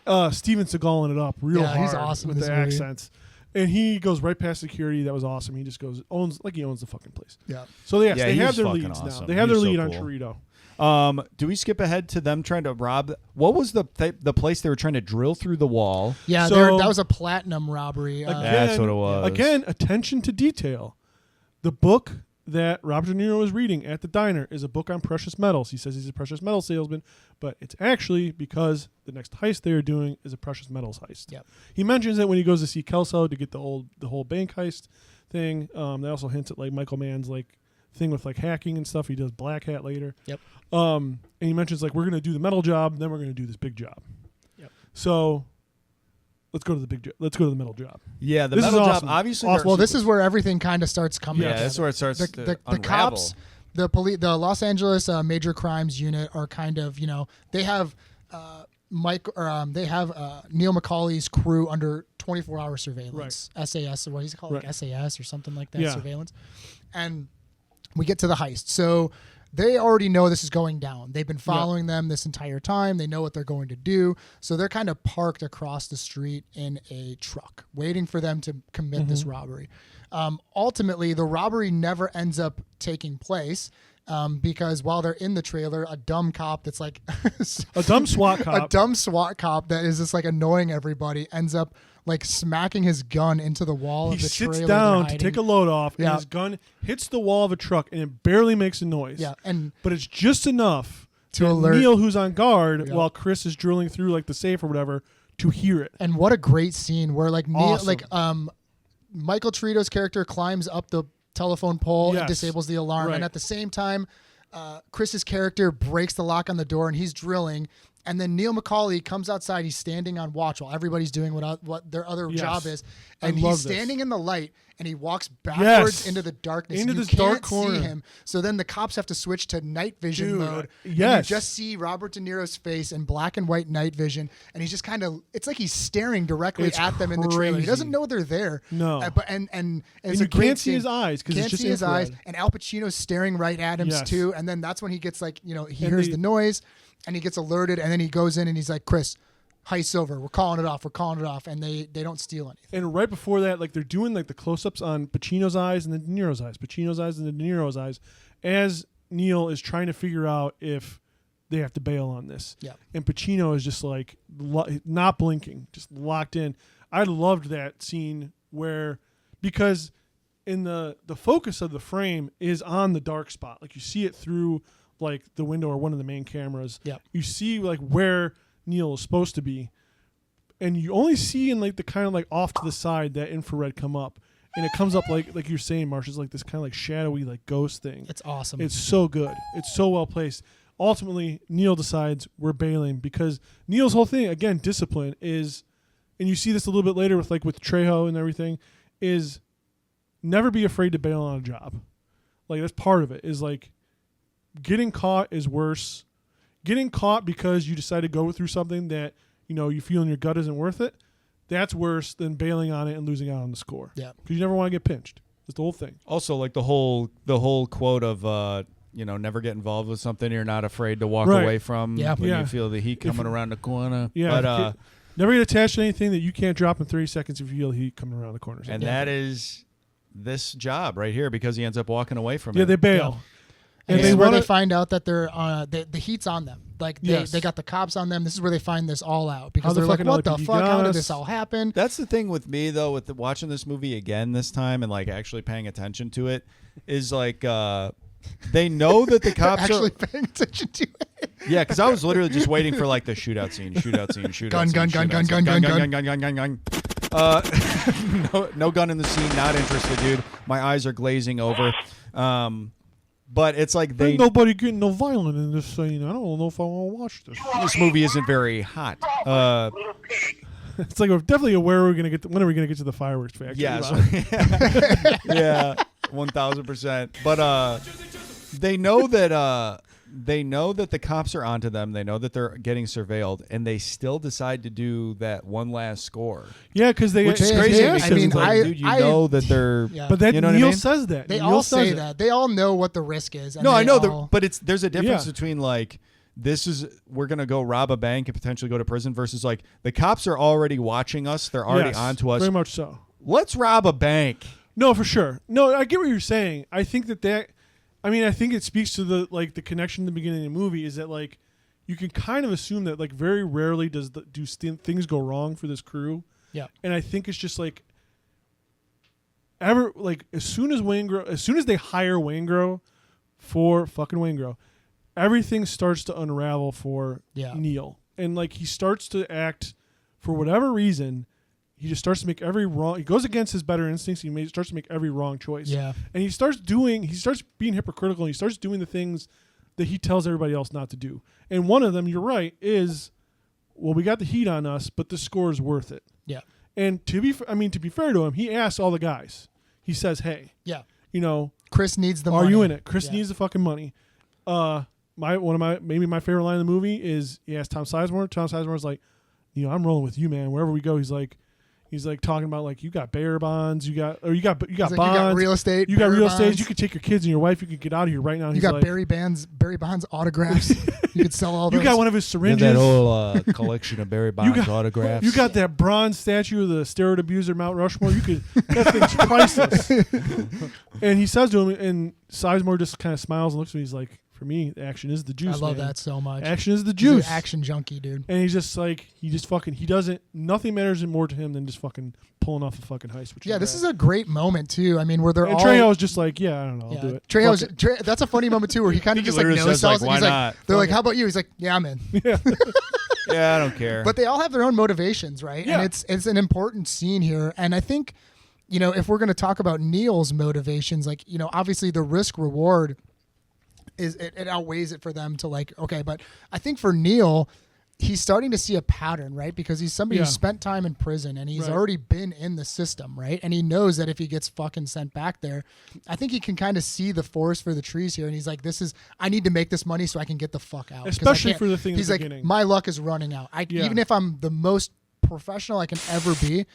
Yeah. Steven Seagal it up real Yeah, hard. he's awesome in with this the movie. accents. And he goes right past security. That was awesome. He just owns the fucking place. Yeah. So yes, Yeah, they he have was their fucking leads now. awesome. They have He their was so lead on cool. Chorito. Do we skip ahead to them trying to rob? What was the place they were trying to drill through the wall? Yeah, So- that was a platinum robbery. That's what it was. Again, attention to detail. The book that Robert De Niro is reading at the diner is a book on precious metals. He says he's a precious metal salesman, but it's actually because the next heist they are doing is a precious metals heist. Yep. He mentions it when he goes to see Kelso to get the whole bank heist thing. They also hint at like Michael Mann's like thing with like hacking and stuff. He does Black Hat later. Yep. And he mentions like we're gonna do the metal job, then we're gonna do this big job. Yep. So let's go to the big job. Let's go to the metal job. Yeah, the This is metal awesome. job obviously. Awesome. Well, this is where everything kind of starts coming Yeah, together. that's where it starts to The unravel. cops, the police, the Los Angeles Major Crimes Unit are kind of, they have Neil McCauley's crew under 24-hour surveillance, SAS, or what he's called, like SAS or something like that, Yeah. surveillance. And we get to the heist. So they already know this is going down. They've been following them this entire time. They know what they're going to do. So they're kind of parked across the street in a truck, waiting for them to commit this robbery. Ultimately, the robbery never ends up taking place because while they're in the trailer, a dumb cop that's like A dumb SWAT cop. a dumb SWAT cop that is just like annoying everybody ends up like smacking his gun into the wall He of the trailer. sits they're down to hiding. take a load off, Yeah. and his gun hits the wall of a truck, and it barely makes a noise. Yeah, and but it's just enough To that alert- Neil, who's on guard, Yeah. while Chris is drilling through like the safe or whatever, to hear it. And what a great scene where like Neil, Awesome. like Michael Trito's character climbs up the telephone pole and Yes. disables the alarm, Right. and at the same time, Chris's character breaks the lock on the door and he's drilling. And then Neil McCauley comes outside. He's standing on watch while everybody's doing what their other Yes. job is, I and love he's this. standing in the light. And he walks backwards Yes. into the darkness. Into You this can't dark corner. see him. So then the cops have to switch to night vision Dude, mode. And yes. you just see Robert De Niro's face in black and white night vision, and he's just kind of. It's like he's staring directly It's at them in the trailer. He crazy. doesn't know they're there. No. But and it's you a great can't see scene. his eyes 'cause it's Can't just see his eyes, infrared. and Al Pacino's staring right at him Yes. too. And then that's when he gets like he And hears they- the noise, and he gets alerted, and then he goes in and he's like, Chris, heist's over. We're calling it off. We're calling it off, and they don't steal anything. And right before that, like they're doing like the close-ups on Pacino's eyes and then De Niro's eyes, Pacino's eyes and then De Niro's eyes, as Neil is trying to figure out if they have to bail on this. Yeah. And Pacino is just like not blinking, just locked in. I loved that scene where, because in the focus of the frame is on the dark spot, like you see it through like the window or one of the main cameras. Yeah. You see like where Neil is supposed to be, and you only see in like the kind of like off to the side that infrared come up, and it comes up like you're saying, Marsh, is like this kind of like shadowy like ghost thing. It's awesome. It's so good. It's so well placed. Ultimately, Neil decides we're bailing because Neil's whole thing, again, discipline is, and you see this a little bit later with Trejo and everything, is never be afraid to bail on a job. Like that's part of it. Is like getting caught is worse. Getting caught because you decide to go through something that you feel in your gut isn't worth it. That's worse than bailing on it and losing out on the score. Yeah. Because you never want to get pinched. That's the whole thing. Also, like the whole quote of never get involved with something you're not afraid to walk Right. away from Yeah. when Yeah. you feel the heat coming around the corner. Yeah. But never get attached to anything that you can't drop in 30 seconds if you feel the heat coming around the corners. and that is this job right here because he ends up walking away from yeah, it. they bail. And And this they is where wanna- they find out that they're the heat's on them. Like Yes. they got the cops on them. This is where they find this all out because How the they're like, fucking "What the LAPD fuck? How got did us?" this all happen?" That's the thing with me though, with watching this movie again this time and like actually paying attention to it, is like they know that the cops Actually are. paying attention to it. Yeah, because I was literally just waiting for like the shootout scene. Gun, gun, gun, gun, gun, gun, gun. No gun in the scene. Not interested, dude. My eyes are glazing over. But it's like Ain't nobody getting no violent in this scene. I don't know if I want to watch this. this movie isn't very hot. It's like we're definitely aware we're gonna get. When are we gonna get to the fireworks factory? Yeah, Bob? yeah, 1000%. But they know that the cops are onto them. They know that they're getting surveilled, and they still decide to do that one last score, Yeah, because they. which is They- crazy. they- I Because mean, it's like, dude, you know that they're. Yeah. But that You know what I Neil mean? says that. They Neil all says say it. that. They all know what the risk is. And No, they I know, all- but there's a difference Yeah. between like we're gonna go rob a bank and potentially go to prison versus like the cops are already watching us. They're already Yes, onto us. Very much so. Let's rob a bank. No, for sure. No, I get what you're saying. I think that. I mean, I think it speaks to the connection in the beginning of the movie is that like you can kind of assume that like very rarely do things go wrong for this crew. Yeah. And I think it's just like as soon as they hire Waingro for fucking Waingro, everything starts to unravel for Neil. And like he starts to act for whatever reason, he just starts to make every wrong. He goes against his better instincts. He starts to make every wrong choice. Yeah. And he starts being hypocritical. And he starts doing the things that he tells everybody else not to do. And one of them, you're right, is, well, we got the heat on us, but the score is worth it. Yeah. And to be fair to him, he asks all the guys. He says, "Hey, Chris needs the money. Are you in it? Chris needs the fucking money." My favorite line in the movie is he asked Tom Sizemore. Tom Sizemore's like, I'm rolling with you, man. Wherever we go, he's like talking about like you got bearer bonds, you got bonds, you got real estate, you got real estate. You could take your kids and your wife. You could get out of here right now. You got Barry Bonds autographs. You could sell all those. You got one of his syringes. That whole collection of Barry Bonds autographs. You got that bronze statue of the steroid abuser Mount Rushmore. That thing's priceless. And he says to him, and Sizemore just kind of smiles and looks at me. He's like, "For me, action is the juice." I love man. that so much. Action is the juice. He's an action junkie, dude. And he's just like, nothing matters more to him than just fucking pulling off a fucking heist. This is a great moment too. I mean, where they're and all. Trejo's just like, I don't know, I'll do it. That's a funny moment too, where he kind of just like literally knows says, like, why he's not? like, they're like, "How about you?" He's like, "Yeah, I'm in." Yeah, I don't care. But they all have their own motivations, right? Yeah. And it's an important scene here. And I think, if we're going to talk about Neil's motivations, like, obviously the risk reward is it outweighs it for them to like, okay, but I think for Neil, he's starting to see a pattern, right? Because he's somebody who spent time in prison and he's already been in the system, right? And he knows that if he gets fucking sent back there, I think he can kind of see the forest for the trees here. And he's like, I need to make this money so I can get the fuck out. Especially for the thing he's at the like, beginning. my luck is running out. Even if I'm the most professional I can ever be,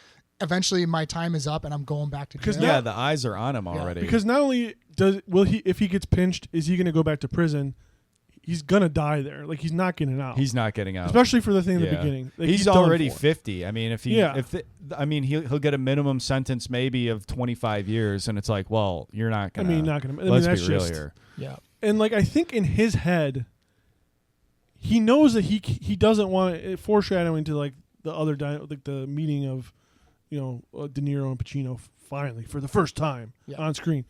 eventually my time is up and I'm going back to jail. The eyes are on him already. Because not only if he gets pinched, is he going to go back to prison? He's going to die there. Like, he's not getting out. He's not getting out. Especially for the thing in the beginning. Like, he's already 50. I mean, he'll get a minimum sentence maybe of 25 years, and it's like, well, you're not going to. Let's be real here. Yeah. And like, I think in his head, he knows that he doesn't want it, foreshadowing to like the other the meeting of, De Niro and Pacino finally for the first time on screen.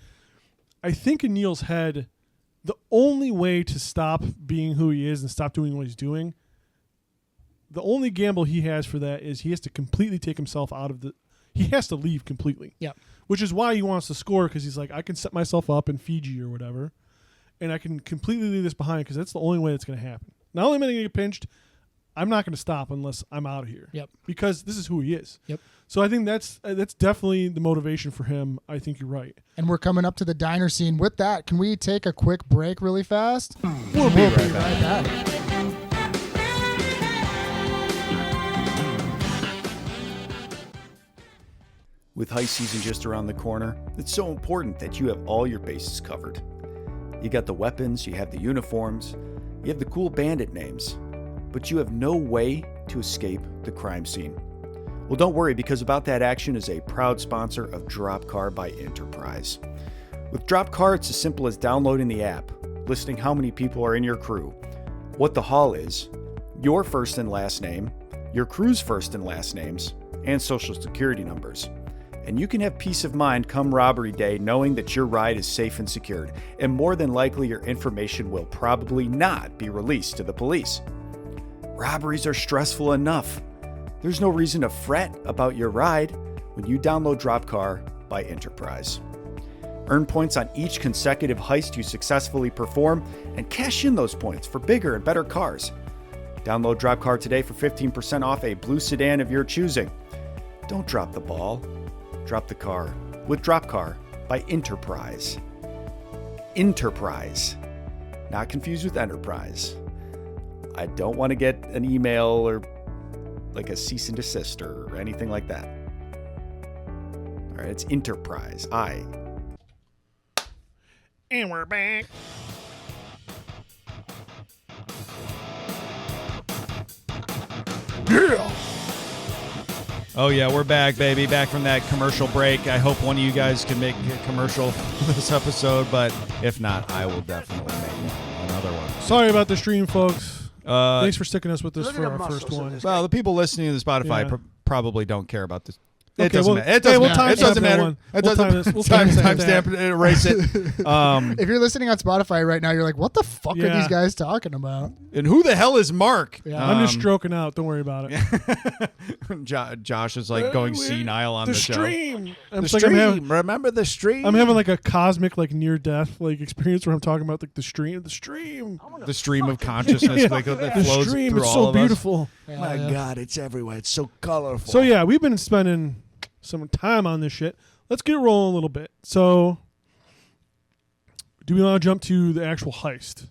I think in Neil's head, the only way to stop being who he is and stop doing what he's doing, the only gamble he has for that is he has to completely take himself out of he has to leave completely. Yeah. Which is why he wants to score, because he's like, I can set myself up in Fiji or whatever, and I can completely leave this behind because that's the only way it's going to happen. Not only am I going to get pinched, I'm not going to stop unless I'm out of here. Yep. Because this is who he is. Yep. So I think that's definitely the motivation for him. I think you're right. And we're coming up to the diner scene. With that, can we take a quick break really fast? We'll be right back. With heist season just around the corner, it's so important that you have all your bases covered. You got the weapons, you have the uniforms, you have the cool bandit names, but you have no way to escape the crime scene. Well, don't worry, because About That Action is a proud sponsor of Dropcar by Enterprise. With Dropcar, it's as simple as downloading the app, listing how many people are in your crew, what the haul is, your first and last name, your crew's first and last names, and social security numbers. And you can have peace of mind come robbery day knowing that your ride is safe and secured, and more than likely your information will probably not be released to the police. Robberies are stressful enough. There's no reason to fret about your ride when you download Dropcar by Enterprise. Earn points on each consecutive heist you successfully perform and cash in those points for bigger and better cars. Download Dropcar today for 15% off a blue sedan of your choosing. Don't drop the ball. Drop the car with Dropcar by Enterprise. Enterprise. Not confused with Enterprise. I don't want to get an email or like a cease and desist or anything like that. All right, it's Enterprise. And we're back. Yeah. Oh yeah, we're back, baby. Back from that commercial break. I hope one of you guys can make a commercial for this episode, but if not, I will definitely make another one. Sorry about the stream, folks. Thanks for sticking us with this for our first one. Well, the people listening to the Spotify probably don't care about this. It doesn't matter. It doesn't matter. It doesn't matter. It doesn't. We'll timestamp it. Erase it. If you're listening on Spotify right now, you're like, "What the fuck are these guys talking about?" And who the hell is Mark? Yeah. I'm just stroking out. Don't worry about it. Josh is like going senile on the show. Stream. The stream. Remember the stream? I'm having like a cosmic, like near death, like experience where I'm talking about like the stream. The stream of consciousness, like that flows stream. through It's all so of us. beautiful. My God, it's everywhere. It's so colorful. So yeah, we've been spending some time on this shit. Let's get rolling a little bit. So, do we want to jump to the actual heist?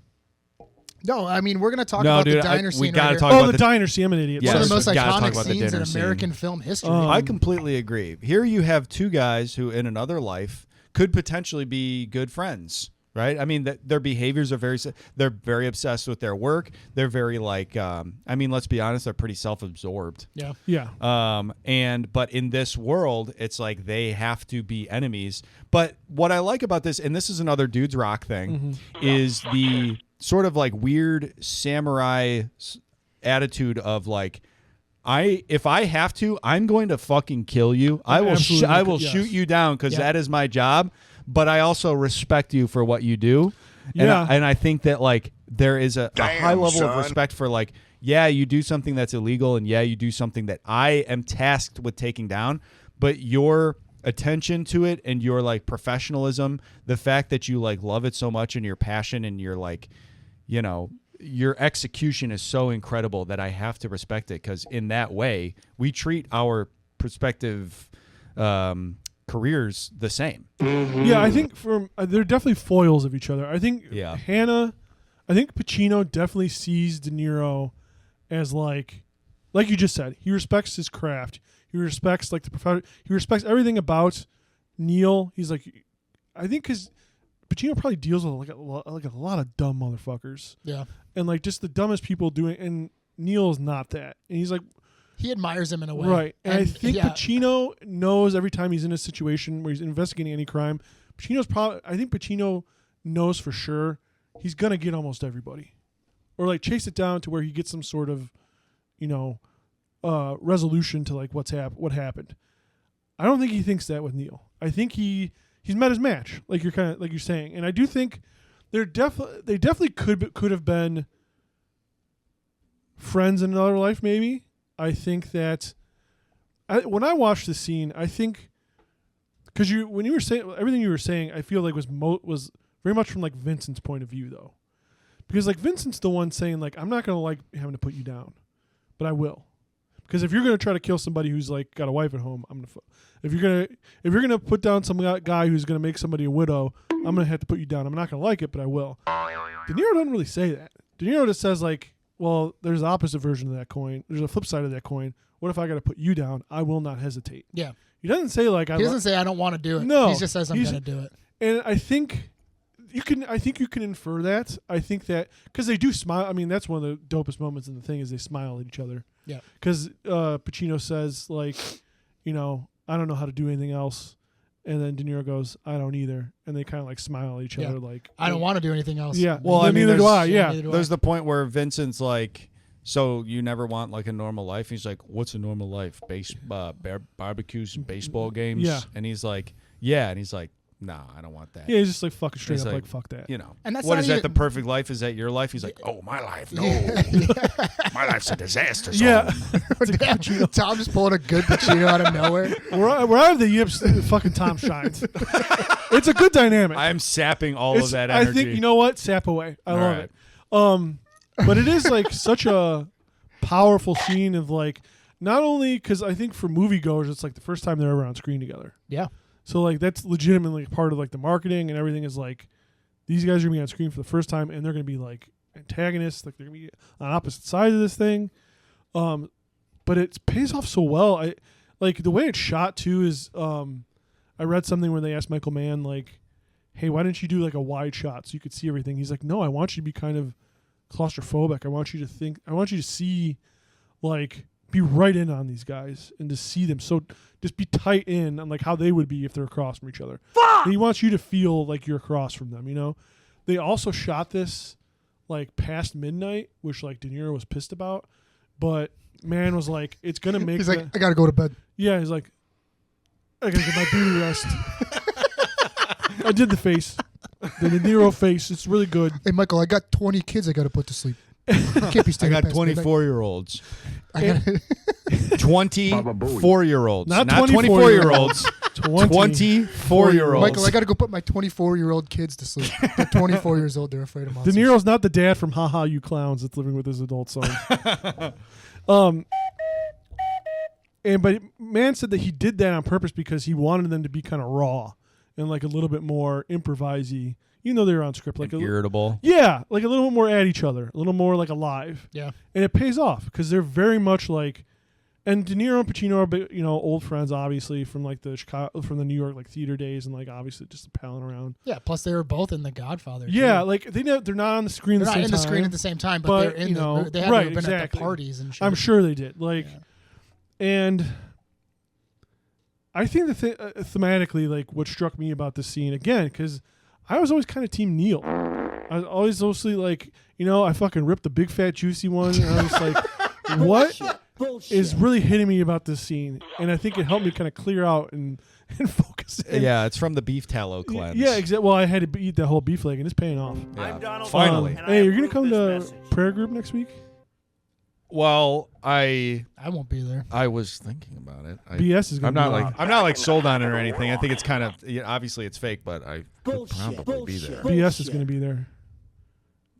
No, I mean we're gonna talk about the diner scene. We gotta right talk here. about the diner scene. I'm an idiot. Yes, One of the most gotta talk iconic about the scenes in dinner scene. American film history. I completely agree. Here you have two guys who, in another life, could potentially be good friends. Right? I mean, their behaviors are they're very obsessed with their work. They're very like, I mean, let's be honest, they're pretty self-absorbed. Yeah. Yeah. But in this world, it's like they have to be enemies. But what I like about this, and this is another Dudes Rock thing, is the sort of like weird samurai attitude of like, if I have to, I'm going to fucking kill you. I will shoot you down because that is my job. But I also respect you for what you do. And, and I think that like there is a high level of respect for like, yeah, you do something that's illegal and yeah, you do something that I am tasked with taking down, but your attention to it and your like professionalism, the fact that you like love it so much and your passion and your like, you know, your execution is so incredible that I have to respect it because in that way we treat our prospective careers the same. Yeah, I think they're definitely foils of each other. I think I think Pacino definitely sees De Niro as like you just said, he respects his craft. He respects like the profession. He respects everything about Neil. He's like, I think because Pacino probably deals with like a lot of dumb motherfuckers. Yeah, and like just the dumbest people doing. And Neil is not that. And he's like, he admires him in a way. Right. And I think Pacino knows every time he's in a situation where he's investigating any crime, I think Pacino knows for sure he's going to get almost everybody. Or like chase it down to where he gets some sort of, resolution to like what happened. I don't think he thinks that with Neil. I think he's met his match, like you're saying. And I do think they definitely could have been friends in another life maybe. I think that when I watched the scene, I think because when you were saying everything you were saying, I feel like was very much from like Vincent's point of view though, because like Vincent's the one saying like I'm not gonna like having to put you down, but I will, because if you're gonna try to kill somebody who's like got a wife at home, I'm gonna. If you're gonna put down some guy who's gonna make somebody a widow, I'm gonna have to put you down. I'm not gonna like it, but I will. De Niro doesn't really say that. De Niro just says like, well, there's the opposite version of that coin. There's a flip side of that coin. What if I got to put you down? I will not hesitate. Yeah. He doesn't say like he doesn't say I don't want to do it. No. He just says I'm going to do it. And I think you can infer that. I think that because they do smile. I mean, that's one of the dopest moments in the thing is they smile at each other. Yeah. Because Pacino says like, I don't know how to do anything else. And then De Niro goes, I don't either. And they kind of like smile at each other like, I don't want to do anything else. Yeah. Well, I mean, neither do I. Yeah. There's the point where Vincent's like, so you never want like a normal life? He's like, what's a normal life? Barbecues and baseball games? Yeah. And he's like, yeah. And he's like, nah, I don't want that. Yeah, he's just like fucking straight he's up like fuck that. And that's what is that? even... The perfect life? Is that your life? He's like, oh, my life. No. My life's a disaster zone. Yeah. Tom's pulling a good Pacino out of nowhere. Where I have the yips, fucking Tom shines. It's a good dynamic. I'm sapping all of that energy. I think, you know what? Sap away. I love it. But it is like such a powerful scene of like, not only because I think for moviegoers, it's like the first time they're ever on screen together. Yeah. So like that's legitimately part of like the marketing and everything is like these guys are gonna be on screen for the first time and they're gonna be like antagonists, like they're gonna be on opposite sides of this thing. But it pays off so well. I like the way it's shot too is I read something where they asked Michael Mann like, hey, why didn't you do like a wide shot so you could see everything? He's like, no, I want you to be kind of claustrophobic. I want you to see like be right in on these guys and to see them so just be tight in on like how they would be if they're across from each other. He wants you to feel like you're across from them, They also shot this like past midnight, which like De Niro was pissed about, but Mann was like, it's gonna make he's like, I gotta go to bed. Yeah, he's like, I gotta get my beauty rest. I did the face. The De Niro face. It's really good. Hey, Michael, I got 20 kids I got to put to sleep. Can't be I staying got past midnight. 24-year-olds. I got 24-year-olds. Not Not 24-year-olds. 24-year-olds. Michael, I got to go put my 24-year-old kids to sleep. They're 24 years old. They're afraid of De monsters. Niro's not the dad from Ha Ha You Clowns that's living with his adult son. But Mann said that he did that on purpose because he wanted them to be kind of raw and like a little bit more improvisey. You know, they were on script, like irritable. Yeah, like a little bit more at each other, a little more like alive. Yeah, and it pays off because they're very much like. And De Niro and Pacino are, old friends, obviously from like the from the New York like theater days, and like obviously just palling around. Yeah, plus they were both in The Godfather. Yeah, too. like they're not on the screen. They're at the not same in the time, screen at the same time, but they're in. They have been at the parties and shit. I'm sure they did. Like, and I think thematically, like what struck me about this scene again, because I was always kind of Team Neil. I was always mostly like, I fucking ripped the big fat juicy one, and I was like, what is really hitting me about this scene? And I think it helped me kind of clear out and focus in. Yeah, it's from the beef tallow cleanse. Yeah, exactly. Well, I had to eat that whole beef leg, and it's paying off. Yeah. Finally. Hey, you're gonna come to prayer group next week? Well, I won't be there. I was thinking about it. BS is gonna I'm not like sold on it or anything. I think it's kind of obviously it's fake, but I could probably be there. BS is going to be there,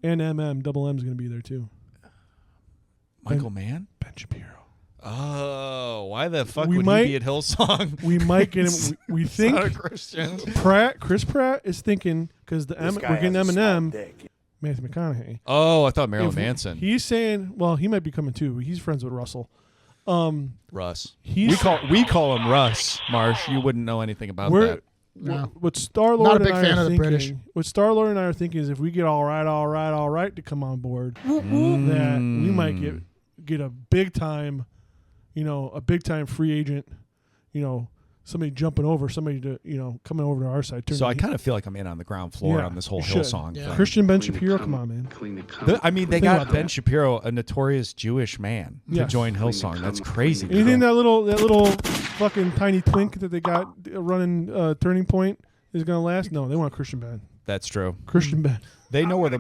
and Double M is going to be there too. Michael Mann, Ben Shapiro. Oh, why the fuck We would might- he be at Hillsong? We might get him. We He's think not a Christian. Chris Pratt is thinking because we're getting Eminem. Matthew McConaughey. Oh, I thought Marilyn Manson. He's saying, well, he might be coming too. He's friends with Russell. Russ. He's We call him Russ. Marsh, you wouldn't know anything about we're that. No. what Star Not a Lord big and I fan are of the thinking. British. What Star Lord and I are thinking is if we get all right to come on board, that we might get a big time, a big time free agent, somebody jumping over, somebody to coming over to our side. So I kind of feel like I'm in on the ground floor on this whole Hillsong thing. Christian Ben Shapiro, come on, man. They got Ben Shapiro, a notorious Jewish man, to Yes. join Hillsong. That's crazy. And you think that little fucking tiny twink that they got running Turning Point is gonna last? No, they want Christian Ben. That's true. Christian Ben, They know where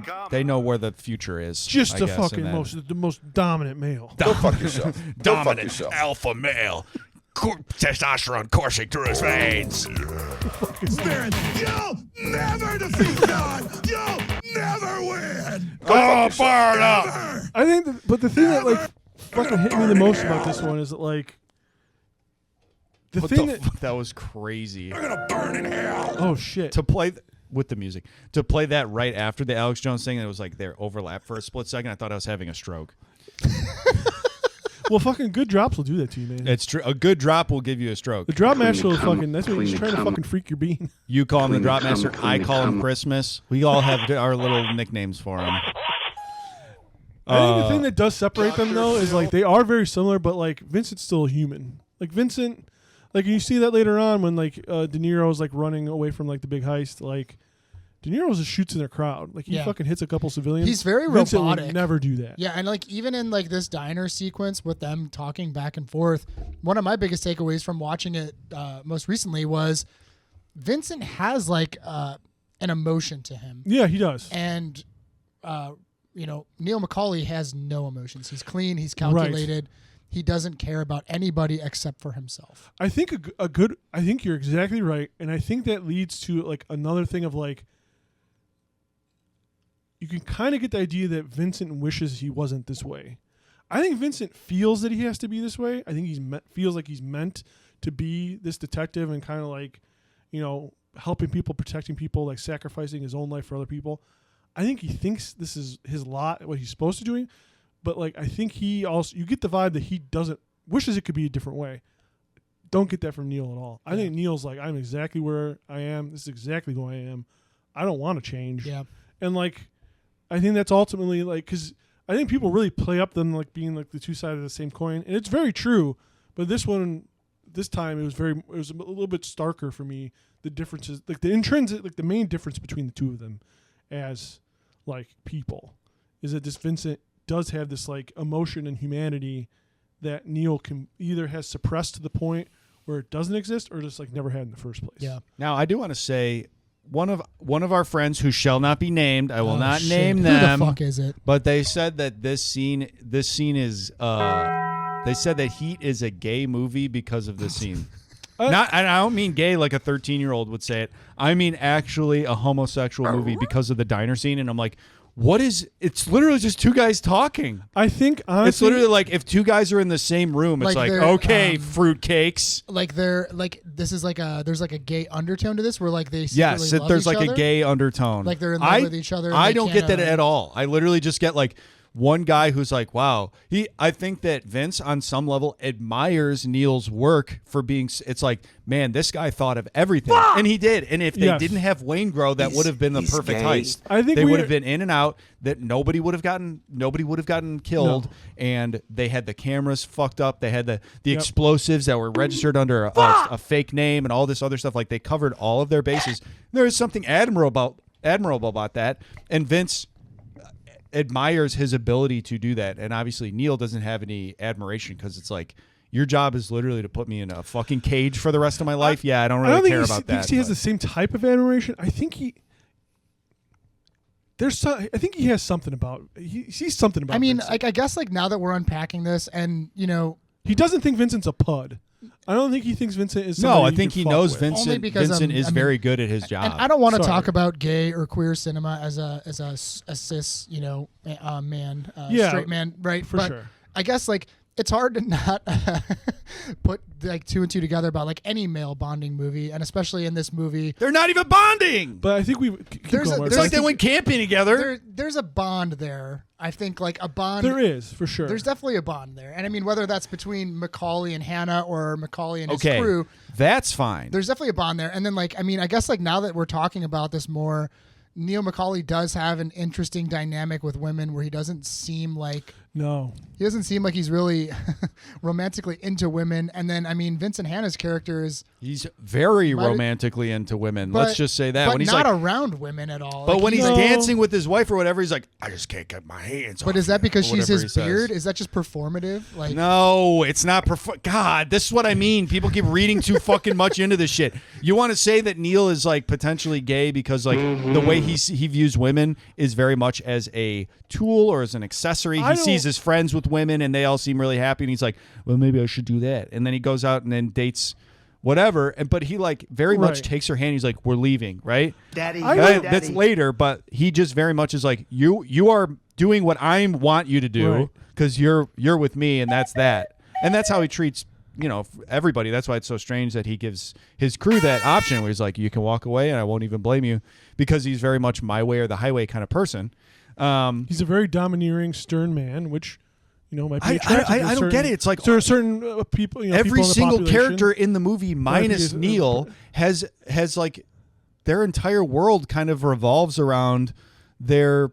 the future is. just I the guess, fucking and then- the most dominant male. Go fuck yourself. Go fuck dominant yourself. alpha male. Testosterone coursing through his veins. You'll never defeat God. You'll never win. Oh, fired up. I think, but the thing that like fucking hit me the most about this one is that like the What thing the that fuck? That was crazy. You're gonna burn in hell. oh shit. To play with the music, to play that right after the Alex Jones thing, it was like their overlap for a split second. I thought I was having a stroke. Well, fucking good drops will do that to you, man. It's true. A good drop will give you a stroke. The drop master is fucking. That's what he's trying to fucking freak your bean. You call him the drop master. I call him Christmas. We all have our little nicknames for him. I think the thing that does separate them though is like they are very similar, but like Vincent's still a human. Like Vincent, like you see that later on when like De Niro's like running away from like the big heist. Like De Niro just shoots in their crowd. Like he fucking hits a couple civilians. He's very Vincent robotic. would never do that. Yeah, and like even in like this diner sequence with them talking back and forth, one of my biggest takeaways from watching it most recently was Vincent has like an emotion to him. Yeah, he does. And Neil McCauley has no emotions. He's clean. He's calculated. Right. He doesn't care about anybody except for himself. I think a good. I think you're exactly right, and I think that leads to like another thing of like. You can kind of get the idea that Vincent wishes he wasn't this way. I think Vincent feels that he has to be this way. I think feels like he's meant to be this detective and kind of like, helping people, protecting people, like sacrificing his own life for other people. I think he thinks this is his lot, what he's supposed to do. But like, I think he also, you get the vibe that he wishes it could be a different way. Don't get that from Neil at all. I think Neil's like, I'm exactly where I am. This is exactly who I am. I don't want to change. Yeah. And like, I think that's ultimately like, because I think people really play up them like being like the two sides of the same coin, and it's very true. But this time it was a little bit starker for me. The differences, like the intrinsic, like the main difference between the two of them, as like people, is that this Vincent does have this like emotion and humanity that Neil can either has suppressed to the point where it doesn't exist or just like never had in the first place. Yeah. Now, I do want to say one of our friends who shall not be named. I will not shit. name Who them. the fuck is it? But they said that this scene is. They said that Heat is a gay movie because of this scene. Not, and I don't mean gay like a 13-year-old would say it. I mean actually a homosexual movie because of the diner scene. And I'm like, what is? It's literally just two guys talking. I think honestly, It's literally like if two guys are in the same room, it's Like like they're, okay, fruitcakes. Like they're like this is like a there's like a gay undertone to this where like they Yes, secretly love there's each like other. a gay undertone. Like they're in love with each other and I they don't get can't, that at all. I literally just get like one guy who's like, wow. I think that Vince on some level admires Neil's work for being. It's like, man, this guy thought of everything, and he did. And if they Yes. didn't have Wayne Grow, that would have been the perfect heist. I think they we- would have been in and out. That nobody would have gotten killed, No. and they had the cameras fucked up. They had the explosives that were registered under a fake name and all this other stuff. Like they covered all of their bases. There is something admirable about that, and Vince admires his ability to do that. And obviously Neil doesn't have any admiration because it's like your job is literally to put me in a fucking cage for the rest of my life. I don't really care about that. I think he has the same type of admiration. I think I think he has something about. He sees something about. I mean, Vincent. like I guess like now that we're unpacking this, and he doesn't think Vincent's a pud. I don't think he thinks Vincent is. No, somebody I you think can he fuck knows with. Vincent. Only because, Vincent is I mean- very good at his job. and I don't want to Sorry. talk about gay or queer cinema as a cis man, Yeah, straight man, right? for but sure. I guess like it's hard to not put like two and two together about like any male bonding movie, and especially in this movie. They're not even bonding. But I think we. Keep There's going, a- Mark. It's like they went camping together. There's a bond there. I think like a bond. There is for sure. There's definitely a bond there, and I mean whether that's between Macaulay and Hannah or Macaulay and his Okay, crew. that's fine. There's definitely a bond there. And then like I mean, I guess like now that we're talking about this more, Neil Macaulay does have an interesting dynamic with women where he doesn't seem like he's really romantically into women. And then I mean Vincent Hanna's character is He's very romantically into women. Let's just say that but when he's not like, around women at all. but Like, when he's like- dancing with his wife or whatever, he's like, I just can't get my hands. But off is that you," because or she's whatever his he says. beard? Is that just performative? Like No, it's not. God, this is what I mean. People keep reading too fucking much into this shit. You want to say that Neil is like potentially gay because like the way he views women is very much as a tool or as an accessory. He sees his friends with women and they all seem really happy, and he's like, well, maybe I should do that. And then he goes out and then dates whatever. But he like very much Right. takes her hand. He's like, we're leaving, right? Daddy, That's later, but he just very much is like, you are doing what I want you to do Right. because you're with me, and that's that. And that's how he treats everybody. That's why it's so strange that he gives his crew that option where he's like, you can walk away and I won't even blame you, because he's very much my way or the highway kind of person. He's a very domineering, stern man, which might be I attractive. don't to certain, get it. It's like to certain people. every people in the single population. character in the movie minus be- Neil has like their entire world kind of revolves around their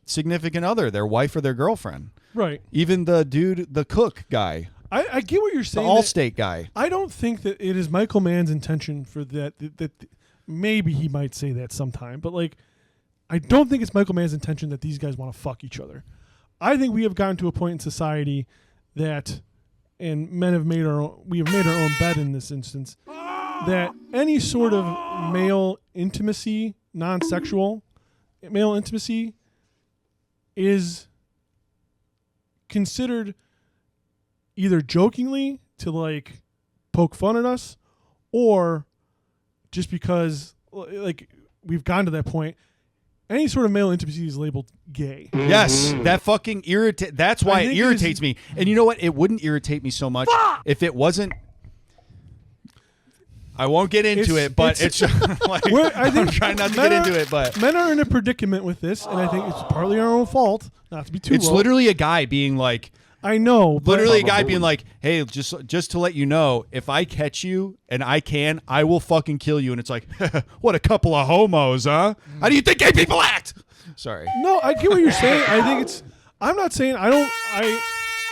significant other, their wife or their girlfriend. Right. Even the cook guy, I get what you're the saying. Allstate guy. I don't think that it is Michael Mann's intention for that maybe he might say that sometime, but like I don't think it's Michael Mann's intention that these guys want to fuck each other. I think we have gotten to a point in society that, and men have made we have made our own bed in this instance, that any sort of male intimacy, non-sexual male intimacy, is considered either jokingly to like poke fun at us, or just because like we've gotten to that point. Any sort of male intimacy is labeled gay. Yes, that fucking irritate. That's why I it think irritates me. And you know what? It wouldn't irritate me so much if it wasn't. I won't get into it, but it's like, I'm trying not to get into it, but men are in a predicament with this, and I think it's partly our own fault. Not to be too. it's woke. literally a guy being like, I know, but literally a guy being like, "Hey, just to let you know, if I catch you and I will fucking kill you." And it's like, what a couple of homos, huh? How do you think gay people act? Sorry. No, I get what you're saying. I think it's. I'm not saying I don't.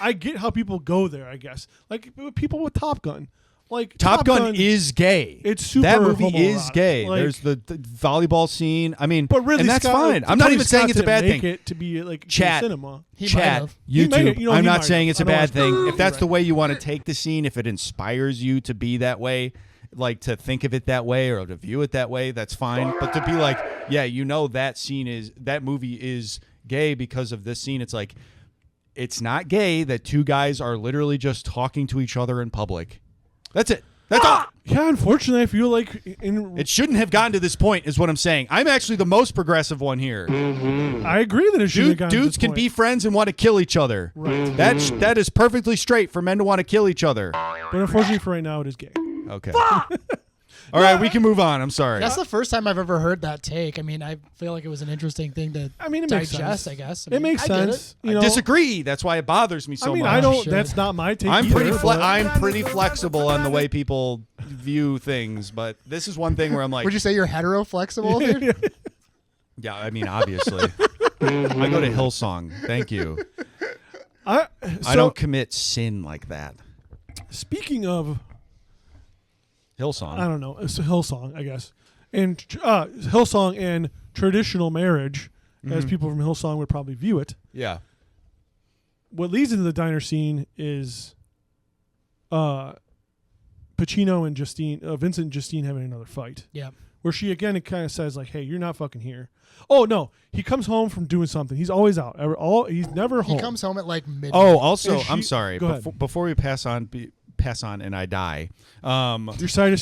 I get how people go there. I guess like people with Top Gun. like Top Gun is gay. It's super That movie is homoerotic. gay. Like- There's the volleyball scene. I mean, But Ridley and that's Scott, fine. I'm not Tony even saying Scott it's a bad didn't make thing. It to be like Chat. cinema. He might Chat, have. He made YouTube. it, you know, I'm he not might saying have. it's a I don't bad wanna- thing. If that's Right. the way you want to take the scene, if it inspires you to be that way, like to think of it that way or to view it that way, that's fine. But to be like, yeah, you know, that movie is gay because of this scene. It's like, it's not gay that two guys are literally just talking to each other in public. That's it. That's all. Yeah, unfortunately, I feel like It shouldn't have gotten to this point, is what I'm saying. I'm actually the most progressive one here. I agree that it should have gotten to Dudes this can point. be friends and want to kill each other. Right. That is perfectly straight for men to want to kill each other. But unfortunately for right now, it is gay. Okay. All right, we can move on. I'm sorry. That's the first time I've ever heard that take. I mean, I feel like it was an interesting thing to I mean, it makes digest, sense. I guess. It makes I get sense. I You know? disagree. That's why it bothers me so I mean, much. I don't. Sure. That's not my take. I'm either, but- I'm pretty flexible on the way people view things, but this is one thing where I'm like, Would you say you're hetero flexible, dude? yeah, I mean, obviously. I go to Hillsong. Thank you. I don't commit sin like that. Speaking of, Hillsong. I don't know. It's a Hillsong, I guess, and Hillsong and traditional marriage, as people from Hillsong would probably view it. Yeah. What leads into the diner scene is, Pacino and Vincent and Justine having another fight. Yeah. Where she again kind of says like, "Hey, you're not fucking here." Oh no, he comes home from doing something. He's always out. He's never home. He comes home at like midnight. Oh, also, And I'm sorry. Go ahead. Before we pass on and I die. You're tired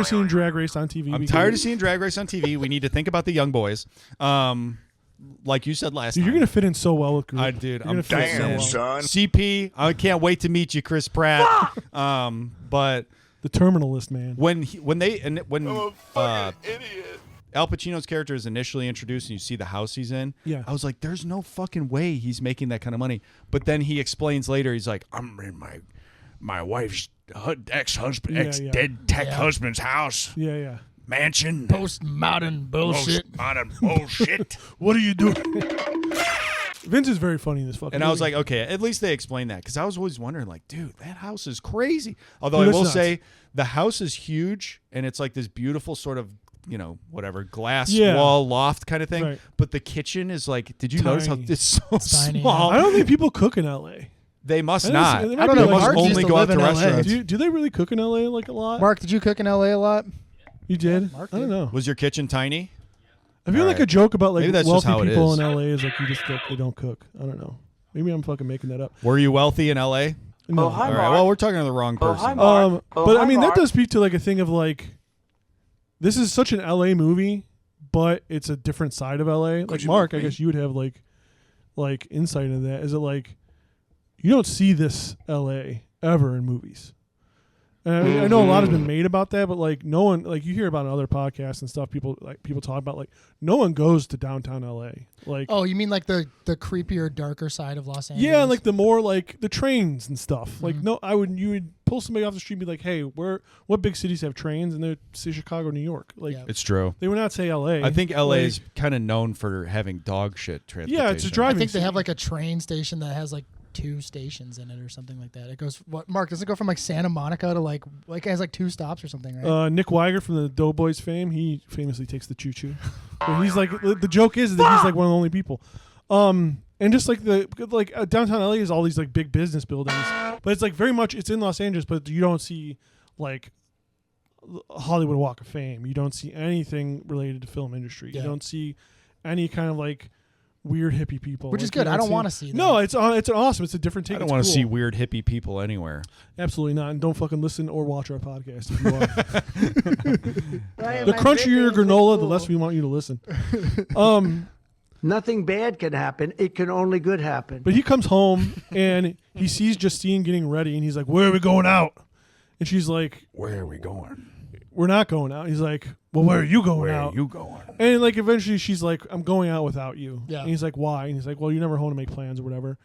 of seeing Drag Race on TV. I'm tired of seeing Drag Race on TV. We need to think about the young boys. Like you said last Dude, time. you're gonna fit in so well with group. I did. You're gonna fit in so well. CP, I can't wait to meet you, Chris Pratt. But The Terminalist, man. when Al Pacino's character is initially introduced and you see the house he's in, Yeah. I was like, there's no fucking way he's making that kind of money. But then he explains later, he's like, I'm in my wife's dead tech husband's house, Yeah. mansion, Postmodern bullshit. modern bullshit. What are you doing? Vince is very funny in this fucking And I was movie. like, okay, at least they explained that, because I was always wondering, like, dude, that house is crazy. Although Dude, I it's will nuts. say the house is huge, and it's like this beautiful sort of, whatever, glass Yeah. wall loft kind of thing. Right. But the kitchen is like, did you notice how Tiny. it's so tiny, small? I don't think people cook in L.A. They must I not. don't I don't They know. Like, must Mark used only to go out live to in LA. restaurants. do they really cook in L.A. like a lot? Mark, did you cook in LA a lot? You did? Mark I don't did. know. Was your kitchen tiny? I feel All like right. a joke about like Maybe that's just wealthy how it people is. in LA is like you just they don't cook. I don't know. Maybe I'm fucking making that up. Were you wealthy in L.A.? No. All right. Well, we're talking to the wrong person. But I mean that does speak to like a thing of like this is such an LA movie, but it's a different side of LA. Like Mark, I guess you would have like insight into that. Is it like you don't see this LA ever in movies? And I mean, I know a lot has been made about that, but like no one, like you hear about in other podcasts and stuff. People talk about like no one goes to downtown LA. Like Oh, you mean like the creepier, darker side of Los Angeles? yeah, like the more like the trains and stuff. Mm-hmm. Like no, you would pull somebody off the street and be like, hey, what big cities have trains? And they'd say Chicago, New York. Like Yeah. It's true. they would not say LA. I think L.A. Like, is kind of known for having dog shit transportation. yeah, it's a I driving. think they have city. like a train station that has like 2 stations in it or something like that. It goes what? Mark, does it go from like Santa Monica to like it has like 2 stops or something, right? Nick Weiger from the Doughboys fame, he famously takes the choo-choo. But he's like the joke is that he's like one of the only people. And just like downtown LA is all these like big business buildings, but it's like very much it's in Los Angeles, but you don't see like Hollywood Walk of Fame. You don't see anything related to film industry. Yeah. You don't see any kind of like weird hippie people, Which is Like, you good. I don't don't see- want to see that. No, it's awesome. It's a different take. I don't It's want to cool. see weird hippie people anywhere. Absolutely not. And don't fucking listen or watch our podcast if you are. The crunchier your granola, the less we want you to listen. Nothing bad can happen. It can only good happen. But he comes home and he sees Justine getting ready and he's like, where are we going out? And she's like, Where are we going? we're not going out. He's like, well, where are you going Where out? are you going? And like eventually she's like, I'm going out without you. Yeah. And he's like, why? And he's like, well, you're never home to make plans or whatever.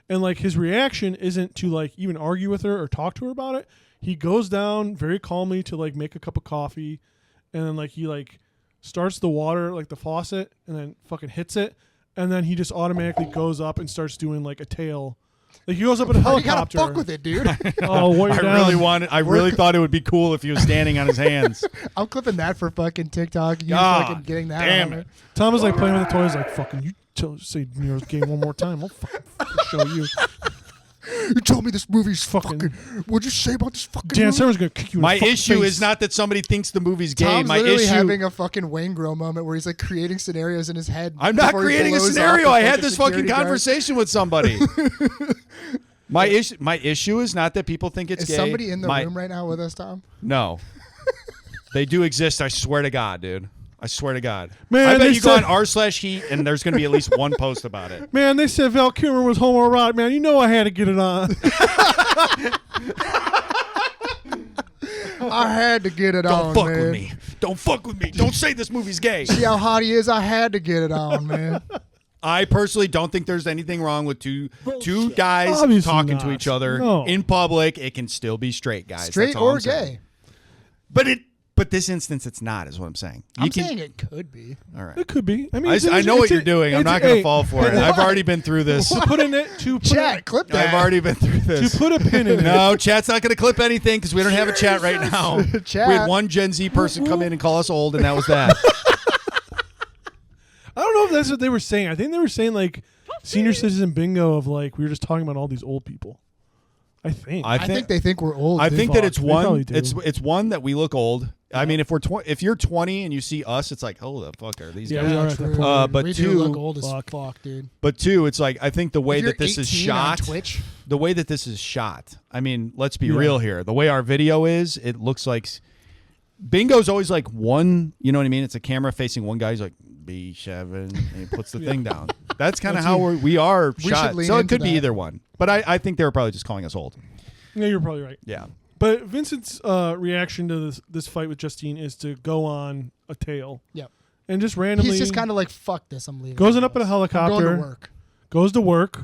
And like his reaction isn't to like even argue with her or talk to her about it. He goes down very calmly to like make a cup of coffee, and then like he like starts the water, like the faucet, and then fucking hits it, and then he just automatically goes up and starts doing like a tail Like he goes up in a You helicopter. gotta fuck with it, dude. Oh, what I really thought it would be cool if he was standing on his hands. I'm clipping that for fucking TikTok. You God fucking getting that damn on it. Tom is like playing with the toys, like fucking. You say Nero's game one more time, I'll fucking show you. You told me this movie's Fucking- fucking. What'd you say about this fucking Dan movie? Summer's gonna kick you in My the fucking issue face. is not that somebody thinks the movie's gay. Tom's My literally issue. having a fucking Wayne Grow moment where he's like creating scenarios in his head. I'm not before he creating a blows off scenario. the I had this fucking security guard. conversation with somebody. My issue is not that people think it's Is gay. somebody in the room right now with us, Tom? No. They do exist. I swear to God, dude. I swear to God. Man, I bet they you go said- on r/heat and there's going to be at least one post about it. Man, they said Val Kilmer was homoerotic. Man, you know I had to get it on. I had to get it on, Don't fuck man. with me. Don't fuck with me. Don't say this movie's gay. See how hot he is? I had to get it on, man. I personally don't think there's anything wrong with two guys Obviously talking not. to each other No. in public. It can still be straight, guys. Straight That's all or I'm saying. gay. But this instance, it's not. Is what I'm saying. I'm saying it could be. All right. It could be. I mean, I know what you're doing. I'm not going to fall for it. I've already been through this. To put in it. To put Chat, clip that. I've already been through this. To put a pin in it. No, chat's not going to clip anything because we don't have a chat right now. Chat. We had one Gen Z person come in and call us old, and that was that. I don't know if that's what they were saying. I think they were saying like senior citizen bingo of like we were just talking about all these old people. I think. I think they think we're old. I dude. think that it's Fuck, they probably one. do. It's one that we look old. I mean, if you're 20 and you see us, it's like, oh, the fuck are these Yeah, guys? we are Yeah, at that true. point. But we two- do look old as fuck. fuck, dude. But two, it's like I think the way If you're that this is 18 on shot, Twitch, the way that this is shot. I mean, let's be Yeah. real here. The way our video is, it looks like Bingo's always like one. You know what I mean? It's a camera facing one guy. He's like B7, and he puts the thing down. That's kind of how we are We shot. should lean So it into could be that. either one. But I think they were probably just calling us old. Yeah, you're probably right. Yeah. But Vincent's reaction to this fight with Justine is to go on a tail. Yep. And just randomly he's just kind of like, fuck this, I'm leaving. goes up in a I'm helicopter. going to work. Goes to work,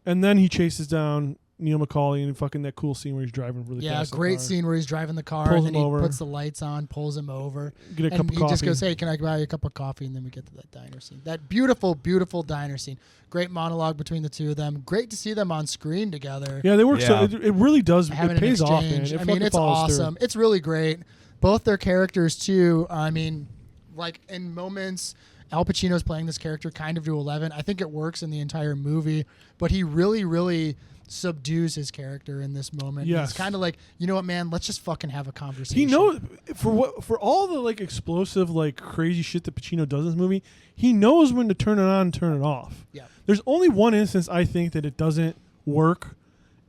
and then he chases down Neil McCauley and fucking that cool scene where he's driving really Yeah, fast. in the great car. scene where he's driving the car Pulls and then him he over. puts the lights on, pulls him over. Get a and cup of he just coffee. goes, hey, can I buy you a cup of coffee? And then we get to that diner scene. That beautiful, beautiful diner scene. Great monologue between the two of them. Great to see them on screen together. Yeah, they work so. Yeah. it really does. Having It an pays off, man. exchange. It I mean, fucking it's follows through. awesome. It's really great. Both their characters, too. I mean, like in moments, Al Pacino's playing this character kind of to 11. I think it works in the entire movie, but he really, really subdues his character in this moment. Yes. It's kind of like, you know what, man? Let's just fucking have a conversation. He knows for all the like explosive like crazy shit that Pacino does in this movie. He knows when to turn it on and turn it off. Yeah. There's only one instance I think that it doesn't work,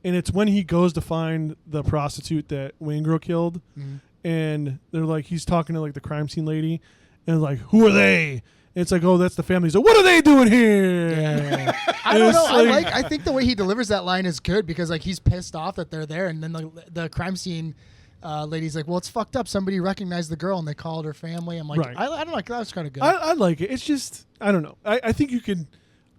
and it's when he goes to find the prostitute that Waingro killed, and they're like he's talking to like the crime scene lady, and like who are they? And it's like, oh, that's the family. He's like, what are they doing here? I don't know. It's I think the way he delivers that line is good because like he's pissed off that they're there, and then the crime scene lady's like, well, it's fucked up. Somebody recognized the girl and they called her family. I'm like, Right. I don't know. That was kind of good. I like it. It's just I don't know. I think you can.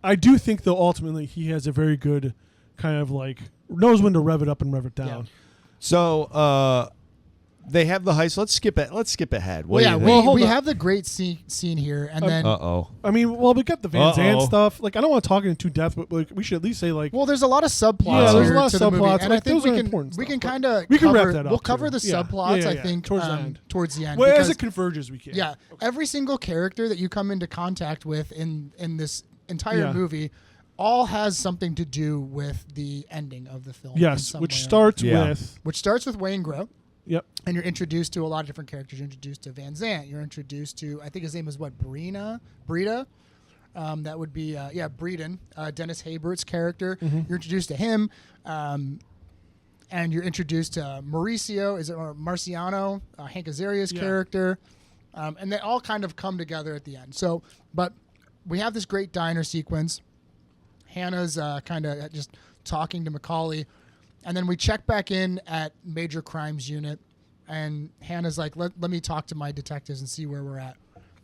I do think though ultimately he has a very good kind of like knows when to rev it up and rev it down. Yeah. So they have the heist. Let's skip it. Let's skip ahead. What Well, do yeah, you think? we have the great scene here, and then I mean, well, we got the Van Zandt Uh-oh. stuff. Like, I don't want to talk it into depth, but like, we should at least say like, well, there's a lot of subplots. Yeah, there's a here lot of to the movie, subplots. and I Like, think those are we important can stuff, kind of we can wrap that up. We'll cover too. the Yeah. subplots. Yeah, I yeah, think towards the end. Towards the end. Well, as because- it converges, we can. Yeah, every single character that you come into contact with in this entire Yeah. movie all has something to do with the ending of the film. in Yes, some which way or starts Yeah. with. which starts with Wayne Grow, Yep. and you're introduced to a lot of different characters. You're introduced to Van Zandt. You're introduced to, I think his name is what, Brita. That would be Breeden, Dennis Haybert's character. Mm-hmm. You're introduced to him, and you're introduced to Mauricio. Is it or Marciano, Hank Azaria's Yeah. character, and they all kind of come together at the end. So, but we have this great diner sequence. Hannah's kind of just talking to McCauley, and then we check back in at Major Crimes Unit, and Hannah's like, let me talk to my detectives and see where we're at.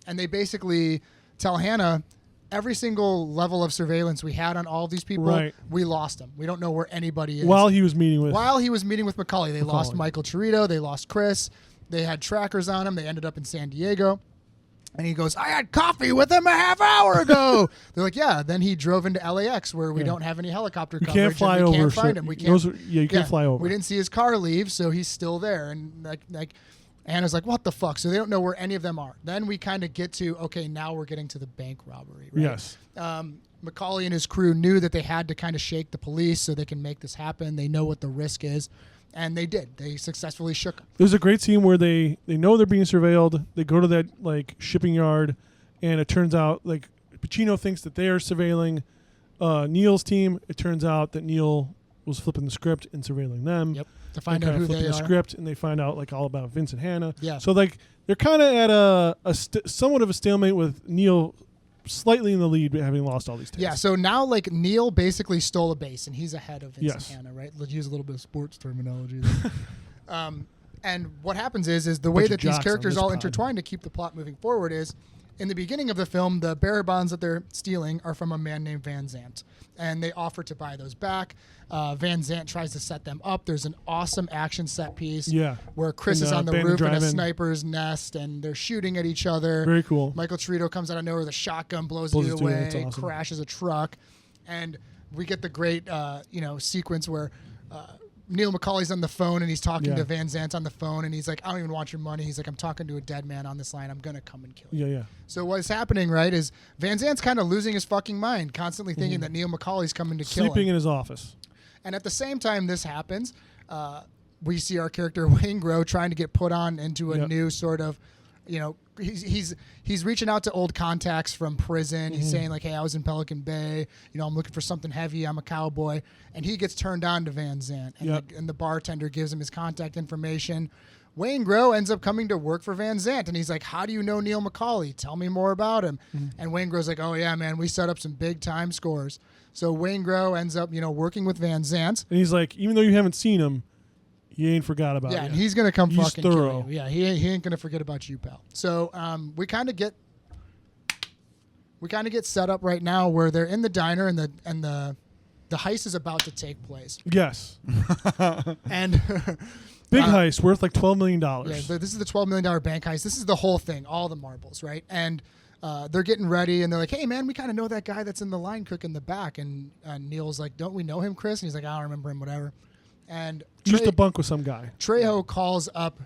And they basically tell Hannah, every single level of surveillance we had on all of these people, Right. we lost them. We don't know where anybody is. While he was meeting with. While he was meeting with McCauley, they lost McCauley. Michael Chirito, they lost Chris, they had trackers on him, they ended up in San Diego. And he goes, I had coffee with him a half hour ago. They're like, yeah. Then he drove into LAX where we don't have any helicopter coverage. Can't fly and we over. can't find him. We can't. You can't fly over. We didn't see his car leave, so he's still there. And like Anna's like, what the fuck? So they don't know where any of them are. Then we kind of get to, okay, now we're getting to the bank robbery. Right? Yes. Macaulay and his crew knew that they had to kind of shake the police so they can make this happen. They know what the risk is. And they did. They successfully shook them. There's a great scene where they know they're being surveilled. They go to that like shipping yard, and it turns out like Pacino thinks that they are surveilling Neil's team. It turns out that Neil was flipping the script and surveilling them. Yep. To find out who they the are. script, and they find out like all about Vince and Hannah. Yeah. So like they're kind of at a somewhat of a stalemate with Neil slightly in the lead, having lost all these tapes. Yeah, so now like Neil basically stole a base, and he's ahead of Vince Yes. and Hannah, right? Let's use a little bit of sports terminology there. And what happens is the way Bunch of that these jocks characters on this all pod. intertwine to keep the plot moving forward is, in the beginning of the film, the bearer bonds that they're stealing are from a man named Van Zant, and they offer to buy those back. Van Zant tries to set them up. There's an awesome action set piece where Chris In is the on the abandoned roof in a drive-in. sniper's nest, and they're shooting at each other. Very cool. Michael Cerrito comes out of nowhere with a shotgun, blows Blows you it through, away, that's awesome. crashes a truck, and we get the great sequence where Neil McCauley's on the phone and he's talking to Van Zant on the phone, and he's like, I don't even want your money. He's like, I'm talking to a dead man on this line. I'm going to come and kill you. Yeah. So what's happening, right, is Van Zant's kind of losing his fucking mind, constantly thinking that Neil McCauley's coming to kill him. Sleeping in his office. And at the same time this happens, we see our character Wayne Grow trying to get put on into a new sort of, he's reaching out to old contacts from prison. He's saying like, hey, I was in Pelican Bay. I'm looking for something heavy. I'm a cowboy. And he gets turned on to Van Zant. And the bartender gives him his contact information. Wayne Grow ends up coming to work for Van Zant. And he's like, how do you know Neil McCauley? Tell me more about him. And Wayne Grow's like, oh, yeah, man, we set up some big time scores. So Wayne Grow ends up, working with Van Zant. And he's like, even though you haven't seen him, he ain't forgot about you. Yeah, and he's going to come He's fucking thorough. kill you. Yeah, he ain't going to forget about you, pal. So we kind of get set up right now where they're in the diner and the heist is about to take place. Yes. And Big heist worth like $12 million. yeah, this is the $12 million bank heist. This is the whole thing, all the marbles, right? And they're getting ready, and they're like, hey, man, we kind of know that guy that's in the line cook in the back. And Neil's like, don't we know him, Chris? And he's like, I don't remember him, whatever. And Used to bunk with some guy. Trejo calls up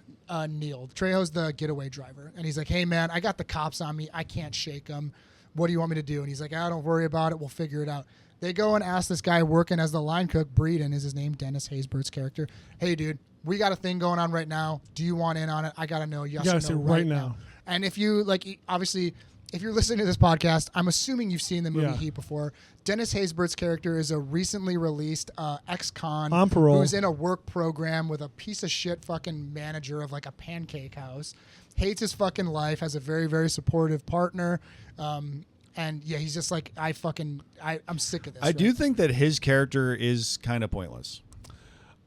Neil. Trejo's the getaway driver. And he's like, hey, man, I got the cops on me. I can't shake them. What do you want me to do? And he's like, don't worry about it. We'll figure it out. They go and ask this guy working as the line cook, Breeden is his name, Dennis Haysbert's character. Hey, dude, we got a thing going on right now. Do you want in on it? I got to know yes You or gotta say no right now. And if you, obviously, if you're listening to this podcast, I'm assuming you've seen the movie Yeah. Heat before. Dennis Haysbert's character is a recently released ex-con On parole. who's in a work program with a piece of shit fucking manager of like a pancake house. Hates his fucking life, has a very, very supportive partner. And yeah, he's just like, I'm sick of this. I do think that his character is kind of pointless.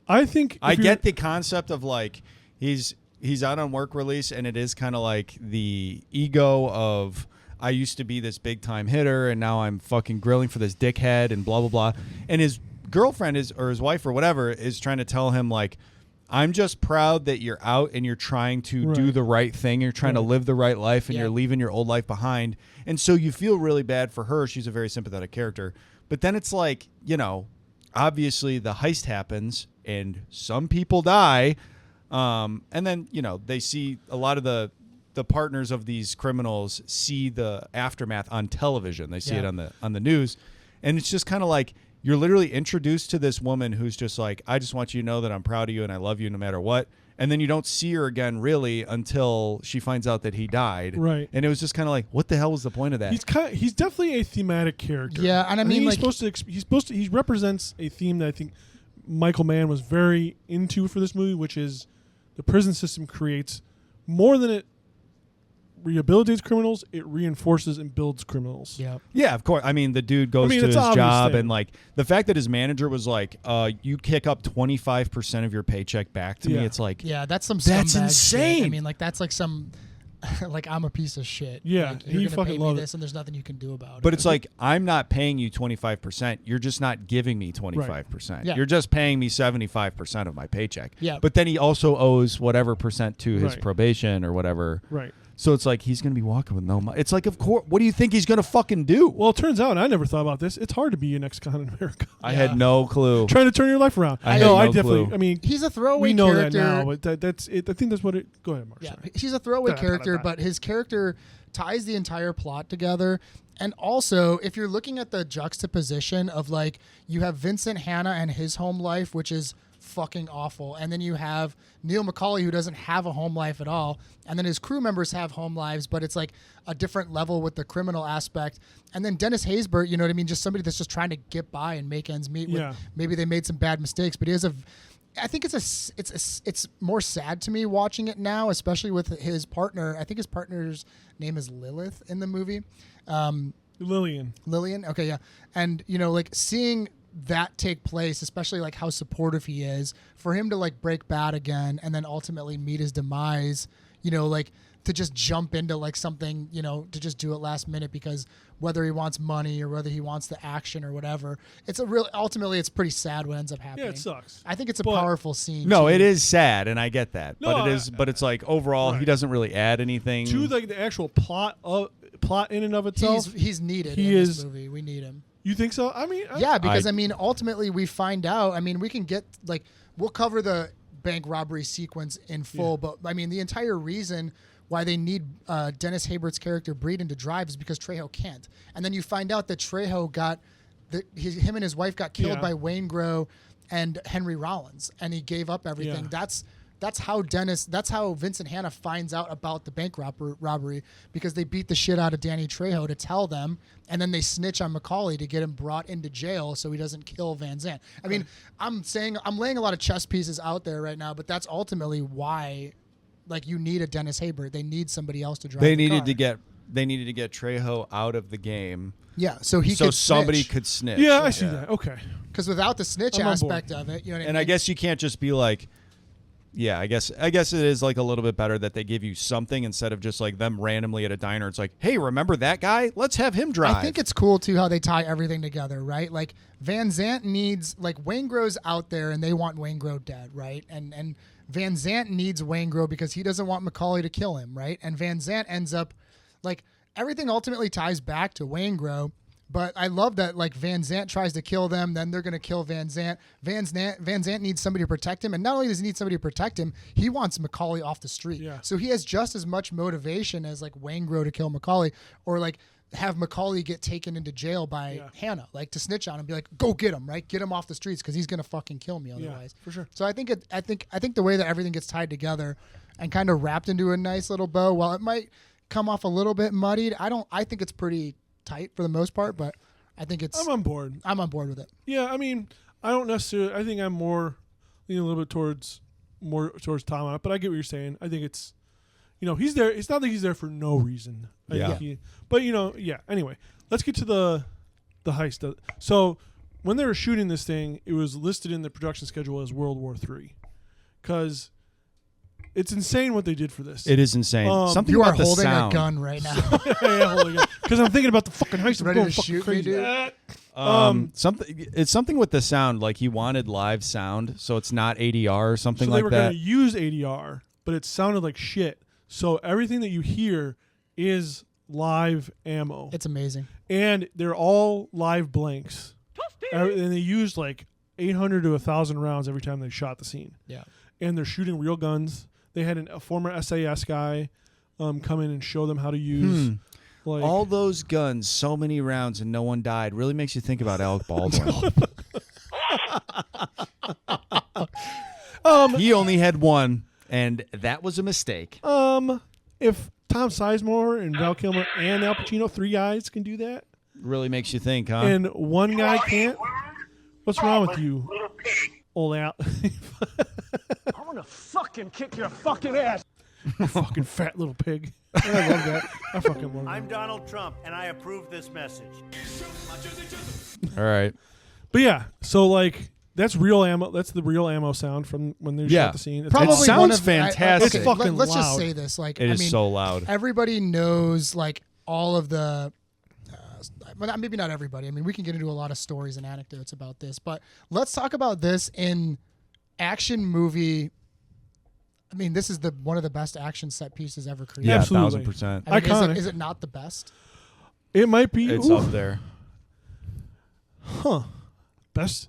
I think I get the concept of like he's out on work release, and it is kind of like the ego of I used to be this big time hitter, and now I'm fucking grilling for this dickhead and blah blah blah. And his girlfriend or his wife or whatever is trying to tell him like, I'm just proud that you're out and you're trying to do the right thing. You're trying to live the right life, and you're leaving your old life behind. And so you feel really bad for her. She's a very sympathetic character. But then it's like, obviously the heist happens and some people die. And then, they see a lot of the partners of these criminals see the aftermath on television. They see it on the news. And it's just kind of like, you're literally introduced to this woman who's just like, I just want you to know that I'm proud of you and I love you no matter what. And then you don't see her again really until she finds out that he died. Right. And it was just kind of like, what the hell was the point of that? He's definitely a thematic character. Yeah, and I mean, he represents a theme that I think Michael Mann was very into for this movie, which is the prison system creates more than it rehabilitates criminals, it reinforces and builds criminals. Yeah, of course. I mean, the dude goes to his job, and like the fact that his manager was like, you kick up 25% of your paycheck back to me. It's like, that's some that's scumbag insane. shit. I mean, like that's like some like I'm a piece of shit. Yeah, like, he you're gonna fucking pay me loved this, and there's nothing you can do about it. But it's like, I'm not paying you 25%. You're just not giving me 25%. Yeah. You're just paying me 75% of my paycheck. Yeah. But then he also owes whatever percent to his Right. probation or whatever. Right. So it's like he's going to be walking with no money. It's like, of course, what do you think he's going to fucking do? Well, it turns out, and I never thought about this, it's hard to be an ex-con in America. I had no clue. Trying to turn your life around. I had no definitely, clue. I mean, He's a throwaway we know character. that now, but that's it. I think that's what it, go ahead, Mark. Yeah, sorry. he's a throwaway character, but his character ties the entire plot together. And also, if you're looking at the juxtaposition of like, you have Vincent Hanna and his home life, which is fucking awful, and then you have Neil McCauley, who doesn't have a home life at all, and then his crew members have home lives, but it's like a different level with the criminal aspect. And then Dennis Haysbert, you know what I mean, just somebody that's just trying to get by and make ends meet. Yeah. Maybe they made some bad mistakes, but he has I think it's more sad to me watching it now, especially with his partner. I think his partner's name is Lilith in the movie. Lillian. Okay, yeah. And, you know, like seeing that take place, especially like how supportive he is, for him to like break bad again and then ultimately meet his demise, you know, like to just jump into like something, you know, to just do it last minute because whether he wants money or whether he wants the action or whatever, ultimately it's pretty sad what ends up happening. Yeah, it sucks. I think it's a powerful scene. No, too. it is sad, and I get that. No, but it is. But it's like overall, he doesn't really add anything to the actual plot in and of itself. He's needed he in is, this movie. We need him. You think so? I mean, yeah, because I mean, ultimately we find out. I mean, we can get like we'll cover the bank robbery sequence in full, but I mean, the entire reason why they need Dennis Haybert's character Breeden to drive is because Trejo can't. And then you find out that Trejo him and his wife got killed by Wayne Grow and Henry Rollins, and he gave up everything. Yeah. That's how Vincent Hanna finds out about the bank robbery, because they beat the shit out of Danny Trejo to tell them, and then they snitch on McCauley to get him brought into jail so he doesn't kill Van Zandt. I mean, I'm laying a lot of chess pieces out there right now, but that's ultimately why, like, you need a Dennis Haybert. They need somebody else to drive. They needed to get Trejo out of the game. Yeah, so somebody snitch. could snitch. Yeah, I see that. Okay. Because without the snitch aspect of it, you know what I mean? And I guess you can't just be like, yeah, I guess it is like a little bit better that they give you something instead of just like them randomly at a diner. It's like, hey, remember that guy? Let's have him drive. I think it's cool too how they tie everything together, right? Like Van Zandt needs, like, Wayne Grow's out there and they want Wayne Grow dead, right? And Van Zandt needs Wayne Grow because he doesn't want McCauley to kill him, right? And Van Zandt ends up, like, everything ultimately ties back to Wayne Grow. But I love that, like, Van Zandt tries to kill them, then they're going to kill Van Zandt. Van Zandt needs somebody to protect him, and not only does he need somebody to protect him, he wants McCauley off the street. Yeah. So he has just as much motivation as, like, Wayne Grow to kill McCauley, or, like, have McCauley get taken into jail by Hannah, like, to snitch on him, be like, go get him, right? Get him off the streets because he's going to fucking kill me otherwise. For sure. So I think the way that everything gets tied together and kind of wrapped into a nice little bow, while it might come off a little bit muddied, I think it's pretty tight for the most part, but I think I'm on board. I'm on board with it. Yeah, I mean, I don't necessarily. I think I'm more leaning a little bit towards Tom on it, but I get what you're saying. I think it's, you know, he's there. It's not that he's there for no reason. But you know, yeah. Anyway, let's get to the heist. So when they were shooting this thing, it was listed in the production schedule as World War III, because it's insane what they did for this. It is insane. Something you about are the holding sound. a gun right now. Because I'm thinking about the fucking heist. Ready I'm to going shoot fucking me, crazy. dude? It's something with the sound. Like he wanted live sound, so it's not ADR or something So they like were that. going to use ADR, but it sounded like shit. So everything that you hear is live ammo. It's amazing. And they're all live blanks. And they used like 800 to 1,000 rounds every time they shot the scene. Yeah. And they're shooting real guns. They had a former SAS guy come in and show them how to use. Like, all those guns, so many rounds, and no one died. Really makes you think about Alec Baldwin. He only had one, and that was a mistake. If Tom Sizemore and Val Kilmer and Al Pacino, 3 guys, can do that, Really makes you think, huh? and 1 guy can't, what's wrong with you, old Al? I'm gonna fucking kick your fucking ass. Fucking fat little pig. I love that. I fucking love that. I'm Donald Trump, and I approve this message. All right. But yeah, so like that's real ammo. That's the real ammo sound from when they shot the scene. It's Probably it sounds one of, fantastic. It's fucking let's just loud. say this. Like, It I is mean, so loud. Everybody knows, like, all of the. Well, maybe not everybody. I mean, we can get into a lot of stories and anecdotes about this, but let's talk about this in action movie I mean, this is one of the best action set pieces ever created. Yeah, Absolutely. 1000%. I mean, Iconic. is it not the best? It might be. It's up there. Huh. Best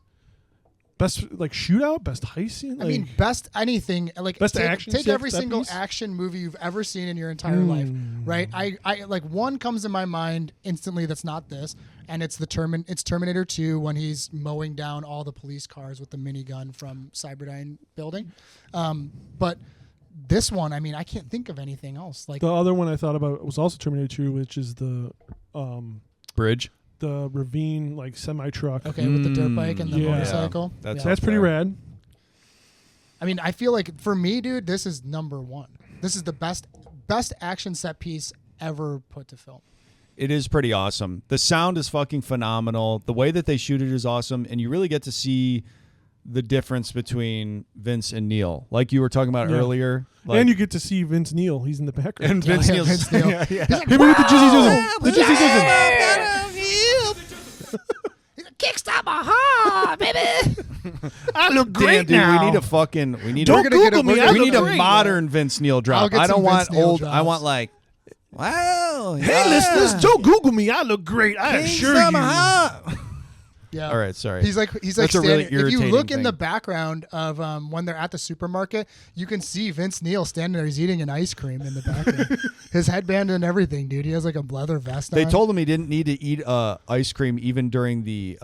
like shootout, best heist scene. I mean, best anything. Like Best take, action take set- every set single piece? action movie you've ever seen in your entire life, right? I like one comes to my mind instantly. That's not this, and it's it's Terminator 2 when he's mowing down all the police cars with the minigun from Cyberdyne building. But this one, I mean, I can't think of anything else. Like the other one I thought about was also Terminator 2, which is the Bridge. the ravine like semi truck. okay, with the dirt bike and the Yeah. motorcycle. Yeah, That's pretty rad. I mean, I feel like for me, dude, this is number one. This is the best action set piece ever put to film. It is pretty awesome. The sound is fucking phenomenal. The way that they shoot it is awesome, and you really get to see the difference between Vince and Neil, like you were talking about Yeah. earlier. Like, And you get to see Vince Neil. He's in the background. and Vince Yeah, Neil's Vince Neil. yeah, yeah. He's like, Hit me with the Jizzy Dizzle. The Jizzy Dizzle. Kickstart my heart, baby. I look Damn, great dude, now. we need a fucking. We need. Don't a, Google me. I we look need a great. modern Vince Neil I'll drop. get I don't some want Vince Neil old. I drops. want like. Wow. Hey, listeners, don't Google me. I look great. I assure you. Yeah. All right, sorry. He's like That's a really standing. If you irritating look in thing. the background of when they're at the supermarket, you can see Vince Neil standing there. He's eating an ice cream in the background. His headband and everything, dude. He has like a leather vest They on. told him he didn't need to eat ice cream even during the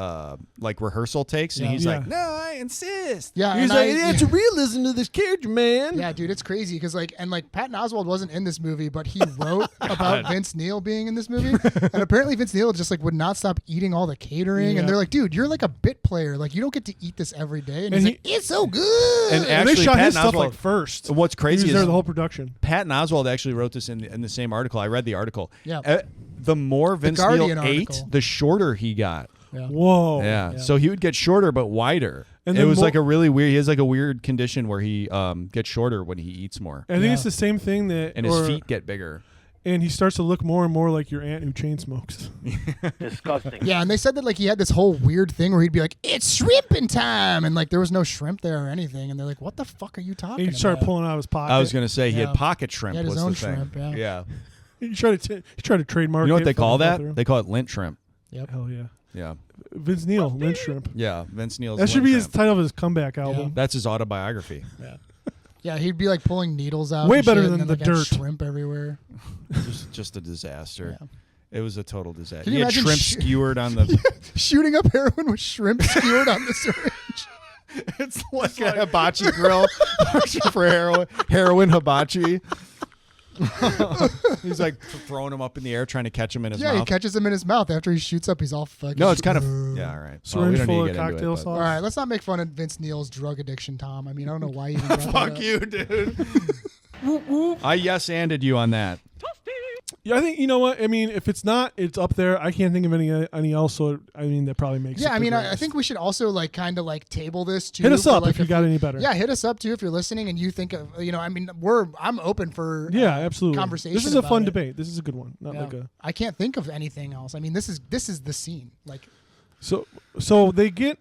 like rehearsal takes, and Yeah. he's Yeah. like, "No, I insist." Yeah, He's and like, I- it's a realism to this character, man. Yeah, dude, it's crazy because like Patton Oswalt wasn't in this movie, but he wrote about Vince Neil being in this movie, and apparently Vince Neil just like would not stop eating all the catering, Yeah. and they're like, dude, you're like a bit player, like you don't get to eat this every day, and, And he's he- like, it's so good. And And they actually, shot his Patton stuff like Oswalt. first. What's He crazy was there is the whole production. Patton Oswalt actually wrote this in the same article. I read the article. Yeah. The more Vince Guardian Neil ate, article. the shorter he got. Yeah. Whoa. Yeah. So he would get shorter but wider. And it then was mo- like a really weird. He has like a weird condition where he gets shorter when he eats more, I think Yeah. it's the same thing that, and his or- feet get bigger. and he starts to look more and more like your aunt who chain smokes. Disgusting. Yeah, and they said that like he had this whole weird thing where he'd be like, "It's shrimping time," and like there was no shrimp there or anything, and they're like, "What the fuck are you talking And he started about?" pulling out of his pocket. I was gonna say he Yeah. had pocket shrimp. He had his was own the thing. shrimp, yeah. He tried to trademark. You know what it, they call fucking that? fell through. They call it lint shrimp. Yep. Hell yeah. Yeah. Vince Neil, lynch shrimp. Yeah. Vince Neil's. That should lint be his shrimp. title of his comeback album. That's his autobiography. Yeah, he'd be like pulling needles out. Way and better shit, than and then, the like, have dirt. Shrimp everywhere. Just a disaster. Yeah. It was a total disaster. Can He you had imagine shrimp sh- skewered on the. Shooting up heroin with shrimp skewered on the syringe. It's like a hibachi grill for heroin hibachi. He's like throwing him up in the air, trying to catch him in his Yeah, he mouth. catches him in his mouth after he shoots up. He's all fucking. No, it's kind of yeah. All right. Well, we Syringe don't full need of to get into cocktail it, but- sauce. All right, let's not make fun of Vince Neil's drug addiction, Tom. I mean, I don't know why you even brought that Fuck up. you, dude. I yes-anded you on that. Yeah, I think you know what I mean. If it's not, it's up there. I can't think of any else. So I mean, that probably makes. Yeah, it I the mean, I greatest. think we should also like kind of like table this too. Hit us for, up like, if you got any better. Yeah, hit us up too if you're listening and you think of I mean, I'm open for Yeah, absolutely. conversation. This is a about fun it. debate. This is a good one. Not Yeah. like a. I can't think of anything else. I mean, this is the scene. Like, So they get.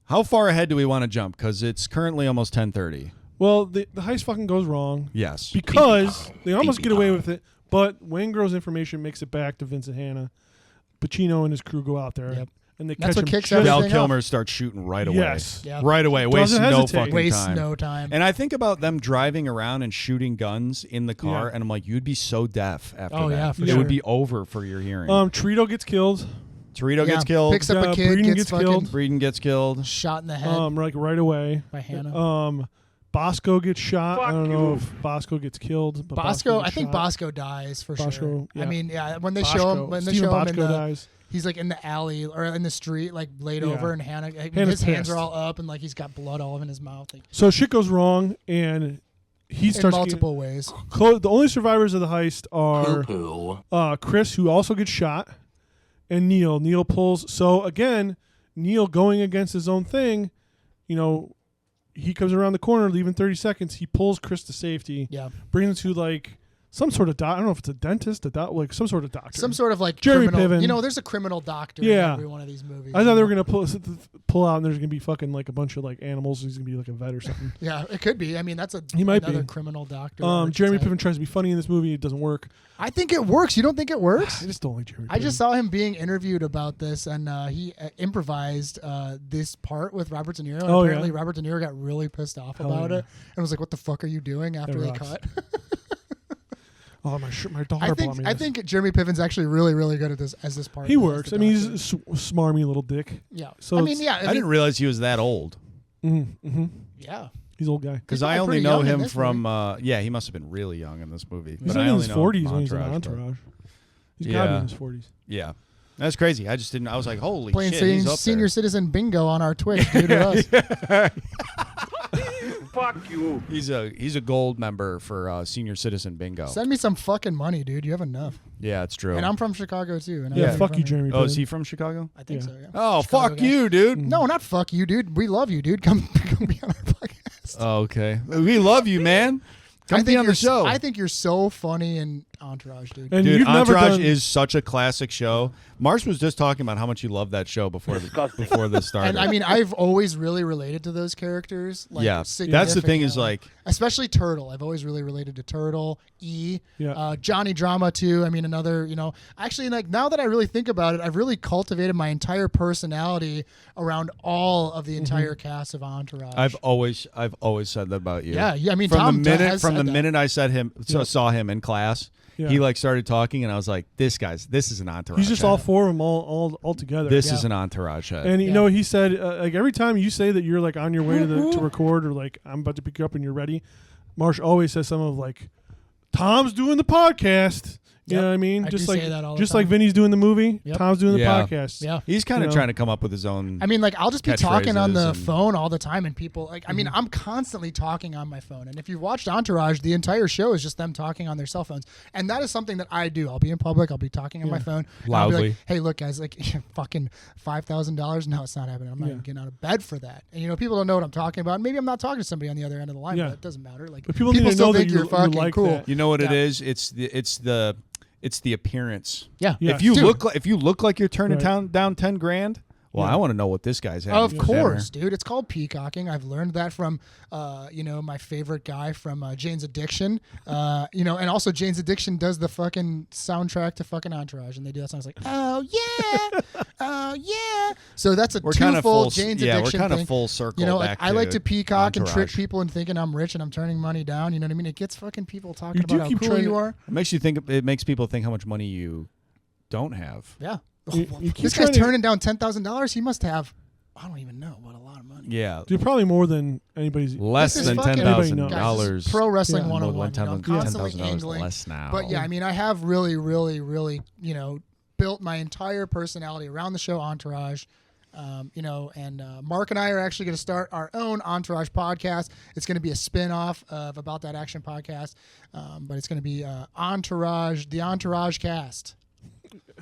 How far ahead do we want to jump? Because it's currently almost 10:30. Well, the heist fucking goes wrong. Yes. Because they almost get away with it, but Wayne Grove's information makes it back to Vincent Hanna. Pacino and his crew go out there, Yep. and they That's catch what him. kicks just- Val everything Kilmer starts shooting right away. Yes. Yeah. Right away. Wastes Doesn't no hesitate. fucking Wastes time. no time. And I think about them driving around and shooting guns in the car, Yeah. and I'm like, you'd be so deaf after Oh, that. yeah, for it sure. would be over for your hearing. Trito gets killed. Torito Yeah, gets killed. picks up a kid, Breeden gets gets fucking killed. Breeden gets killed. shot in the head Like right away. by Hannah. Bosco gets shot. I don't know if Bosco gets killed. But Bosco, I gets think shot. Bosco dies for Bosco, sure. yeah. I mean, yeah, when they Bosco. show him, when they Steven show him in Bosco the, dies. he's like in the alley or in the street, like laid Yeah. over, and Hannah, Hannah's his hands pissed. are all up, and like he's got blood all over in his mouth, like So shit goes wrong, and he in starts multiple ways. The only survivors of the heist are Chris, who also gets shot, and Neil. Neil pulls. So again, Neil going against his own thing. He comes around the corner, leaving 30 seconds. He pulls Chris to safety. Yeah. Brings him to like some sort of I don't know if it's a dentist, like some sort of doctor. Some sort of like Jeremy criminal. Piven. You know, there's a criminal doctor in every one of these movies. I thought they were gonna pull out and there's gonna be fucking like a bunch of like animals. He's gonna be like a vet or something. Yeah, it could be. I mean, that's he might another be criminal doctor. Jeremy Piven tries to be funny in this movie. It doesn't work. I think it works. You don't think it works? I just don't like Jeremy Piven. I just saw him being interviewed about this, and he improvised this part with Robert De Niro. And apparently, Robert De Niro got really pissed off about it and was like, "What the fuck are you doing?" After they cut. Oh, my daughter bought me I this. think Jeremy Piven's actually really, really good at this part. He works. I mean, he's a smarmy little dick. Yeah. So I mean, yeah. I didn't realize he was that old. Yeah. He's an old guy. Because I only know him from he must have been really young in this movie. He's but in I his only know 40s when he's in Entourage. He's got to be in his 40s. Yeah. That's crazy. I just didn't. I was like, holy playing shit, he's up senior there. citizen bingo on our Twitch, dude. With us. Fuck you. He's a gold member for senior citizen bingo. Send me some fucking money, dude. You have enough. Yeah, it's true. And I'm from Chicago too. And Yeah, fuck you, Jeremy. Oh, is he from Chicago? I think so. Yeah. Oh, Chicago fuck guy. you, dude. No, not fuck you, dude. We love you, dude. Come be on our podcast. Oh, okay. We love you, man. Come be on the show. I think you're so funny in Entourage, dude. And Dude, you've never Entourage done- is such a classic show. Marsh was just talking about how much you love that show before this started. And I mean, I've always really related to those characters. Like, yeah, that's the thing is like, especially Turtle. I've always really related to Turtle, Yeah. Johnny Drama too. I mean, another, actually, like now that I really think about it, I've really cultivated my entire personality around all of the entire cast of Entourage. I've always said that about you. Yeah, I mean, from Tom the minute has from said the that. minute I saw him in class, he like started talking, and I was like, this is an Entourage. He's just head. all four of them all together. This is an Entourage head. And you know, he said like every time you say that you're like on your way to record or like I'm about to pick you up and you're ready, Marsh always says something of like, Tom's doing the podcast. You know what I mean? I just do like say that all the just time. like Vinny's doing the movie, Yep. Tom's doing the Yeah. podcast. Yeah. He's kind of trying to come up with his own. I mean, like, I'll just be talking on the catchphrases and- phone all the time, and people, like, I mean, I'm constantly talking on my phone. And if you've watched Entourage, the entire show is just them talking on their cell phones. And that is something that I do. I'll be in public, I'll be talking on my phone. and I'll be Loudly. like, hey, look, guys, like, fucking $5,000? No, it's not happening. I'm not even getting out of bed for that. And, people don't know what I'm talking about. Maybe I'm not talking to somebody on the other end of the line, Yeah. but it doesn't matter. Like, But people need to still know that think you're you're fucking like cool. that. You know what it Yeah. is? It's the appearance. Yeah. Yeah. If you Dude. look like you're turning Right. down 10 grand, well, I want to know what this guy's having. Of for dinner. course, dude. It's called peacocking. I've learned that from, my favorite guy from Jane's Addiction. And also Jane's Addiction does the fucking soundtrack to fucking Entourage, and they do that song. It's like, oh yeah, oh yeah. So that's a We're kind of twofold full. Jane's Yeah, we're Addiction kind thing. of full circle. Like, back I like to peacock and trick Entourage. people and thinking I'm rich and I'm turning money down. You know what I mean? It gets fucking people talking You do about how keep cool trying you to- are. It makes people think how much money you don't have. Yeah. You keep This guy's trying to- turning down $10,000. He must have, I don't even know, but a lot of money. Yeah, Dude, probably more than anybody's. less This is than fucking- $10,000. Guys, pro wrestling Yeah. 101. I'm constantly $10,000 angling. less now. But yeah, I mean, I have really, really, really, built my entire personality around the show Entourage. And Mark and I are actually going to start our own Entourage podcast. It's going to be a spin-off of About That Action podcast, but it's going to be Entourage, the Entourage cast.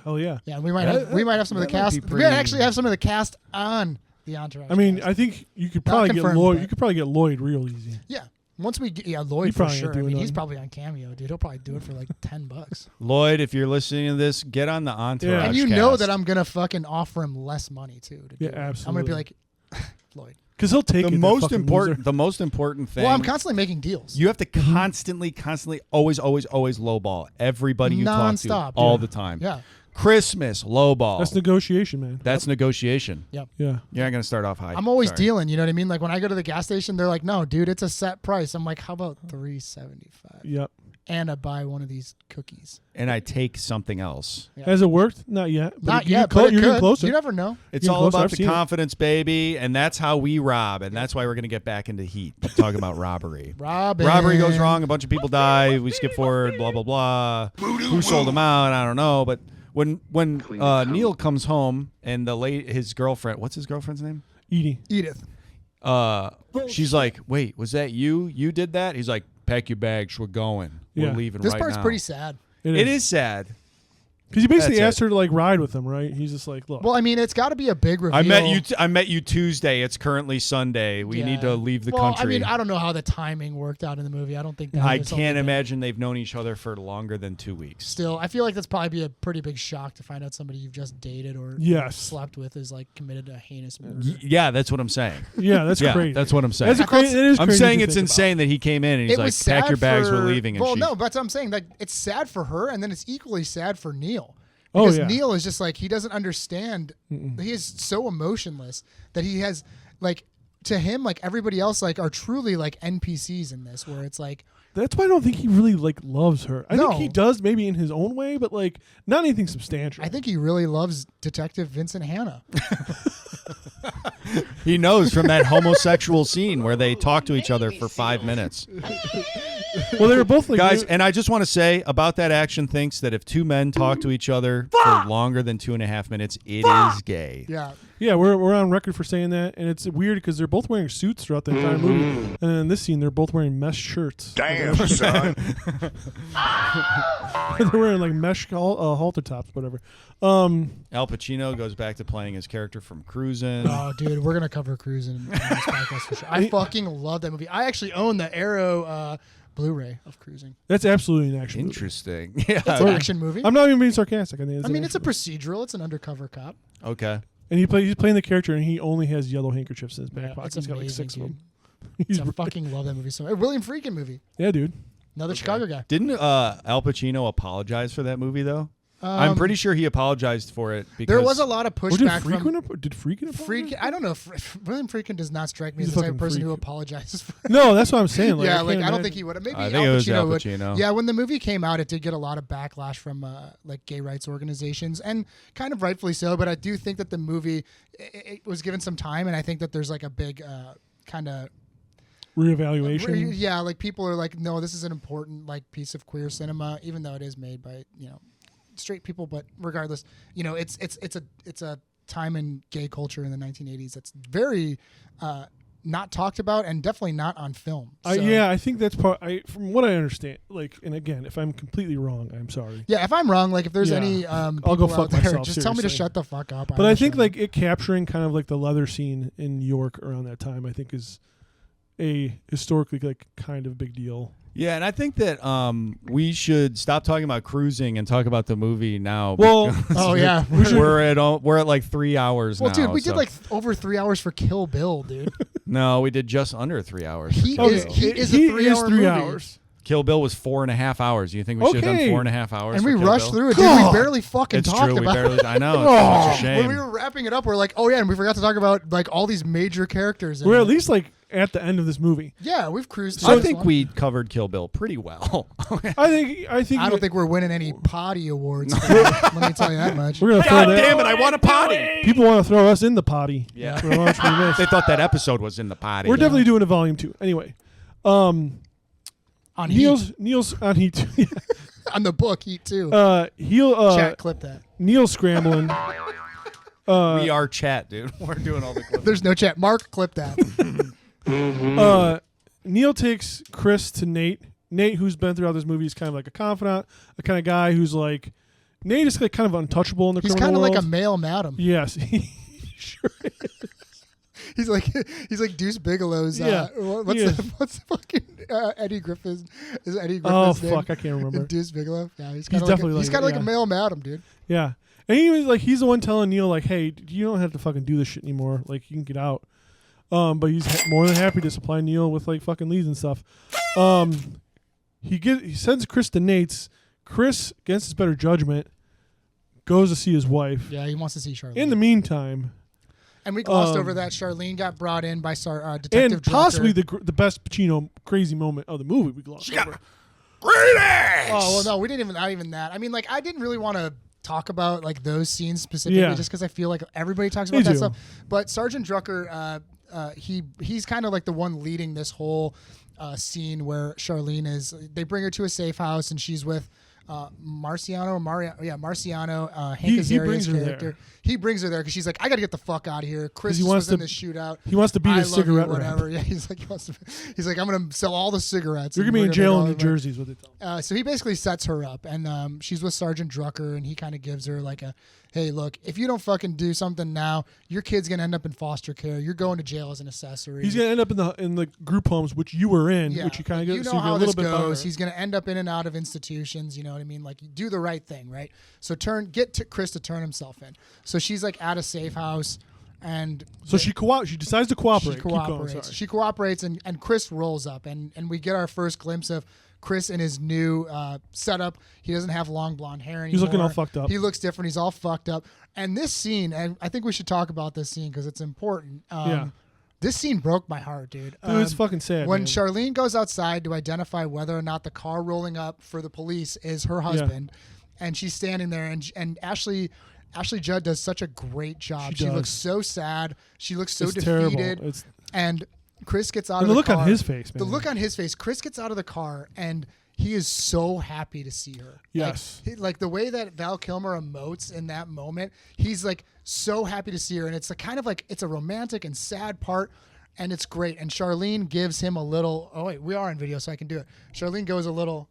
Hell yeah. Yeah, we might have some of the that might cast. be We pretty- might actually have some of the cast on the Entourage. I mean, cast. I think you could probably get confirmed, Lloyd. but- You could probably get Lloyd real easy. yeah. Once we get Lloyd He for probably ain't sure. I doing mean, he's nothing. probably on Cameo, dude. He'll probably do it for like $10. Lloyd, if you're listening to this, get on the Entourage. Yeah. And you know cast. that I'm gonna fucking offer him less money too. To do Yeah, it. absolutely. I'm gonna be like, Lloyd. Because he'll take the it. that most fucking important. loser. The most important thing. Well, I'm constantly making deals. You have to constantly, always lowball everybody you talk to Nonstop, all yeah. the time. Yeah. Christmas lowball. That's negotiation, man. That's negotiation. Yep. Yeah. You're not gonna start off high. I'm always Sorry. dealing. You know what I mean? Like when I go to the gas station, they're like, "No, dude, it's a set price." I'm like, "How about $3.75?" Yep. And I buy one of these cookies. and I take something else. Yeah. Has it worked? Not yet. But Not you're yet, clo- but it you're getting could. closer. You never know. It's You're all closer. about I've the seen it. confidence, baby, and that's how we rob, and that's why we're gonna get back into heat. Talking about robbery. Robbery goes wrong. A bunch of people die. We skip forward. Blah blah blah. Who sold them out? I don't know. But when Neil comes home and his girlfriend, what's his girlfriend's name? Edith. She's like, wait, was that you? You did that? He's like, pack your bags. We're going. We're leaving This right part's now. pretty sad. It is sad. Because he basically That's asked her to like ride with him, right? He's just like, look. Well, I mean, it's got to be a big reveal. I met you Tuesday. It's currently Sunday. We need to leave the country. I mean, I don't know how the timing worked out in the movie. I don't think that I was something can't that- imagine they've known each other for longer than 2 weeks. Still, I feel like that's probably be a pretty big shock to find out somebody you've just dated or Yes. slept with is like committed a heinous murder. Yeah, that's what I'm saying. Yeah, that's crazy. That's what I'm saying. That's crazy. It is I'm crazy saying to it's think insane that he came in and he's It like, was pack sad your bags, for, we're leaving. And well, she, no, but that's what I'm saying. Like, it's sad for her, and then it's equally sad for Neil. Oh, Because yeah. Neil is just like, he doesn't understand. He is so emotionless that he has, like, to him, like, everybody else, like, are truly, like, NPCs in this, where it's like, That's why I don't think he really like loves her. I No. think he does maybe in his own way, but like not anything substantial. I think he really loves Detective Vincent Hanna. he knows from that homosexual scene where they talk to each other for 5 minutes. Well, they were both like Guys, and I just want to say about that action thinks that if two men talk to each other for longer than 2.5 minutes, it is gay. Yeah. Yeah, we're on record for saying that, and it's weird because they're both wearing suits throughout the entire movie, and then in this scene they're both wearing mesh shirts. Damn, son. They're wearing like mesh halter tops, whatever. Al Pacino goes back to playing his character from Cruising. Oh, dude, we're gonna cover Cruising on this podcast for sure. I fucking love that movie. I actually own the Arrow Blu-ray of Cruising. That's absolutely an action. Interesting. It's Yeah. an action movie. I'm not even being sarcastic. I mean, It's a procedural. It's an undercover cop. Okay. And he's playing the character, and he only has yellow handkerchiefs in his back Yeah, pocket. it's He's got like amazing, 6 of them. I fucking love that movie so much. William Friedkin movie. Yeah, dude. Another Chicago guy. Didn't Al Pacino apologize for that movie though? I'm pretty sure he apologized for it because There was a lot of pushback did from Friedkin apologize? Friedkin. I don't know. William Friedkin does not strike me He's as the a type of fucking person who freak. apologizes for. No, that's what I'm saying. Like, yeah, I like can't I don't imagine. think he would. Maybe I think Al it was Pacino Al would. Pacino. Yeah, when the movie came out, it did get a lot of backlash from like gay rights organizations, and kind of rightfully so. But I do think that the movie it was given some time, and I think that there's like a big kind of reevaluation. Yeah, like people are like, no, this is an important like piece of queer cinema, even though it is made by straight people. But regardless, it's a time in gay culture in the 1980s that's very not talked about and definitely not on film. So, Yeah, I think that's part. From what I understand, like, and again, if I'm completely wrong, I'm sorry. Yeah, if I'm wrong, like if there's Yeah. any I'll go people fuck out there, myself, just tell me to seriously. shut the fuck up. But I think like it capturing kind of like the leather scene in New York around that time, I think is a historically like kind of big deal. Yeah, and I think that we should stop talking about Cruising and talk about the movie now. Well, because oh yeah, we're at like 3 hours well, now. dude, we so- did like over 3 hours for Kill Bill, dude. No, we did just under 3 hours. He for Kill is Bill. he is a 3 hour movie. hours. Kill Bill was 4.5 hours. You think we should have Okay. done 4.5 hours? And for we Kill rushed Bill? through it, dude. We barely fucking It's talked true. We about barely. it. I know. It's such a shame. When we were wrapping it up, we're like, oh yeah, and we forgot to talk about like all these major characters. in We're it. at least like at the end of this movie. Yeah, we've cruised. I through think this we covered Kill Bill pretty well. I think. I don't think we're winning any potty awards. Let me tell you that much. We're gonna throw God that. damn it! I want a potty. People want to throw us in the potty. Yeah. For a launch we missed. They thought that episode was in the potty. We're definitely doing a volume 2. Anyway, On Neil's on Heat. on the book Heat too. Chat clip that. Neil's scrambling. We are chat, dude. We're doing all the clips. There's no chat. Mark, clip that. Neil takes Chris to Nate. Nate, who's been throughout this movie, is kind of like a confidant, a kind of guy who's like Nate is like kind of untouchable in the He's criminal kind of world. like a male madam. Yes, he sure is. He's like Deuce Bigelow's. Yeah, what's he the, is. what's the fucking Eddie Griffin? Is Eddie Oh Griffin's name? fuck, I can't remember. Deuce Bigelow. Yeah, he's He's kind of definitely he's like kind of it, like a yeah. male madam, dude. Yeah, and he was like he's the one telling Neil like, hey, you don't have to fucking do this shit anymore. Like you can get out. But he's more than happy to supply Neil with like fucking leads and stuff. He sends Chris to Nate's. Chris, against his better judgment, goes to see his wife. Yeah, he wants to see Charlene. In the meantime, and we glossed over that Charlene got brought in by Detective and possibly Drucker. the best Pacino crazy moment of the movie. We glossed over. Oh well, no, we didn't even. Not even that. I mean, like, I didn't really want to talk about like those scenes specifically, Yeah. just because I feel like everybody talks Me about that too. stuff. But Sergeant Drucker, he's kind of like the one leading this whole scene where Charlene is. They bring her to a safe house, and she's with Marciano. Hank He Azaria's brings her character. there. He brings her there because she's like, I got to get the fuck out of here. Chris he just wants was in to- this shootout. he wants to beat I his love you, cigarette whatever. rap. Yeah, he's like, I'm gonna sell all the cigarettes. You're and gonna be we're in jail make in all New the money." Jersey, is what they tell him. So he basically sets her up, and she's with Sergeant Drucker, and he kind of gives her like a, hey, look, if you don't fucking do something now, your kid's gonna end up in foster care. You're going to jail as an accessory. He's gonna end up in the group homes, which you were in, which you kind of you get. know so you get how a little this bit goes. better. He's going to end up in and out of institutions. You know what I mean? Like, you do the right thing, right? So get to Chris to turn himself in. So she's like at a safe house, and So she decides to cooperate. She Keep going, cooperates. sorry. She cooperates, and Chris rolls up, and we get our first glimpse of Chris in his new setup. He doesn't have long blonde hair anymore. He's looking all fucked up. He looks different. He's all fucked up. And this scene, and I think we should talk about this scene because it's important. Yeah. This scene broke my heart, dude. Dude, it's fucking sad, When man. Charlene goes outside to identify whether or not the car rolling up for the police is her husband, and she's standing there, and Ashley Judd does such a great job. She She looks does. so sad. She looks so It's defeated. terrible. It's- And Chris gets out And of the the look car. on his face, The man. look on his face. Chris gets out of the car, and he is so happy to see her. Yes. Like the way that Val Kilmer emotes in that moment, he's like so happy to see her, and it's a kind of like it's a romantic and sad part, and it's great. And Charlene gives him a little. Oh wait, we are on video, so I can do it. Charlene goes a little,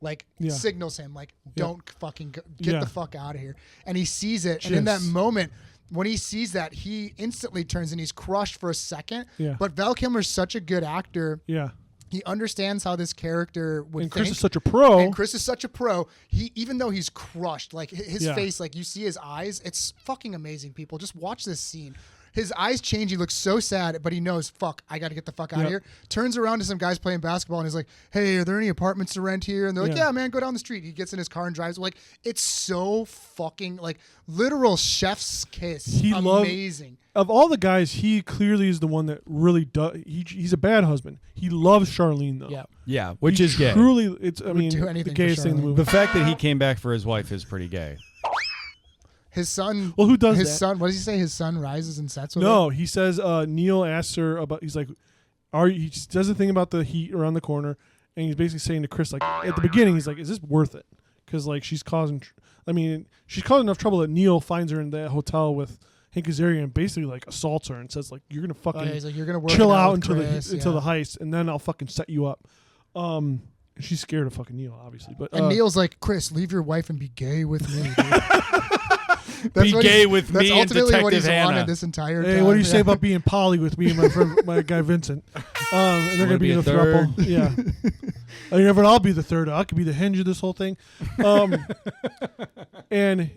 like Yeah. signals him, like don't fucking get Yeah. the fuck out of here. And he sees it, and in that Jeez. moment. When he sees that, he instantly turns and he's crushed for a second. Yeah. But Val Kilmer's such a good actor. Yeah. He understands how this character would And think. Chris is such a pro. And Chris is such a pro. He, even though he's crushed, like his Yeah. face, like you see his eyes, it's fucking amazing, people. Just watch this scene. His eyes change. He looks so sad, but he knows, fuck, I got to get the fuck out Yep. of here. Turns around to some guys playing basketball and he's like, hey, are there any apartments to rent here? And they're like, Yeah. yeah, man, go down the street. He gets in his car and drives. Like, it's so fucking, like, literal chef's kiss. He amazing. Of all the guys, he clearly is the one that really does. He's a bad husband. He loves Charlene though. Yeah. Yeah, which He is gay. Truly, it's. I Would mean, do the anything for gayest thing in the Charlene. movie. The fact that he came back for his wife is pretty gay. His son. Well, who does his that? son? What does he say? His son rises and sets with No, it? he says Neil asks her about. He's like, he just does a thing about the heat around the corner, and he's basically saying to Chris, like at the beginning, he's like, "Is this worth it?" Because like she's causing. I mean, she's causing enough trouble that Neil finds her in that hotel with Hank Azaria and basically like assaults her and says like, "You're gonna fucking he's like, "You're gonna work chill it out out with until Chris," the until yeah. the heist, and then I'll fucking set you up." She's scared of fucking Neil, obviously, but And Neil's like, Chris, leave your wife and be gay with me. Dude. Be what gay he's- with that's me and ultimately what he's Detective Hannah. wanted this entire Hey, time. what do you say Yeah. about being poly with me and my friend, my guy Vincent? And they're gonna be in a throuple. Yeah. But I'll be the third. I could be the hinge of this whole thing. And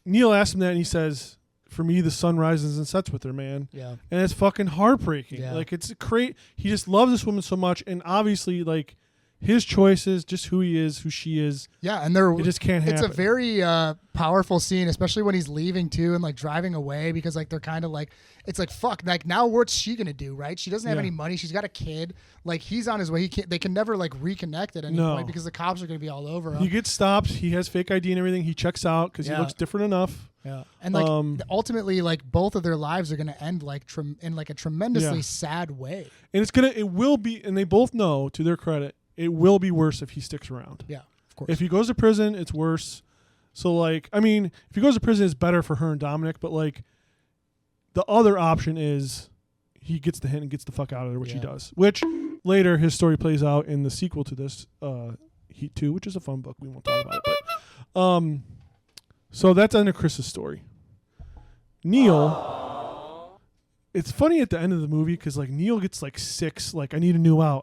Neil asks him that, and he says, "For me, the sun rises and sets with her, man." Yeah. And it's fucking heartbreaking. Yeah. Like it's great. He just loves this woman so much, and obviously, like his choices, just who he is, who she is. Yeah, and they're It just can't happen. It's a very powerful scene, especially when he's leaving too and like driving away because like they're kind of like it's like fuck like now what's she gonna do, right? She doesn't have Yeah. any money. She's got a kid. Like he's on his way. They can never like reconnect at any No. point because the cops are gonna be all over him. He gets stopped. He has fake ID and everything. He checks out because he Yeah. looks different enough. Yeah, and like ultimately, like both of their lives are gonna end like in like a tremendously Yeah. sad way. And it will be, and they both know, to their credit, it will be worse if he sticks around. Yeah, of course. If he goes to prison, it's worse. So, like, I mean, if he goes to prison, it's better for her and Dominic, but, like, the other option is he gets the hint and gets the fuck out of there, which he Yeah. does. Which, later, his story plays out in the sequel to this, Heat 2, which is a fun book. We won't talk about it. But, so that's the end of Chris's story. Neil... It's funny at the end of the movie because like Neil gets like 6, like I need a new out.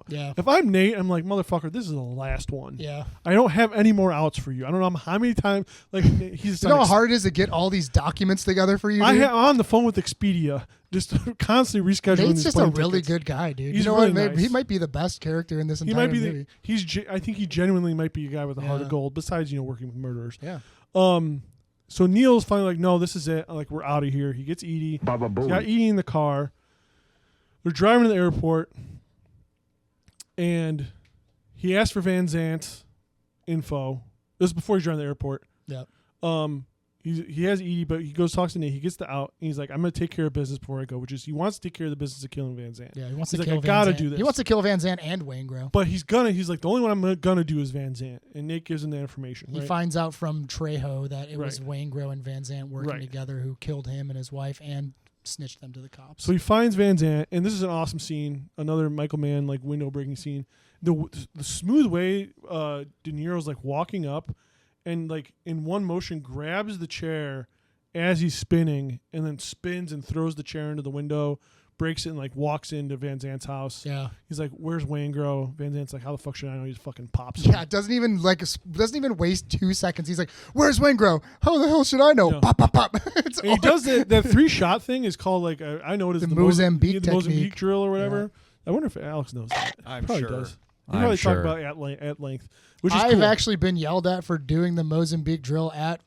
Yeah. If I'm Nate, I'm like, motherfucker, this is the last one. Yeah. I don't have any more outs for you. I don't know how many times like he's. You know how hard it is to get all these documents together for you? I'm dude? on the phone with Expedia, just constantly rescheduling. Nate's these just a plane really tickets. good guy, dude. He's you know really what? Maybe nice. he might be the best character in this He entire might be movie. I think he genuinely might be a guy with a heart of Yeah. gold. Besides, working with murderers. Yeah. So Neil's finally like, no, this is it. Like, we're out of here. He gets Edie. He's got Edie in the car. They're driving to the airport, and he asked for Van Zant's info. This is before he's driving to the airport. Yeah. he has Edie, but he goes talks to Nate. He gets the out. And he's like, I'm gonna take care of business before I go, which is he wants to take care of the business of killing Van Zandt. Yeah, he wants he's to like, kill I Van gotta Zandt. do this. He wants to kill Van Zandt and Waingro. But he's like, the only one I'm gonna do is Van Zandt, and Nate gives him that information. He right? finds out from Trejo that it was Right. Waingro and Van Zandt working Right. together who killed him and his wife and snitched them to the cops. So he finds Van Zandt, and this is an awesome scene. Another Michael Mann like window breaking scene. The smooth way De Niro's like walking up, and like in one motion grabs the chair as he's spinning, and then spins and throws the chair into the window, breaks it, and like walks into Van Zandt's house. Yeah. He's like, "Where's Waingro?" Van Zandt's like, "How the fuck should I know?" He just fucking pops him. Yeah, doesn't even waste 2 seconds. He's like, "Where's Waingro? How the hell should I know?" Yeah. Pop, pop, pop. It's And he does that 3-shot thing is called like I know it is The the Mozambique the Mozambique technique. drill or whatever. I wonder if Alex knows that. I'm Probably sure. does. He I'm probably sure. talk about at length, which is I've cool. actually been yelled at for doing the Mozambique drill at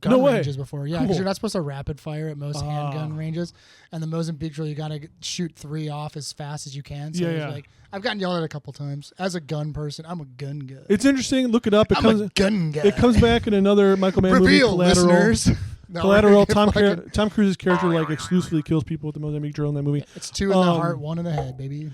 gun No way. ranges before. Yeah, because Cool. you're not supposed to rapid fire at most handgun ranges. And the Mozambique drill, you got to shoot 3 off as fast as you can. So Yeah, it's yeah. like, I've gotten yelled at a couple times. As a gun person, I'm a gun guy. It's interesting. Look it up. It I'm comes a gun guy. It comes back in another Michael Mann Reveal, movie, Collateral. listeners. No, Collateral. we're gonna Tom Cruise's character like exclusively kills people with the Mozambique drill in that movie. It's 2 in the heart, 1 in the head, baby.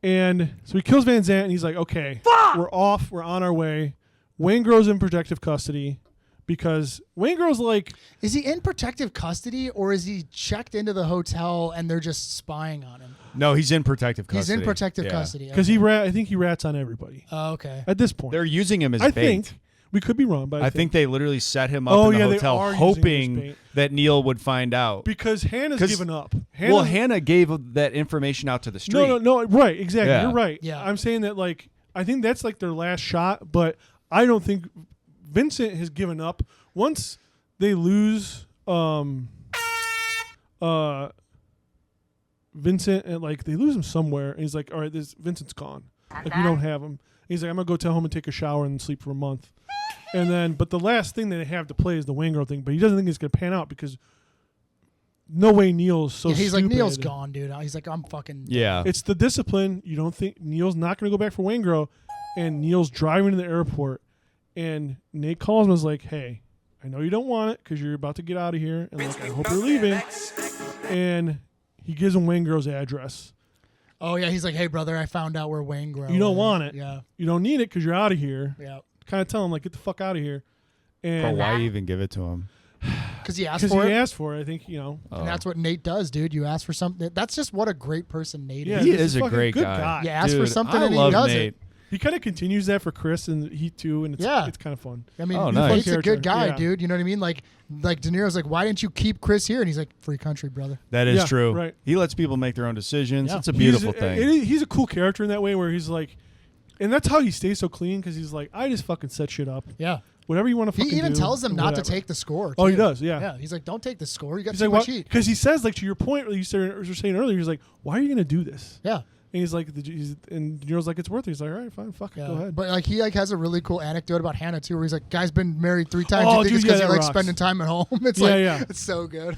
And so he kills Van Zandt, and he's like, "Okay, we're off. We're on our way." Waingro's in protective custody because Waingro's like, Is he in protective custody or is he checked into the hotel and they're just spying on him? No, he's in protective custody. He's in protective Yeah. custody. because I think he rats on everybody Oh, okay. at this point. They're using him as I bait. think we could be wrong, but I think they literally set him up Oh, in the yeah, they hotel, are using him as hoping bait. that Neil would find out. because Hannah's 'Cause- given up. Well, Hannah gave that information out to the street. No, right, exactly. Yeah. You're right. Yeah. I'm saying that like I think that's like their last shot, but I don't think Vincent has given up. Once they lose Vincent, and like they lose him somewhere, and he's like, "All right, this Vincent's gone. Like we don't have him." He's like, "I'm gonna go tell home and take a shower and sleep for a month." And then, but the last thing that they have to play is the Waingro thing, but he doesn't think it's gonna pan out because no way Neil's so. Yeah, he's like, stupid. Neil's gone, dude. He's like, I'm fucking. Yeah. It's the discipline. You don't think Neil's not going to go back for Waingro, and Neil's driving to the airport, and Nate calls him and is like, "Hey, I know you don't want it because you're about to get out of here, and like I hope you're leaving." And he gives him Waingro's address. Oh, yeah. He's like, hey, brother, I found out where Waingro You don't is. want it. Yeah. You don't need it because you're out of here. Yeah. Kind of tell him like, get the fuck out of here. But And why even give it to him? Because he asked because for he it. asked for it, I think And that's what Nate does, dude. You ask for something. That's just what a great person Nate Yeah, is. He this is a fucking great good guy. You ask for Dude, something I and he love does Nate. it. He kind of continues that for Chris and he too, and it's kind of fun. I mean, Oh, he's nice. a good guy, Yeah. dude. You know what I mean? Like De Niro's like, why didn't you keep Chris here? And he's like, free country, brother. That is Yeah, true. right. He lets people make their own decisions. Yeah. It's a beautiful he's, thing. He's a cool character in that way where he's like, and that's how he stays so clean because he's like, I just fucking set shit up. Yeah. Whatever you want to He fucking do. even tells them not to whatever. take the score. Oh, he too. does, yeah. Yeah. He's like, don't take the score. You got He's too like, much heat. because he says like to your point, you were saying earlier, he's like, why are you gonna do this? Yeah. And he's like, and De Niro's like, it's worth it. He's like, all right, fine, fuck it, Yeah. go ahead. But like he like has a really cool anecdote about Hannah too, where he's like, "Guy's been married 3 times. Oh, you think dude, it's because yeah, he that likes rocks. spending time at home?" It's Yeah, like, yeah. it's so good.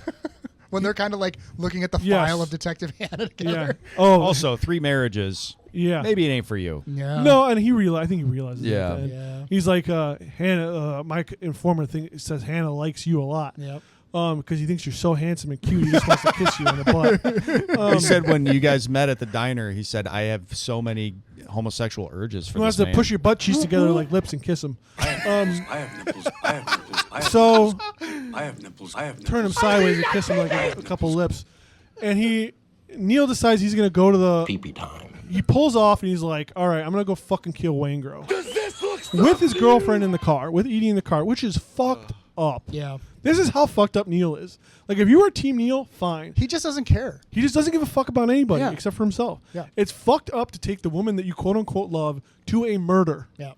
When they're kind of like looking at the Yes. file of Detective Hannah together. Yeah. Oh, Also, 3 marriages. yeah. Maybe it ain't for you. Yeah. No, and I think he realizes. Yeah. That. Yeah. He's like, Hannah. My informant says Hannah likes you a lot. Yep. Because he thinks you're so handsome and cute, he just wants to kiss you in the butt. He said when you guys met at the diner, he said, I have so many homosexual urges for He wants this to man. push your butt cheeks together like lips and kiss him. I have nipples. I have nipples. I have So I have nipples. I have nipples. turn him sideways and kiss him like a couple lips, and Neil decides he's gonna go to the Pee-pee time. He pulls off and he's like, all right, I'm gonna go fucking kill Waingro with his girlfriend in the car, with Edie in the car, which is fucked up. Yeah. This is how fucked up Neil is. Like, if you were Team Neil, fine. He just doesn't care. He just doesn't give a fuck about anybody Yeah. except for himself. Yeah. It's fucked up to take the woman that you quote unquote love to a murder. Yeah.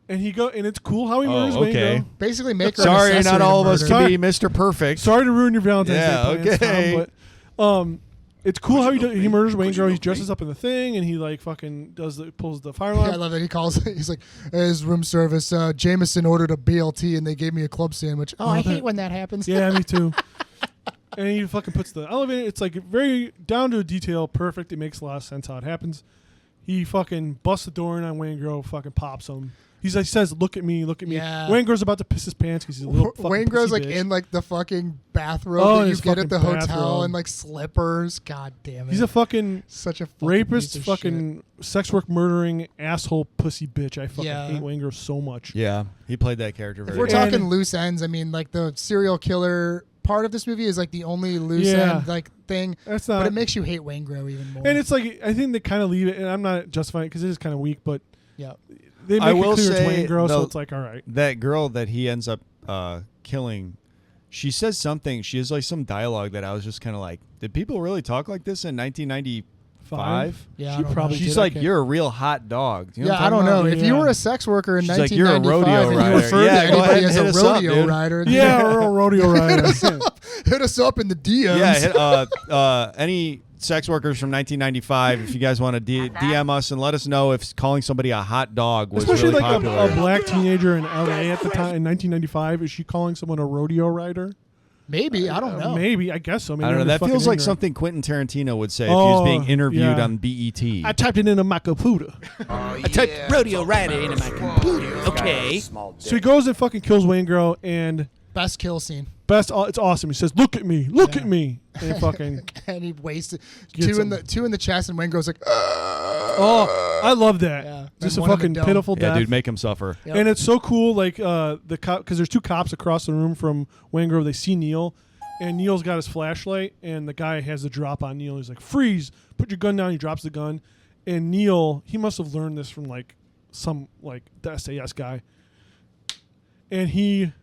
And it's cool how he murders okay. Waingro. Basically, make her. Sorry, an not accessory all of to us murder. can be Mr. Perfect. Sorry to ruin your Valentine's Yeah, Day plans, okay. Tom, but it's cool how he murders Waingro. He dresses up in the thing and he like fucking pulls the fire alarm. Yeah, I love that. He calls. He's like, "His room service. Jameson ordered a BLT and they gave me a club sandwich." Oh, I hate when that happens. Yeah, me too. And he fucking puts the elevator. It's like very down to a detail, perfect. It makes a lot of sense how it happens. He fucking busts the door in on Waingro, fucking pops him. He says, "Look at me, look at me." Yeah. Waingro's about to piss his pants because he's a little fucking Waingro's pussy like bitch. in like the fucking bathrobe Oh, that you his get at the fucking hotel bathrobe. and like slippers. God damn it. He's a fucking such a fucking rapist, piece of fucking sex work murdering asshole pussy bitch. I fucking Yeah. hate Waingro so much. Yeah, he played that character If very we're well. talking loose ends, I mean, like the serial killer part of this movie is like the only loose Yeah. end like thing. That's but not- it makes you hate Waingro even more. And it's like I think they kind of leave it, and I'm not justifying it because it is kind of weak, but yeah, they make I it will clear say, it's Waingro, so though, it's like all right. That girl that he ends up killing, she says something. She has like some dialogue that I was just kind of like, did people really talk like this in 1995? Yeah, I she don't probably know. She's did, like, okay. you're a real hot dog. You know what yeah, I I'm don't talking know. about? If you were a sex worker in She's like, you're a 1995 rodeo and you rider. referred Yeah, to go ahead anybody and as hit a us up, rodeo dude. rider, Yeah, we're a rodeo rider. hit us up in the DMs. Yeah, any sex workers from 1995, if you guys want to DM us and let us know if calling somebody a hot dog was Especially really like popular. a black teenager in LA at the time in 1995. Is she calling someone a rodeo rider? Maybe, I don't know. Maybe, I guess so. I, mean, I don't know. they're That feels fucking like ignorant. something Quentin Tarantino would say if he was being interviewed yeah. on BET. I typed it into my computer. I typed rodeo rider into my computer. Okay. So he goes and fucking kills Waingro, and Best kill scene. it's awesome. He says, "Look at me, look at me," and fucking. And he wasted Gets two in the chest, and Waingro's like, Oh, I love that. Yeah. Just a And one in the fucking dome. pitiful Yeah, death. dude, make him suffer. Yep. And it's so cool, like the cop, because there's two cops across the room from Waingro. They see Neil, and Neil's got his flashlight, and the guy has the drop on Neil. He's like, "Freeze! Put your gun down." He drops the gun, and Neil, he must have learned this from like some like the SAS guy, and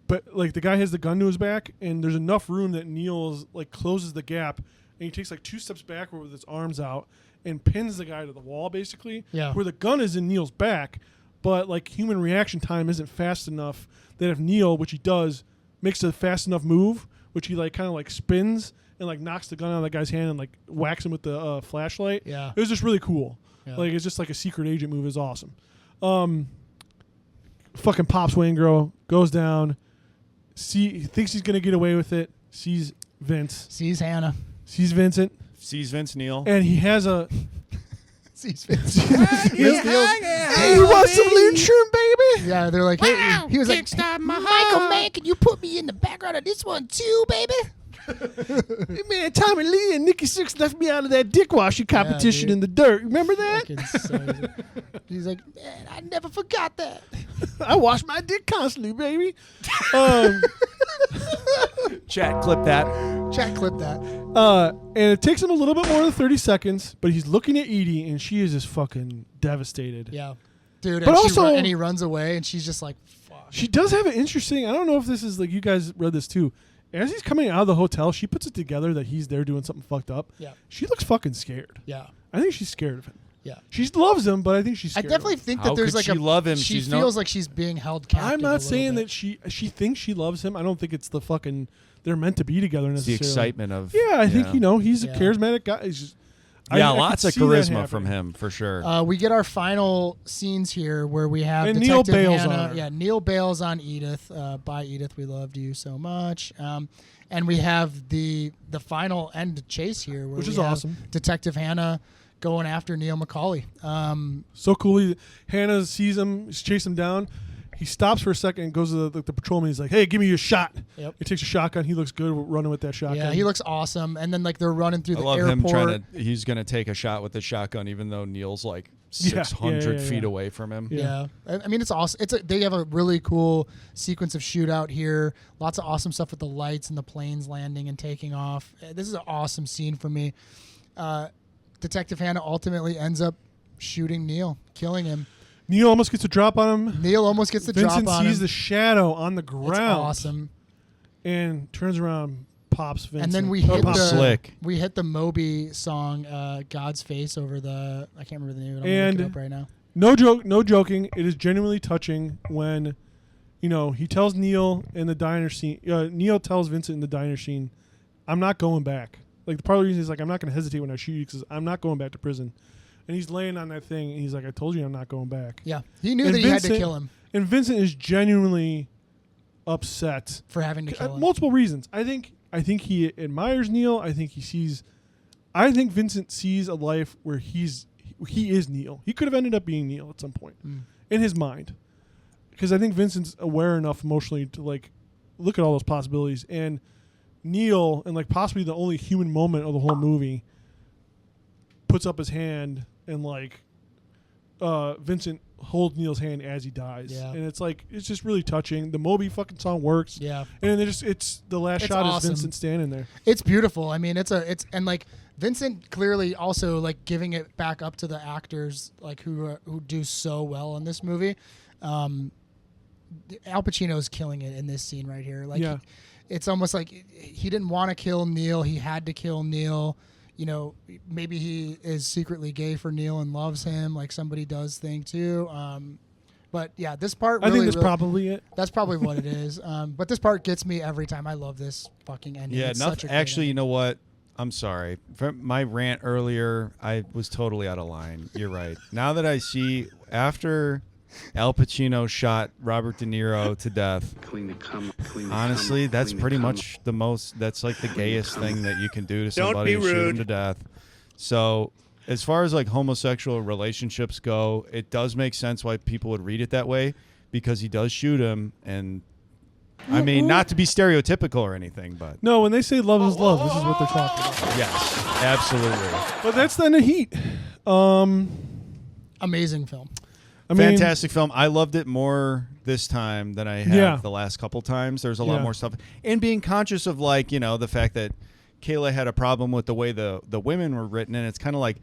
but like the guy has the gun to his back, and there's enough room that Neil's like closes the gap, and he takes like 2 steps backward with his arms out and pins the guy to the wall, basically. Yeah. Where the gun is in Neil's back, but like human reaction time isn't fast enough that if Neil, which he does, makes a fast enough move, which he like kind of like spins and like knocks the gun out of the guy's hand and like whacks him with the flashlight. Yeah. It was just really cool. Yeah. Like it's just like a secret agent move. Is awesome. Fucking pops Waingro, goes down. Thinks he's gonna get away with it. Sees Vince. sees Hannah. Sees Vincent. Sees Vince Neil. And he has a. Sees Vince. Hey, you want some loot shroom, baby? Yeah, they're like, hey, he was like, Kickstart my Michael, heart. man, can you put me in the background of this one too, baby? Hey, man, Tommy Lee and Nikki Sixx left me out of that dick washing competition dude. in the dirt. Remember that? Fucking so- He's like, man, I never forgot that. I wash my dick constantly, baby. Chat, clip that. Chat clip that. And it takes him a little bit more than 30 seconds, but he's looking at Edie, and she is just fucking devastated. Yeah. Dude, But and, also- and he runs away, and she's just like, fuck. She does have an interesting. I don't know if this is like you guys read this too. As he's coming out of the hotel, she puts it together that he's there doing something fucked up. Yeah. She looks fucking scared. Yeah. I think she's scared of him. Yeah. She loves him, but I think she's I scared. definitely of him. think How that there's could like she a love him? She She's feels no- like she's being held captive. I'm a not little saying bit. that she thinks she loves him. I don't think it's the fucking they're meant to be together It's the necessarily. excitement of. Yeah, I think he's a Yeah. charismatic guy. He's just, Yeah, I could lots of see that charisma from happening. him for sure. We get our final scenes here where we have And Neil Detective bails Hannah. on her. Yeah, Neil bails on Edith. Bye, Edith. We loved you so much. And we have the final end chase here, where Which we is have awesome. Detective Hannah going after Neil McCauley. So cool. Hannah sees him, chases him down. He stops for a second and goes to the patrolman. He's like, "Hey, give me your shot." Yep. He takes a shotgun. He looks good running with that shotgun. Yeah, he looks awesome. And then like they're running through I the love airport. him trying to. He's gonna take a shot with the shotgun, even though Neil's like 600 feet away from him. Yeah. I mean, it's awesome. They have a really cool sequence of shootout here. Lots of awesome stuff with the lights and the planes landing and taking off. This is an awesome scene for me. Detective Hannah ultimately ends up shooting Neil, killing him. Neil almost gets a drop on him. Neil almost gets the Vincent drop on him. sees the shadow on the ground. It's awesome. And turns around, pops Vincent. And then we hit the Moby song, "God's Face" over the. I can't remember the name of it. I'm gonna look it up right now. No joking. It is genuinely touching when, he tells Neil in the diner scene. Neil tells Vincent in the diner scene, "I'm not going back." Like the part of the reason is like, "I'm not going to hesitate when I shoot you because I'm not going back to prison." And he's laying on that thing, and he's like, "I told you I'm not going back." Yeah, he knew that he had to kill him. And Vincent is genuinely upset for having to kill him. Multiple reasons. I think he admires Neil. I think Vincent sees a life where he is Neil. He could have ended up being Neil at some point in his mind. because I think Vincent's aware enough emotionally to like look at all those possibilities, and Neil, and like possibly the only human moment of the whole movie, puts up his hand and like Vincent holds Neil's hand as he dies. Yeah. And it's like, it's just really touching. The Moby fucking song works. Yeah. And it's the last It's shot awesome. is Vincent standing there. It's beautiful. I mean, and like Vincent clearly also like giving it back up to the actors like who do so well in this movie. Al Pacino is killing it in this scene right here. Like, Yeah. it's almost like he didn't want to kill Neil. He had to kill Neil. You know, maybe he is secretly gay for Neil and loves him, like somebody does think too. But yeah, this part. I Really, think that's probably it. That's probably what it is. But this part gets me every time. I love this fucking ending. Yeah, It's such a great actually, you ending. know what? I'm sorry. For my rant earlier, I was totally out of line. You're right. Now that I see after Al Pacino shot Robert De Niro to death, honestly, that's pretty much the most. That's like the gayest thing that you can do to Don't somebody. be Shoot rude. him to death. So, as far as like homosexual relationships go, it does make sense why people would read it that way, because he does shoot him, and I mean, not to be stereotypical or anything, but No, when they say love is love, this is what they're talking about. yes, absolutely. But that's then a Heat. Amazing film. I mean, Fantastic film. I loved it more this time than I have Yeah. the last couple times. There's a lot Yeah. more stuff, and being conscious of like the fact that Kayla had a problem with the way the women were written, and it's kind of like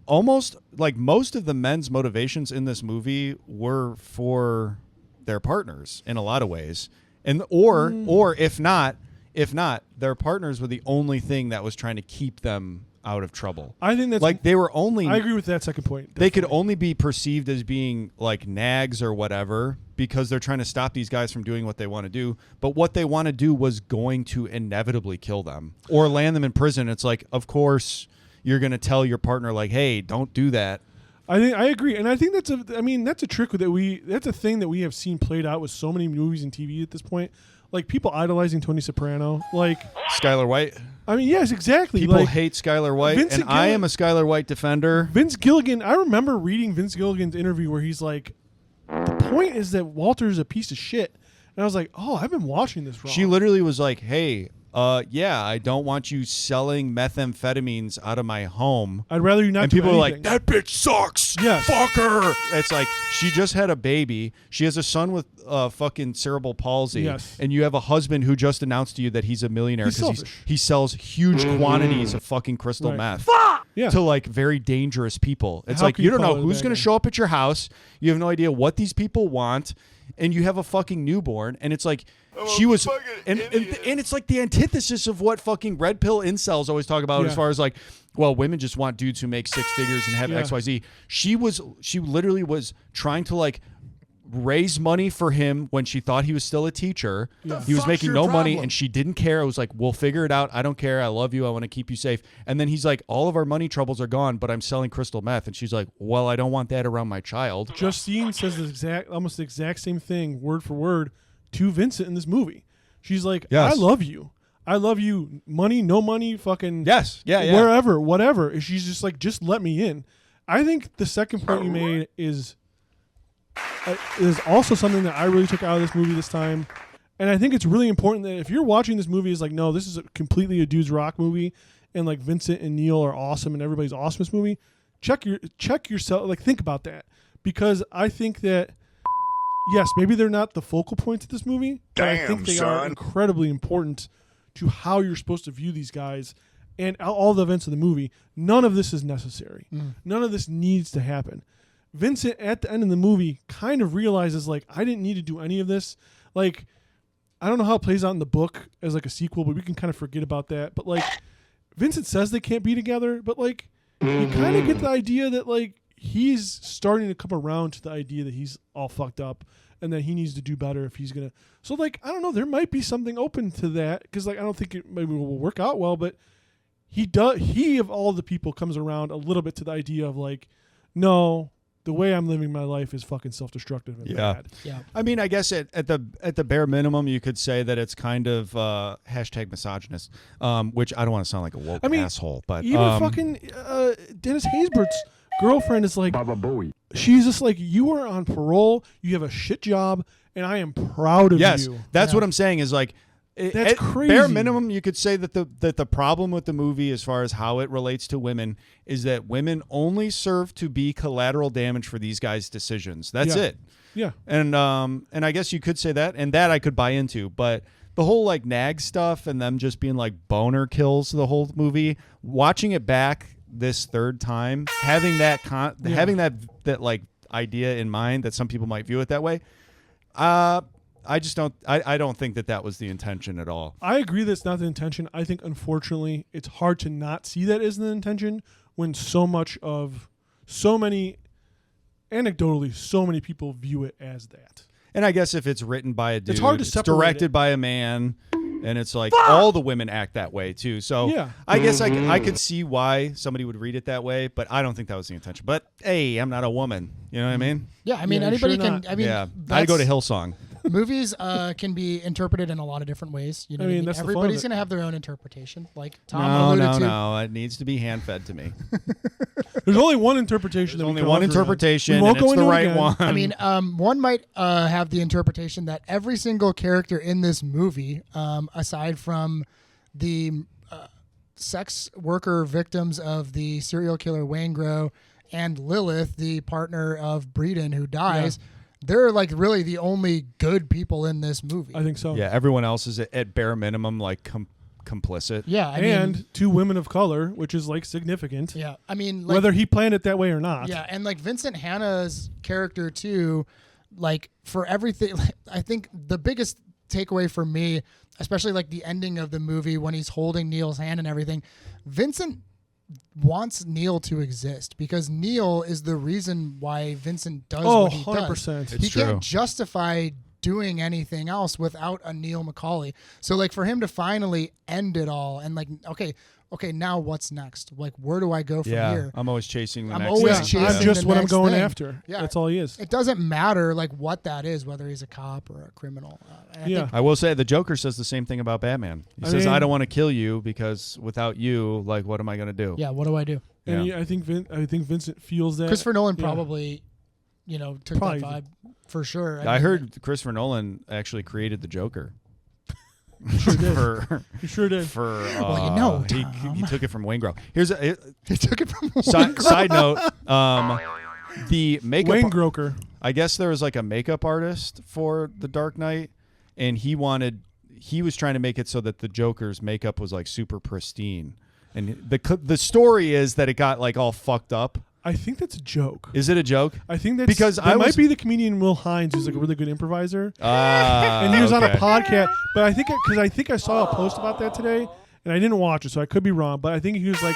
almost like most of the men's motivations in this movie were for their partners in a lot of ways, and or if not, their partners were the only thing that was trying to keep them out of trouble. I think that's like they were only. I agree with that second point. They could only be perceived as being like nags or whatever because they're trying to stop these guys from doing what they want to do. But what they want to do was going to inevitably kill them or land them in prison. It's like, of course, you're going to tell your partner like, "Hey, don't do that." I agree, and I think that's a trick that's a thing that we have seen played out with so many movies and TV at this point. Like people idolizing Tony Soprano, like Skylar White. I mean, yes, exactly. People like, hate Skylar White, Vincent and I am a Skylar White defender. Vince Gilligan. I remember reading Vince Gilligan's interview where he's like, "The point is that Walter's a piece of shit," and I was like, "Oh, I've been watching this wrong." She literally was like, "Hey, yeah, I don't want you selling methamphetamines out of my home. I'd rather you not." And do people are anything. like, "That bitch sucks. Yes. Fuck her." It's like she just had a baby. She has a son with fucking cerebral palsy. Yes. And you have a husband who just announced to you that he's a millionaire He's because selfish. he sells huge quantities of fucking crystal Right. meth Yeah. to like very dangerous people. It's How like can you you don't call know it a who's bad going guy? to show up at your house. You have no idea what these people want. And you have a fucking newborn, and it's like she was, and it's like the antithesis of what fucking red pill incels always talk about, as Yeah. far as like, well, women just want dudes who make six figures and have Yeah. XYZ. She literally was trying to like raise money for him when she thought he was still a teacher. Yeah. He was fuck's making your no money, problem? and she didn't care. I was like, we'll figure it out. I don't care. I love you. I want to keep you safe. And then he's like, all of our money troubles are gone, but I'm selling crystal meth. And she's like, well, I don't want that around my child. Justine says almost the exact same thing, word for word, to Vincent in this movie. She's like, Yes. "I love you. I love you. Money, no money, fucking Yes. Yeah. wherever, whatever." And she's just like, "Just let me in." I think the second point you made is also something that I really took out of this movie this time, and I think it's really important that if you're watching this movie, is like, no, this is completely a dude's rock movie, and like Vincent and Neil are awesome, and everybody's awesome in this movie. Check yourself, like think about that, because I think that. Yes, maybe they're not the focal points of this movie, but I think they are incredibly important to how you're supposed to view these guys and all the events of the movie. None of this is necessary. None of this needs to happen. Vincent, at the end of the movie, kind of realizes, like, I didn't need to do any of this. Like, I don't know how it plays out in the book as, like, a sequel, but we can kind of forget about that. But, like, Vincent says they can't be together, but, like, you kind of get the idea that, like, he's starting to come around to the idea that he's all fucked up and that he needs to do better if he's going to. So, like, I don't know. There might be something open to that because, like, I don't think it maybe will work out well, but he of all the people comes around a little bit to the idea of, like, no, the way I'm living my life is fucking self-destructive and bad. Yeah. I mean, I guess at the bare minimum, you could say that it's kind of hashtag misogynist, which I don't want to sound like a woke asshole, but even fucking Dennis Haysbert's girlfriend is like, she's just like, you are on parole. You have a shit job, and I am proud of Yes, you. that's what I'm saying. Is like, That's at crazy. bare minimum, you could say that the problem with the movie, as far as how it relates to women, is that women only serve to be collateral damage for these guys' decisions. That's Yeah. it. Yeah. And I guess you could say that, and that I could buy into, but the whole like nag stuff and them just being like boner kills the whole movie, watching it back this third time, having that having that like idea in mind that some people might view it that way, I just don't. I don't think that was the intention at all. I agree that's not the intention. I think, unfortunately, it's hard to not see that as the intention when so many people view it as that. And I guess if it's written by a dude, it's hard to separate directed it. by a man, and it's like all the women act that way too. So Yeah. I guess I could see why somebody would read it that way, but I don't think that was the intention. But hey, I'm not a woman. You know what I mean? Yeah, I mean Yeah, anybody sure can. not. I mean, Yeah, I'd go to Hillsong. Movies can be interpreted in a lot of different ways. You know, I what mean, that's the fun of everybody's it. going to have their own interpretation. Like Tom No, alluded to. no, it needs to be hand fed to me. There's only one interpretation. There's that we only can one offer. interpretation, We won't and go it's the into it right again. one. I mean, one might have the interpretation that every single character in this movie, aside from the sex worker victims of the serial killer Waingro and Lilith, the partner of Breeden who dies, they're like really the only good people in this movie. I think so. Yeah, everyone else is at bare minimum like complicit. Yeah, I and mean, two women of color, which is like significant. yeah, I mean, like, Whether he planned it that way or not. yeah, and like Vincent Hanna's character too, like for everything, I think the biggest takeaway for me, especially like the ending of the movie when he's holding Neil's hand and everything, Vincent wants Neil to exist because Neil is the reason why Vincent does Oh, what he 100%. does. It's He true. can't justify doing anything else without a Neil McCauley. So like for him to finally end it all and like, okay, now what's next? Like, where do I go from Yeah, here? I'm always chasing the I'm next always thing. chasing I'm just the what I'm next going thing. after. Yeah. That's all he is. It doesn't matter like what that is, whether he's a cop or a criminal. And I Yeah. think I will say the Joker says the same thing about Batman. He says, mean- "I don't want to kill you because without you, like, what am I going to do?" yeah, what do I do? And Yeah. I think Vincent feels that. Christopher Nolan Yeah. probably, took Probably. that vibe for sure. I mean, heard Christopher Nolan actually created the Joker. Sure did. for He sure did. for Well, you know, he Tom. took it from Waingro. Here's a he took it from side note. The makeup. Wayne Groker. I guess there was like a makeup artist for The Dark Knight, and he was trying to make it so that the Joker's makeup was like super pristine. And the story is that it got like all fucked up. I think that's a joke. Is it a joke? I think that's Because that I might was- be the comedian Will Hines, who's like a really good improviser, Ah, and he was on a okay. podcast. But I think I saw a post about that today, and I didn't watch it, so I could be wrong. But I think he was like,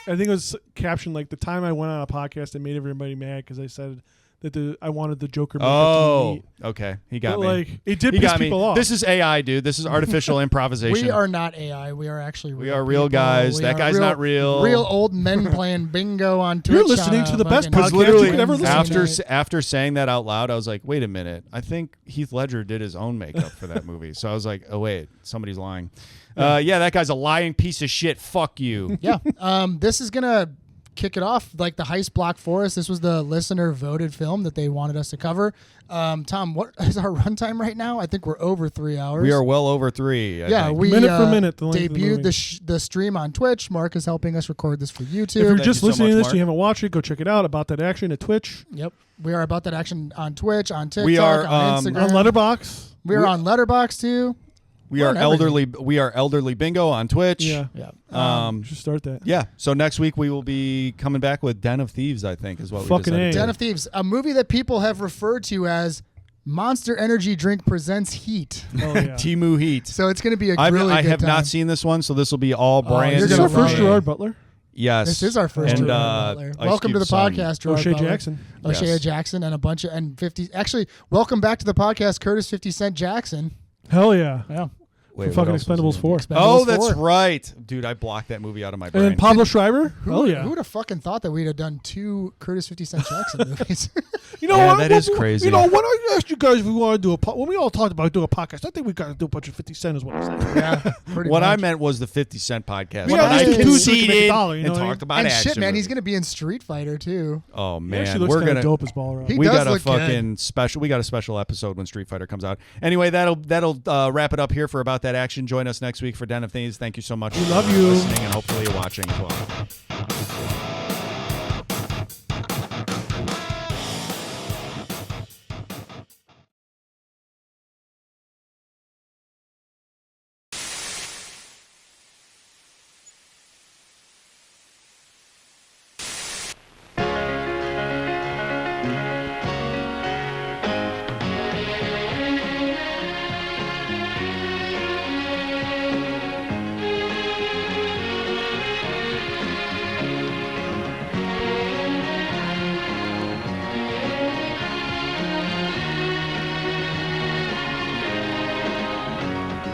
I think it was captioned like the time I went on a podcast and made everybody mad because I said that I wanted the Joker makeup to Oh, meet. okay. He got But, me. like, it did He piss got me. people off. This is AI, dude. This is artificial improvisation. We are not AI. We are actually real. We are real people. guys. We That are guy's not real. Real old men playing bingo on Twitch. You're listening on a to the best fucking podcast you literally could ever listen to. after saying that out loud, I was like, wait a minute. I think Heath Ledger did his own makeup for that movie. So I was like, oh wait, somebody's lying. Yeah, that guy's a lying piece of shit. Fuck you. Yeah. This is gonna kick it off like the Heist Black Forest. This was the listener voted film that they wanted us to cover. Tom, what is our runtime right now? I think we're over 3 hours. We are well over 3. I think. We Minute for minute, the length of the debuted movie. the stream on Twitch. Mark is helping us record this for YouTube. If you're Thank just you so listening much, to this, Mark. you haven't watched it, go check it out. About That Action at Twitch, Yep. We are about that action on Twitch, on TikTok, We are, on Instagram. on Letterboxd. We're on Letterboxd too. We We're are on everything. elderly. We are elderly bingo on Twitch. Yeah. Yeah. You should start that. Yeah. So next week we will be coming back with Den of Thieves. I think is what we Fucking decided. A. to Den do. of Thieves, a movie that people have referred to as Monster Energy Drink Presents Heat. Oh yeah. Timu Heat. So it's going to be a I really good have time. not seen this one, so this will be all brand you're Is this gonna our love first it. Gerard Butler? Yes. This is our first and, Gerard Butler. Ice Welcome to the Cube's son. podcast, Gerard O'Shea Butler. Jackson. O'Shea Yes. Jackson and a bunch of 50. Actually, welcome back to the podcast, Curtis 50 Cent Jackson. Hell yeah. Yeah. Wait, Fucking what else was Expendables it? 4. Oh, Expendables that's 4. right, dude. I blocked that movie out of my And brain. then Pablo Schreiber? Who Hell yeah. would have fucking thought that we'd have done 2 Curtis 50 Cent Jackson movies? You know Yeah, what? that is crazy. You know, when I asked you guys if we want to do when we all talked about doing a podcast, I think we got to do a bunch of 50 Cent is what I said. Yeah, pretty What I much. meant was the 50 Cent podcast. Yeah, When I just do it so we can make a conceded dollar, you know and what I mean? talked about And action shit, man, he's movies. going to be in Street Fighter too. Oh He man, actually looks we're kinda gonna dope as Ball Rock. He we does got a look good. fucking special. We got a special episode when Street Fighter comes out. Anyway, that'll wrap it up here for About That Action. Join us next week for Den of Thieves. Thank you so much. We for love you. listening and hopefully you're watching as well.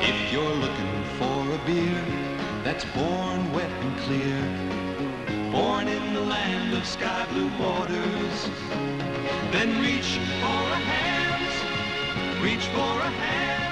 If you're looking for a beer that's born wet and clear, born in the land of sky blue waters, then reach for a hand, reach for a hand.